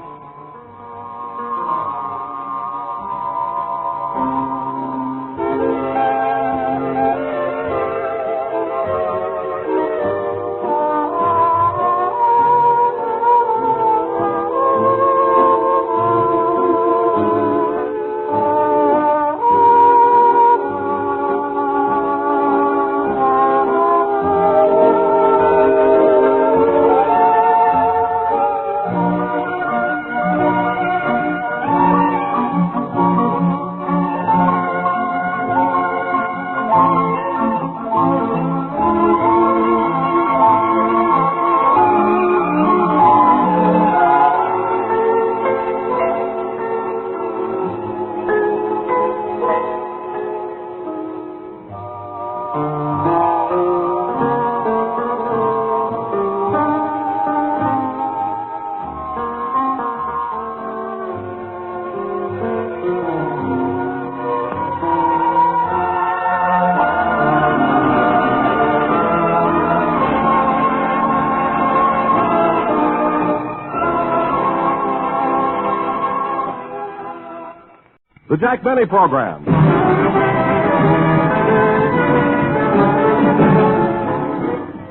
The Jack Benny Program.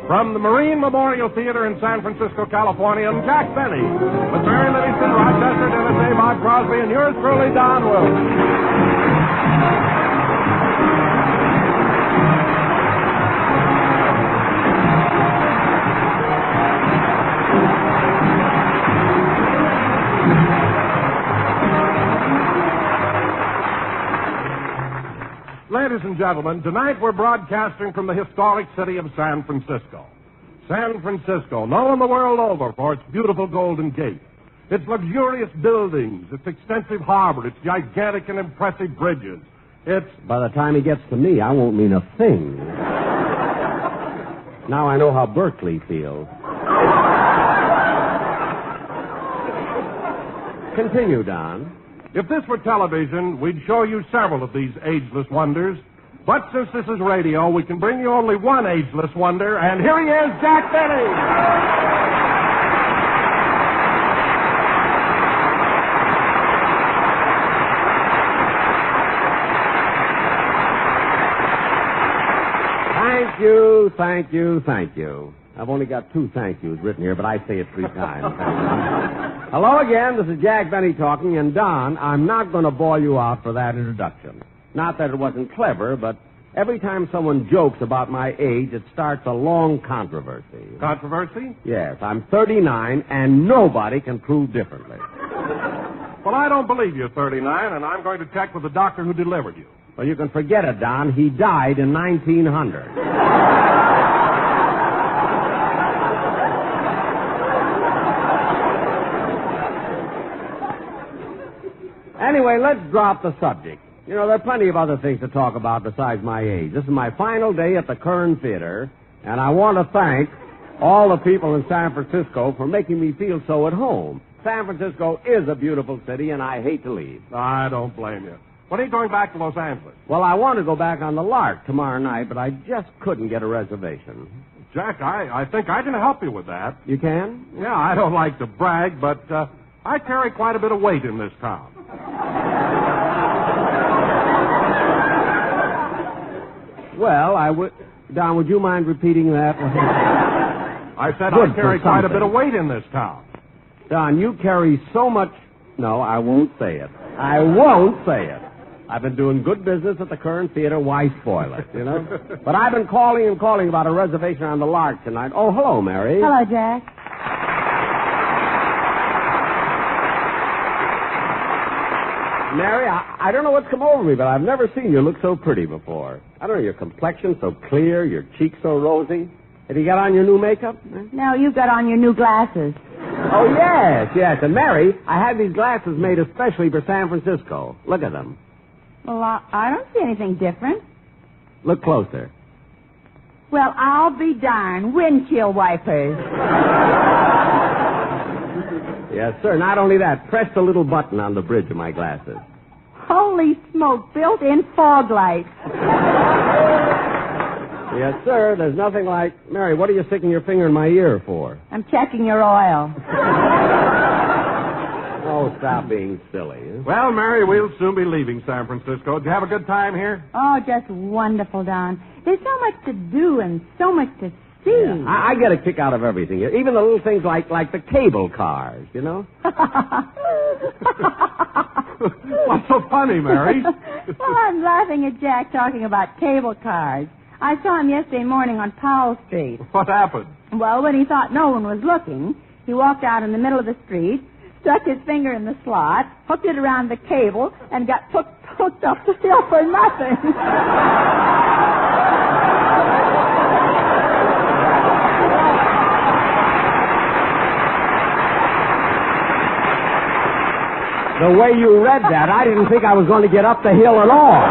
From the Marine Memorial Theater in San Francisco, California, I'm Jack Benny, with Mary Livingston, Rochester, Dennis A. Bob Crosby, and yours truly, Don Wilson. Ladies and gentlemen, tonight we're broadcasting from the historic city of San Francisco. San Francisco, known the world over for its beautiful Golden Gate, its luxurious buildings, its extensive harbor, its gigantic and impressive bridges. By the time he gets to me, I won't mean a thing. Now I know how Berkeley feels. Continue, Don. If this were television, we'd show you several of these ageless wonders. But since this is radio, we can bring you only one ageless wonder, and here he is, Jack Benny! Thank you. I've only got 2 thank yous written here, but I say it 3 times. Hello again, this is Jack Benny talking, and Don, I'm not going to bore you out for that introduction. Not that it wasn't clever, but every time someone jokes about my age, it starts a long controversy. Controversy? Yes, I'm 39, and nobody can prove differently. Well, I don't believe you're 39, and I'm going to check with the doctor who delivered you. Well, you can forget it, Don. He died in 1900. Anyway, let's drop the subject. You know, there are plenty of other things to talk about besides my age. This is my final day at the Kern Theater, and I want to thank all the people in San Francisco for making me feel so at home. San Francisco is a beautiful city, and I hate to leave. I don't blame you. When are you going back to Los Angeles? Well, I want to go back on the Lark tomorrow night, but I just couldn't get a reservation. Jack, I think I can help you with that. You can? Yeah, I don't like to brag, but I carry quite a bit of weight in this town. Well, Don, would you mind repeating that? I said I carry quite a bit of weight in this town. Don, you carry so much... No, I won't say it. I won't say it. I've been doing good business at the Kern Theater. Why spoil it, you know? But I've been calling about a reservation on the Lark tonight. Oh, hello, Mary. Hello, Jack. Mary, I don't know what's come over me, but I've never seen you look so pretty before. I don't know, your complexion so clear, your cheeks so rosy. Have you got on your new makeup? No, you've got on your new glasses. Oh, yes. And Mary, I had these glasses made especially for San Francisco. Look at them. Well, I don't see anything different. Look closer. Well, I'll be darned. Windshield wipers. Yes, sir. Not only that, press the little button on the bridge of my glasses. Holy smoke, built-in fog lights. Yes, sir. There's nothing like... Mary, what are you sticking your finger in my ear for? I'm checking your oil. Oh, stop being silly. Huh? Well, Mary, we'll soon be leaving San Francisco. Did you have a good time here? Oh, just wonderful, Don. There's so much to do and so much to see. Yeah, I get a kick out of everything. Even the little things like the cable cars, you know? What's so funny, Mary? Well, I'm laughing at Jack talking about cable cars. I saw him yesterday morning on Powell Street. What happened? Well, when he thought no one was looking, he walked out in the middle of the street, stuck his finger in the slot, hooked it around the cable, and got hooked up the hill for nothing. The way you read that, I didn't think I was going to get up the hill at all.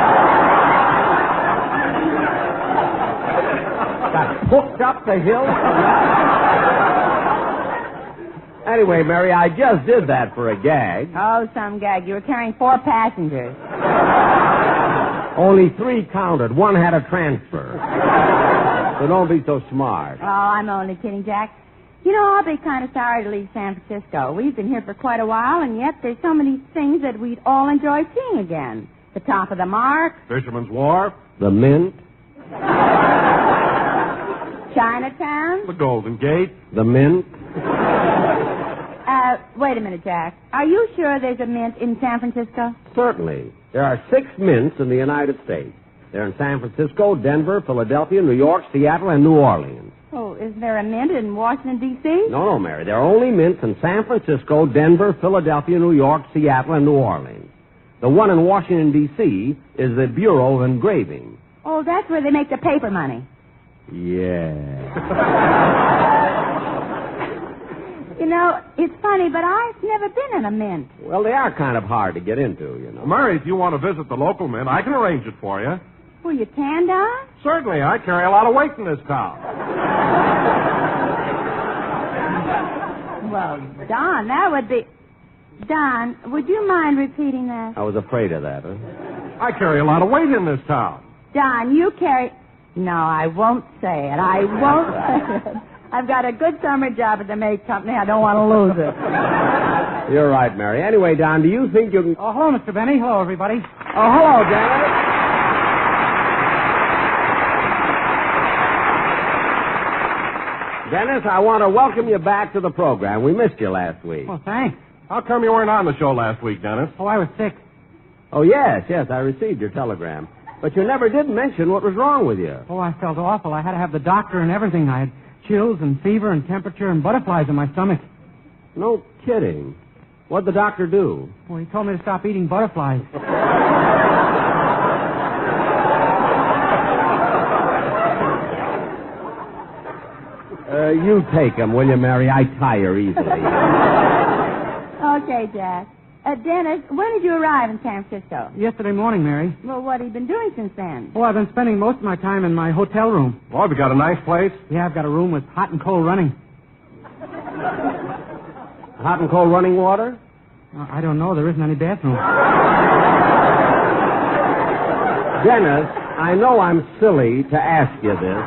Got hooked up the hill? Anyway, Mary, I just did that for a gag. Oh, some gag. You were carrying 4 passengers. Only 3 counted. 1 had a transfer. So don't be so smart. Oh, I'm only kidding, Jack. You know, I'll be kind of sorry to leave San Francisco. We've been here for quite a while, and yet there's so many things that we'd all enjoy seeing again. The top of the Mark. Fisherman's Wharf. The Mint. Chinatown. The Golden Gate. The Mint. Wait a minute, Jack. Are you sure there's a Mint in San Francisco? Certainly. There are 6 mints in the United States. They're in San Francisco, Denver, Philadelphia, New York, Seattle, and New Orleans. Oh, isn't there a Mint in Washington, D.C.? No, Mary. There are only mints in San Francisco, Denver, Philadelphia, New York, Seattle, and New Orleans. The one in Washington, D.C. is the Bureau of Engraving. Oh, that's where they make the paper money. Yeah. You know, it's funny, but I've never been in a Mint. Well, they are kind of hard to get into, you know. Murray, if you want to visit the local mint, I can arrange it for you. Well, you can, Don? Certainly. I carry a lot of weight in this town. Well, Don, that would be... Don, would you mind repeating that? I was afraid of that, huh? I carry a lot of weight in this town. Don, you carry... No, I won't say it. I won't say it. I've got a good summer job at the May Company. I don't want to lose it. You're right, Mary. Anyway, Don, do you think you can... Oh, hello, Mr. Benny. Hello, everybody. Oh, hello, Dennis. Dennis, I want to welcome you back to the program. We missed you last week. Well, thanks. How come you weren't on the show last week, Dennis? Oh, I was sick. Oh, yes, I received your telegram. But you never did mention what was wrong with you. Oh, I felt awful. I had to have the doctor and everything. I had chills and fever and temperature and butterflies in my stomach. No kidding. What'd the doctor do? Well, he told me to stop eating butterflies. You take them, will you, Mary? I tire easily. Okay, Jack. Dennis, when did you arrive in San Francisco? Yesterday morning, Mary. Well, what have you been doing since then? Oh, I've been spending most of my time in my hotel room. Oh, have you got a nice place? Yeah, I've got a room with hot and cold running. Hot and cold running water? I don't know. There isn't any bathroom. Dennis, I know I'm silly to ask you this.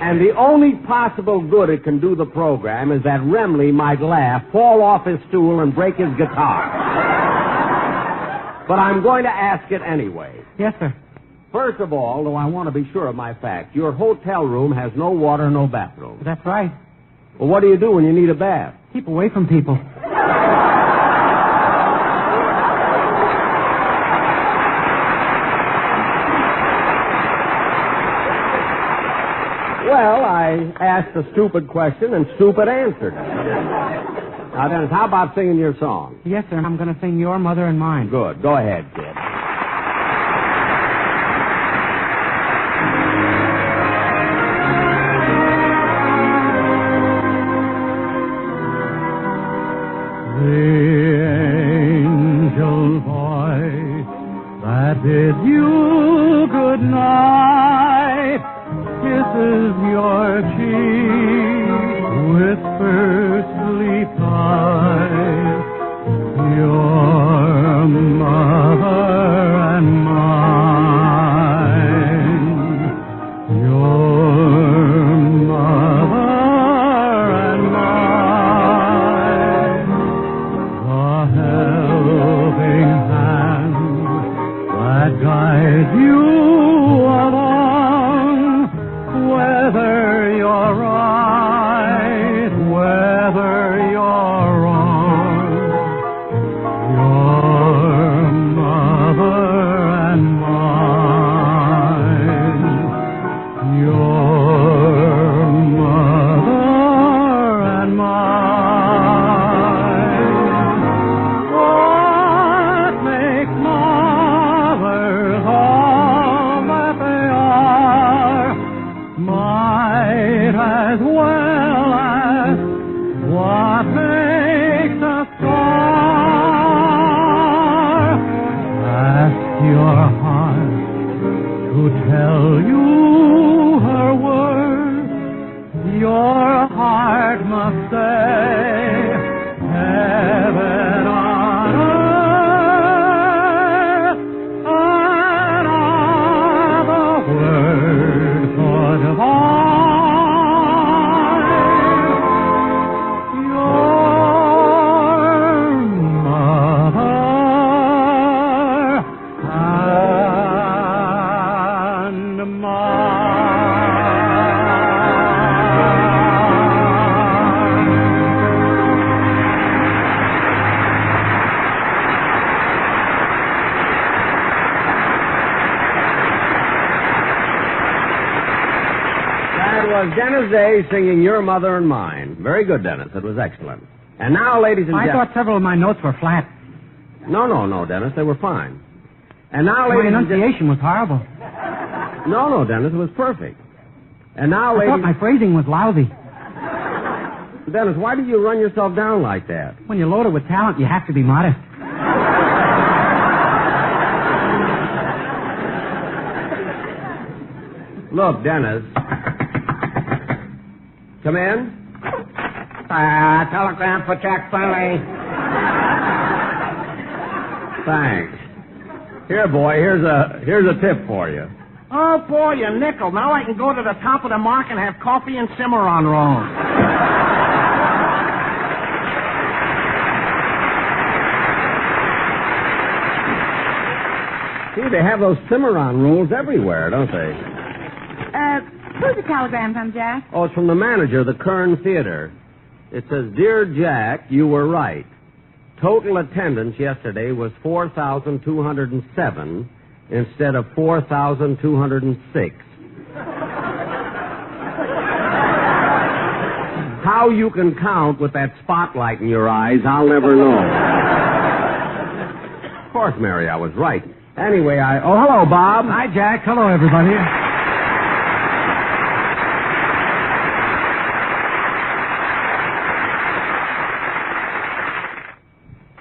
And the only possible good it can do the program is that Remley might laugh, fall off his stool, and break his guitar. But I'm going to ask it anyway. Yes, sir. First of all, though I want to be sure of my facts, your hotel room has no water, no bathroom. That's right. Well, what do you do when you need a bath? Keep away from people. Well, I asked a stupid question and stupid answered it. Now, Dennis, how about singing your song? Yes, sir. I'm going to sing Your Mother and Mine. Good. Go ahead, kid. The angel voice that bid you good night kisses your cheek, whispers sleep tight. Your mother and mine. Your mother and mine. The helping hand that guides was Dennis Day singing Your Mother and Mine. Very good, Dennis. It was excellent. And now, ladies and I gentlemen... thought several of my notes were flat. No, Dennis. They were fine. And now, My ladies and enunciation was horrible. No, Dennis. It was perfect. And now, I thought my phrasing was lousy. Dennis, why do you run yourself down like that? When you're loaded with talent, you have to be modest. Look, Dennis. Come in. Telegram for Jack Farley. Thanks. Here, boy, here's a tip for you. Oh, boy, a nickel. Now I can go to the top of the mark and have coffee and Cimarron rolls. See, they have those Cimarron rolls everywhere, don't they? Who's the telegram from, Jack? Oh, it's from the manager of the Kern Theater. It says, Dear Jack, you were right. Total attendance yesterday was 4,207 instead of 4,206. How you can count with that spotlight in your eyes, I'll never know. Of course, Mary, I was right. Anyway, Oh, hello, Bob. Hi, Jack. Hello, everybody.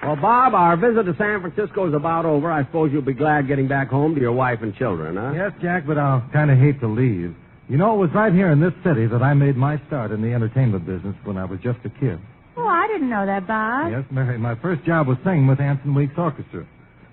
Well, Bob, our visit to San Francisco is about over. I suppose you'll be glad getting back home to your wife and children, huh? Yes, Jack, but I'll kind of hate to leave. You know, it was right here in this city that I made my start in the entertainment business when I was just a kid. Oh, I didn't know that, Bob. Yes, Mary, my first job was singing with Anson Weeks Orchestra.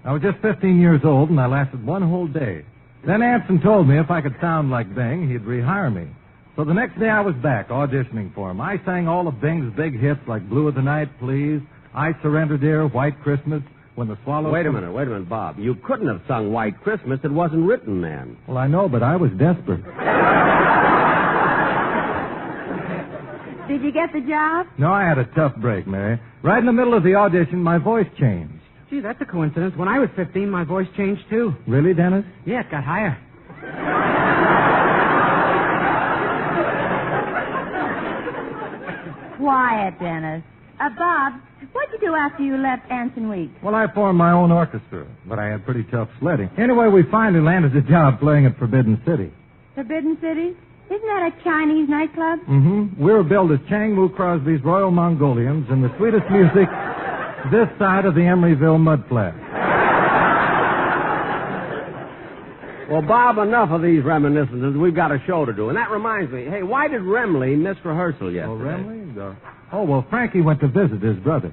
I was just 15 years old, and I lasted one whole day. Then Anson told me if I could sound like Bing, he'd rehire me. So the next day I was back auditioning for him. I sang all of Bing's big hits like Blue of the Night, Please, I Surrender, Dear, White Christmas, When the Swallows... Wait a minute, Bob. You couldn't have sung White Christmas. It wasn't written then. Well, I know, but I was desperate. Did you get the job? No, I had a tough break, Mary. Right in the middle of the audition, my voice changed. Gee, that's a coincidence. When I was 15, my voice changed, too. Really, Dennis? Yeah, it got higher. Quiet, Dennis. Bob, what'd you do after you left Anson Weeks? Well, I formed my own orchestra, but I had pretty tough sledding. Anyway, we finally landed a job playing at Forbidden City. Forbidden City? Isn't that a Chinese nightclub? Mm-hmm. We were billed as Chang Wu Crosby's Royal Mongolians and the sweetest music this side of the Emeryville mudflat. Well, Bob, enough of these reminiscences. We've got a show to do. And that reminds me, hey, why did Remley miss rehearsal yesterday? Oh, Remley? Well, Frankie went to visit his brother.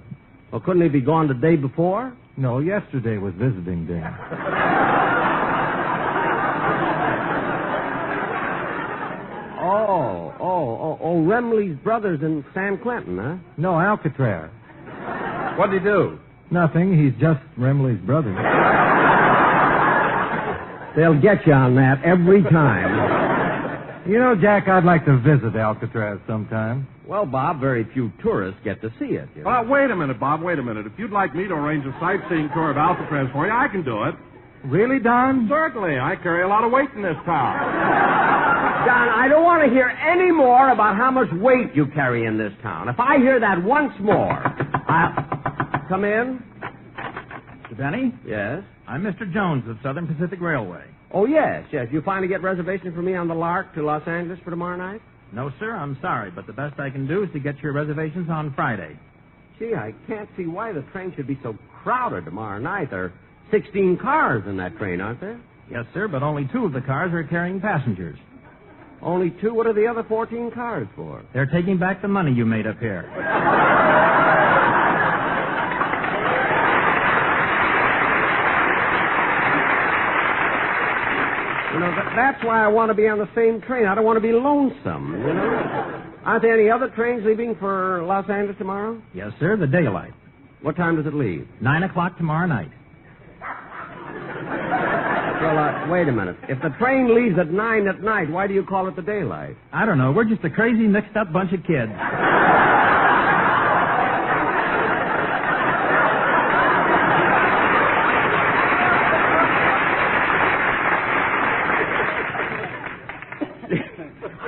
Well, couldn't he be gone the day before? No, yesterday was visiting day. Oh, Remley's brother's in San Quentin, huh? No, Alcatraz. What'd he do? Nothing. He's just Remley's brother. They'll get you on that every time. You know, Jack, I'd like to visit Alcatraz sometime. Well, Bob, very few tourists get to see it. You know? Wait a minute, Bob, wait a minute. If you'd like me to arrange a sightseeing tour of Alcatraz for you, I can do it. Really, Don? Certainly. I carry a lot of weight in this town. Don, I don't want to hear any more about how much weight you carry in this town. If I hear that once more, I'll... Come in. Mr. Benny? Yes? I'm Mr. Jones of Southern Pacific Railway. Oh, yes. You finally get reservation for me on the Lark to Los Angeles for tomorrow night? No, sir, I'm sorry, but the best I can do is to get your reservations on Friday. Gee, I can't see why the train should be so crowded tomorrow night. There are 16 cars in that train, aren't there? Yes, sir, but only 2 of the cars are carrying passengers. Only 2? What are the other 14 cars for? They're taking back the money you made up here. You know, that's why I want to be on the same train. I don't want to be lonesome, you know? Aren't there any other trains leaving for Los Angeles tomorrow? Yes, sir, the Daylight. What time does it leave? 9 o'clock tomorrow night. Well, wait a minute. If the train leaves at 9 at night, why do you call it the Daylight? I don't know. We're just a crazy, mixed-up bunch of kids.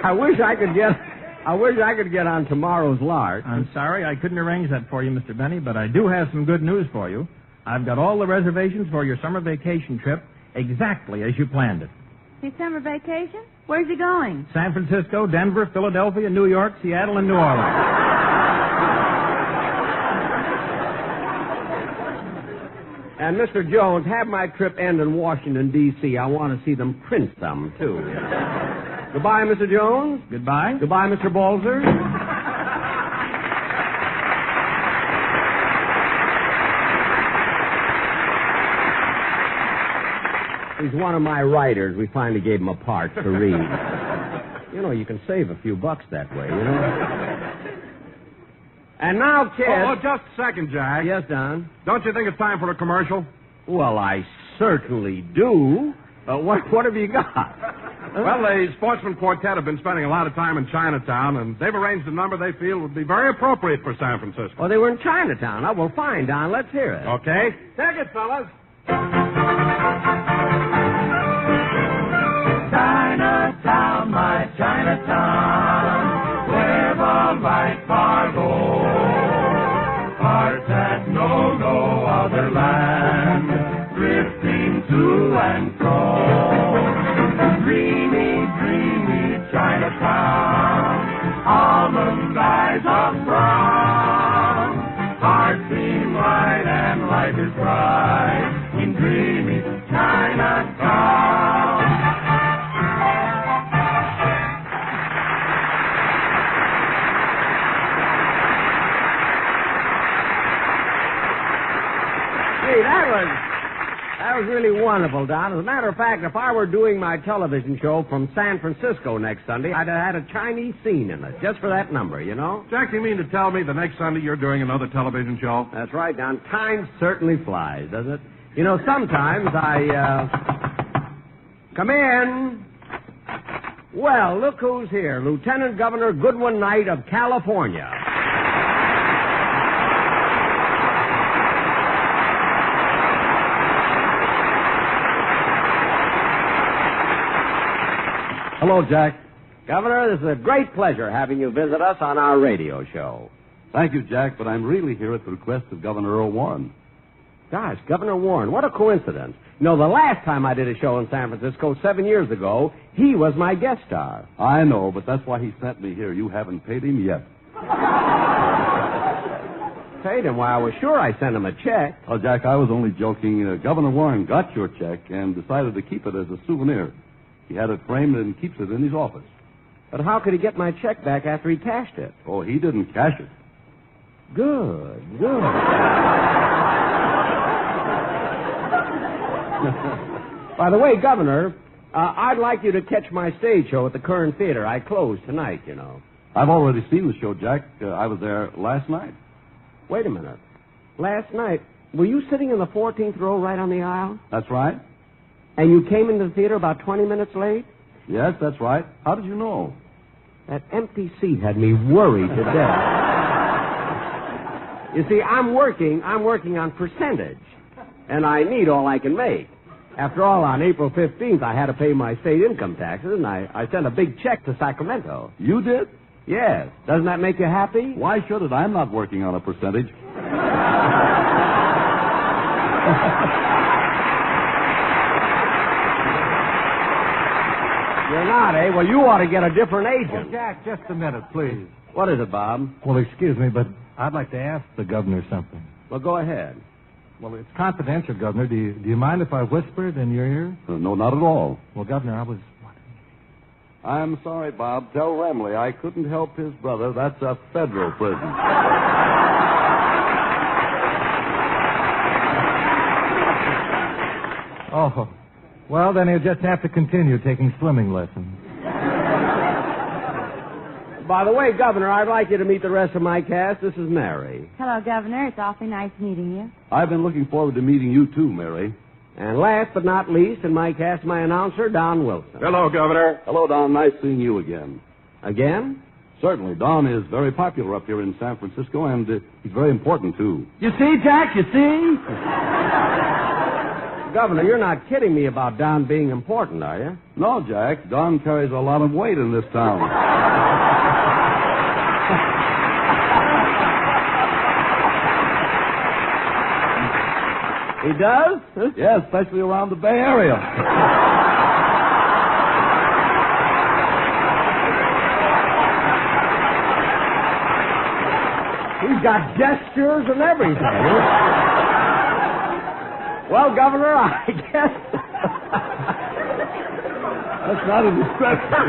I wish I could get on tomorrow's lark. I'm sorry I couldn't arrange that for you, Mr. Benny, but I do have some good news for you. I've got all the reservations for your summer vacation trip exactly as you planned it. His summer vacation? Where's he going? San Francisco, Denver, Philadelphia, New York, Seattle, and New Orleans. And, Mr. Jones, have my trip end in Washington, D.C. I want to see them print some, too. Goodbye, Mr. Jones. Goodbye. Goodbye, Mr. Balzer. He's one of my writers. We finally gave him a part to read. You know, you can save a few bucks that way, you know? And now, kids... Oh, just a second, Jack. Yes, Don? Don't you think it's time for a commercial? Well, I certainly do. What have you got? Well, the Sportsman Quartet have been spending a lot of time in Chinatown, and they've arranged a number they feel would be very appropriate for San Francisco. Oh, they were in Chinatown. Oh, well, fine, Don. Let's hear it. Okay. Take it, fellas. Chinatown, my Chinatown, where the light bar goes, hearts that know no other land, drifting to and fro. Dreamy, dreamy Chinatown, almond eyes of brown, hearts seem light and life is bright in dreamy Chinatown. That was really wonderful, Don. As a matter of fact, if I were doing my television show from San Francisco next Sunday, I'd have had a Chinese scene in it, just for that number, you know? Jack, you mean to tell me the next Sunday you're doing another television show? That's right, Don. Time certainly flies, doesn't it? You know, sometimes Come in. Well, look who's here. Lieutenant Governor Goodwin Knight of California. Hello, Jack. Governor, this is a great pleasure having you visit us on our radio show. Thank you, Jack, but I'm really here at the request of Governor Earl Warren. Gosh, Governor Warren, what a coincidence. You know, the last time I did a show in San Francisco 7 years ago, he was my guest star. I know, but that's why he sent me here. You haven't paid him yet. Paid him? Why, I was sure I sent him a check. Oh, Jack, I was only joking. Governor Warren got your check and decided to keep it as a souvenir. He had it framed and keeps it in his office. But how could he get my check back after he cashed it? Oh, he didn't cash it. Good. By the way, Governor, I'd like you to catch my stage show at the Kern Theater. I close tonight, you know. I've already seen the show, Jack. I was there last night. Wait a minute. Last night, were you sitting in the 14th row right on the aisle? That's right. And you came into the theater about 20 minutes late? Yes, that's right. How did you know? That empty seat had me worried to death. You see, I'm working on percentage, and I need all I can make. After all, on April 15th, I had to pay my state income taxes, and I sent a big check to Sacramento. You did? Yes. Doesn't that make you happy? Why should it? I'm not working on a percentage. You're not, eh? Well, you ought to get a different agent. Well, Jack, just a minute, please. What is it, Bob? Well, excuse me, but I'd like to ask the governor something. Well, go ahead. Well, it's confidential, Governor. Do you mind if I whisper it in your ear? No, not at all. Well, Governor, I was... I'm sorry, Bob. Tell Remley I couldn't help his brother. That's a federal prison. Oh, well, then he'll just have to continue taking swimming lessons. By the way, Governor, I'd like you to meet the rest of my cast. This is Mary. Hello, Governor. It's awfully nice meeting you. I've been looking forward to meeting you, too, Mary. And last but not least, in my cast, my announcer, Don Wilson. Hello, Governor. Hello, Don. Nice seeing you again. Again? Certainly. Don is very popular up here in San Francisco, and he's very important, too. You see, Jack? You see? Governor, you're not kidding me about Don being important, are you? No, Jack. Don carries a lot of weight in this town. He does? Yeah, especially around the Bay Area. He's got gestures and everything. Well, Governor, I guess... That's not a description.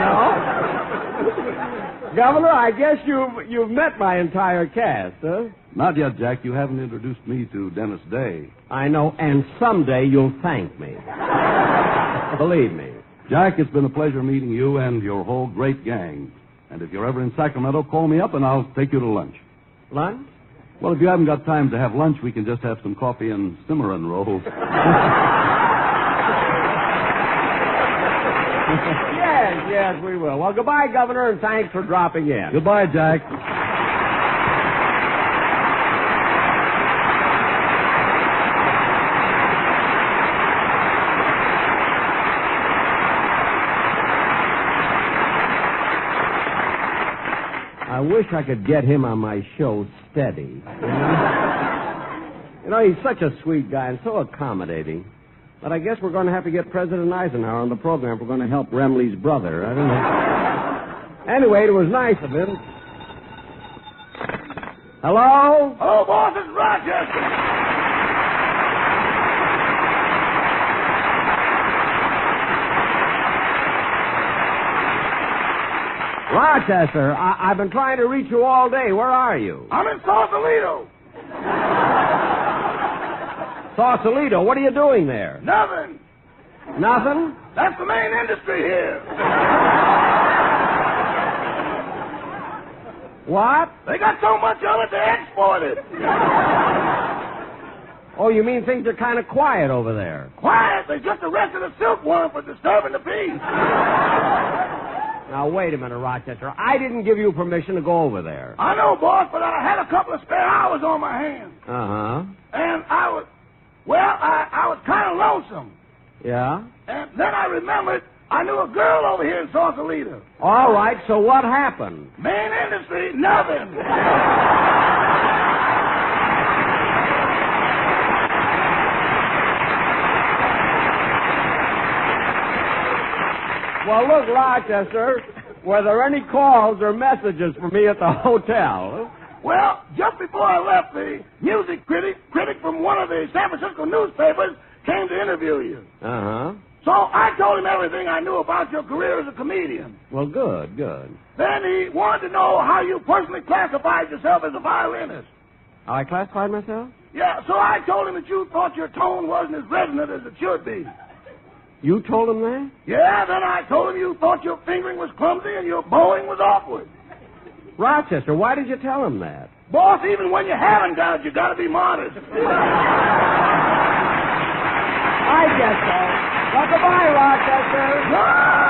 No. Governor, I guess you've met my entire cast, huh? Not yet, Jack. You haven't introduced me to Dennis Day. I know, and someday you'll thank me. Believe me. Jack, it's been a pleasure meeting you and your whole great gang. And if you're ever in Sacramento, call me up and I'll take you to lunch. Lunch? Well, if you haven't got time to have lunch, we can just have some coffee and cimarron rolls. Yes, we will. Well, goodbye, Governor, and thanks for dropping in. Goodbye, Jack. I wish I could get him on my show steady. You know, he's such a sweet guy and so accommodating. But I guess we're going to have to get President Eisenhower on the program if we're going to help Remley's brother. I don't know. Anyway, it was nice of him. Hello? Oh, boss, it's Rochester. Rochester, I've been trying to reach you all day. Where are you? I'm in Sausalito. Sausalito? What are you doing there? Nothing. Nothing? That's the main industry here. What? They got so much of it, they export it. Oh, you mean things are kind of quiet over there? Quiet? They just arrested a silkworm for disturbing the peace. Now, wait a minute, Rochester. I didn't give you permission to go over there. I know, boss, but I had a couple of spare hours on my hands. Uh-huh. And I was kind of lonesome. Yeah? And then I remembered I knew a girl over here in Sausalito. All right, so what happened? Main industry, nothing. Well, look, Rochester, were there any calls or messages for me at the hotel? Well, just before I left, the music critic from one of the San Francisco newspapers came to interview you. Uh-huh. So I told him everything I knew about your career as a comedian. Well, good. Then he wanted to know how you personally classified yourself as a violinist. How I classified myself? Yeah, so I told him that you thought your tone wasn't as resonant as it should be. You told him that? Yeah, then I told him you thought your fingering was clumsy and your bowing was awkward. Rochester, why did you tell him that? Boss, even when you haven't got it, you got to be modest. I guess so. Well, goodbye, Rochester. Goodbye.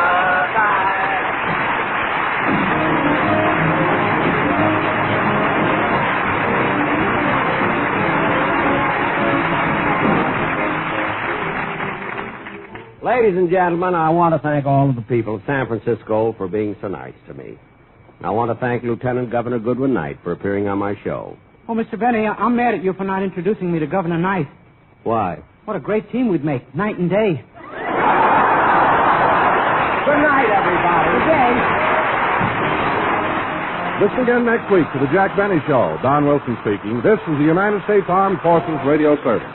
Ladies and gentlemen, I want to thank all of the people of San Francisco for being so nice to me. I want to thank Lieutenant Governor Goodwin Knight for appearing on my show. Oh, Mr. Benny, I'm mad at you for not introducing me to Governor Knight. Why? What a great team we'd make, night and day. Good night, everybody. Good day. Listen again next week to the Jack Benny Show. Don Wilson speaking. This is the United States Armed Forces Radio Service.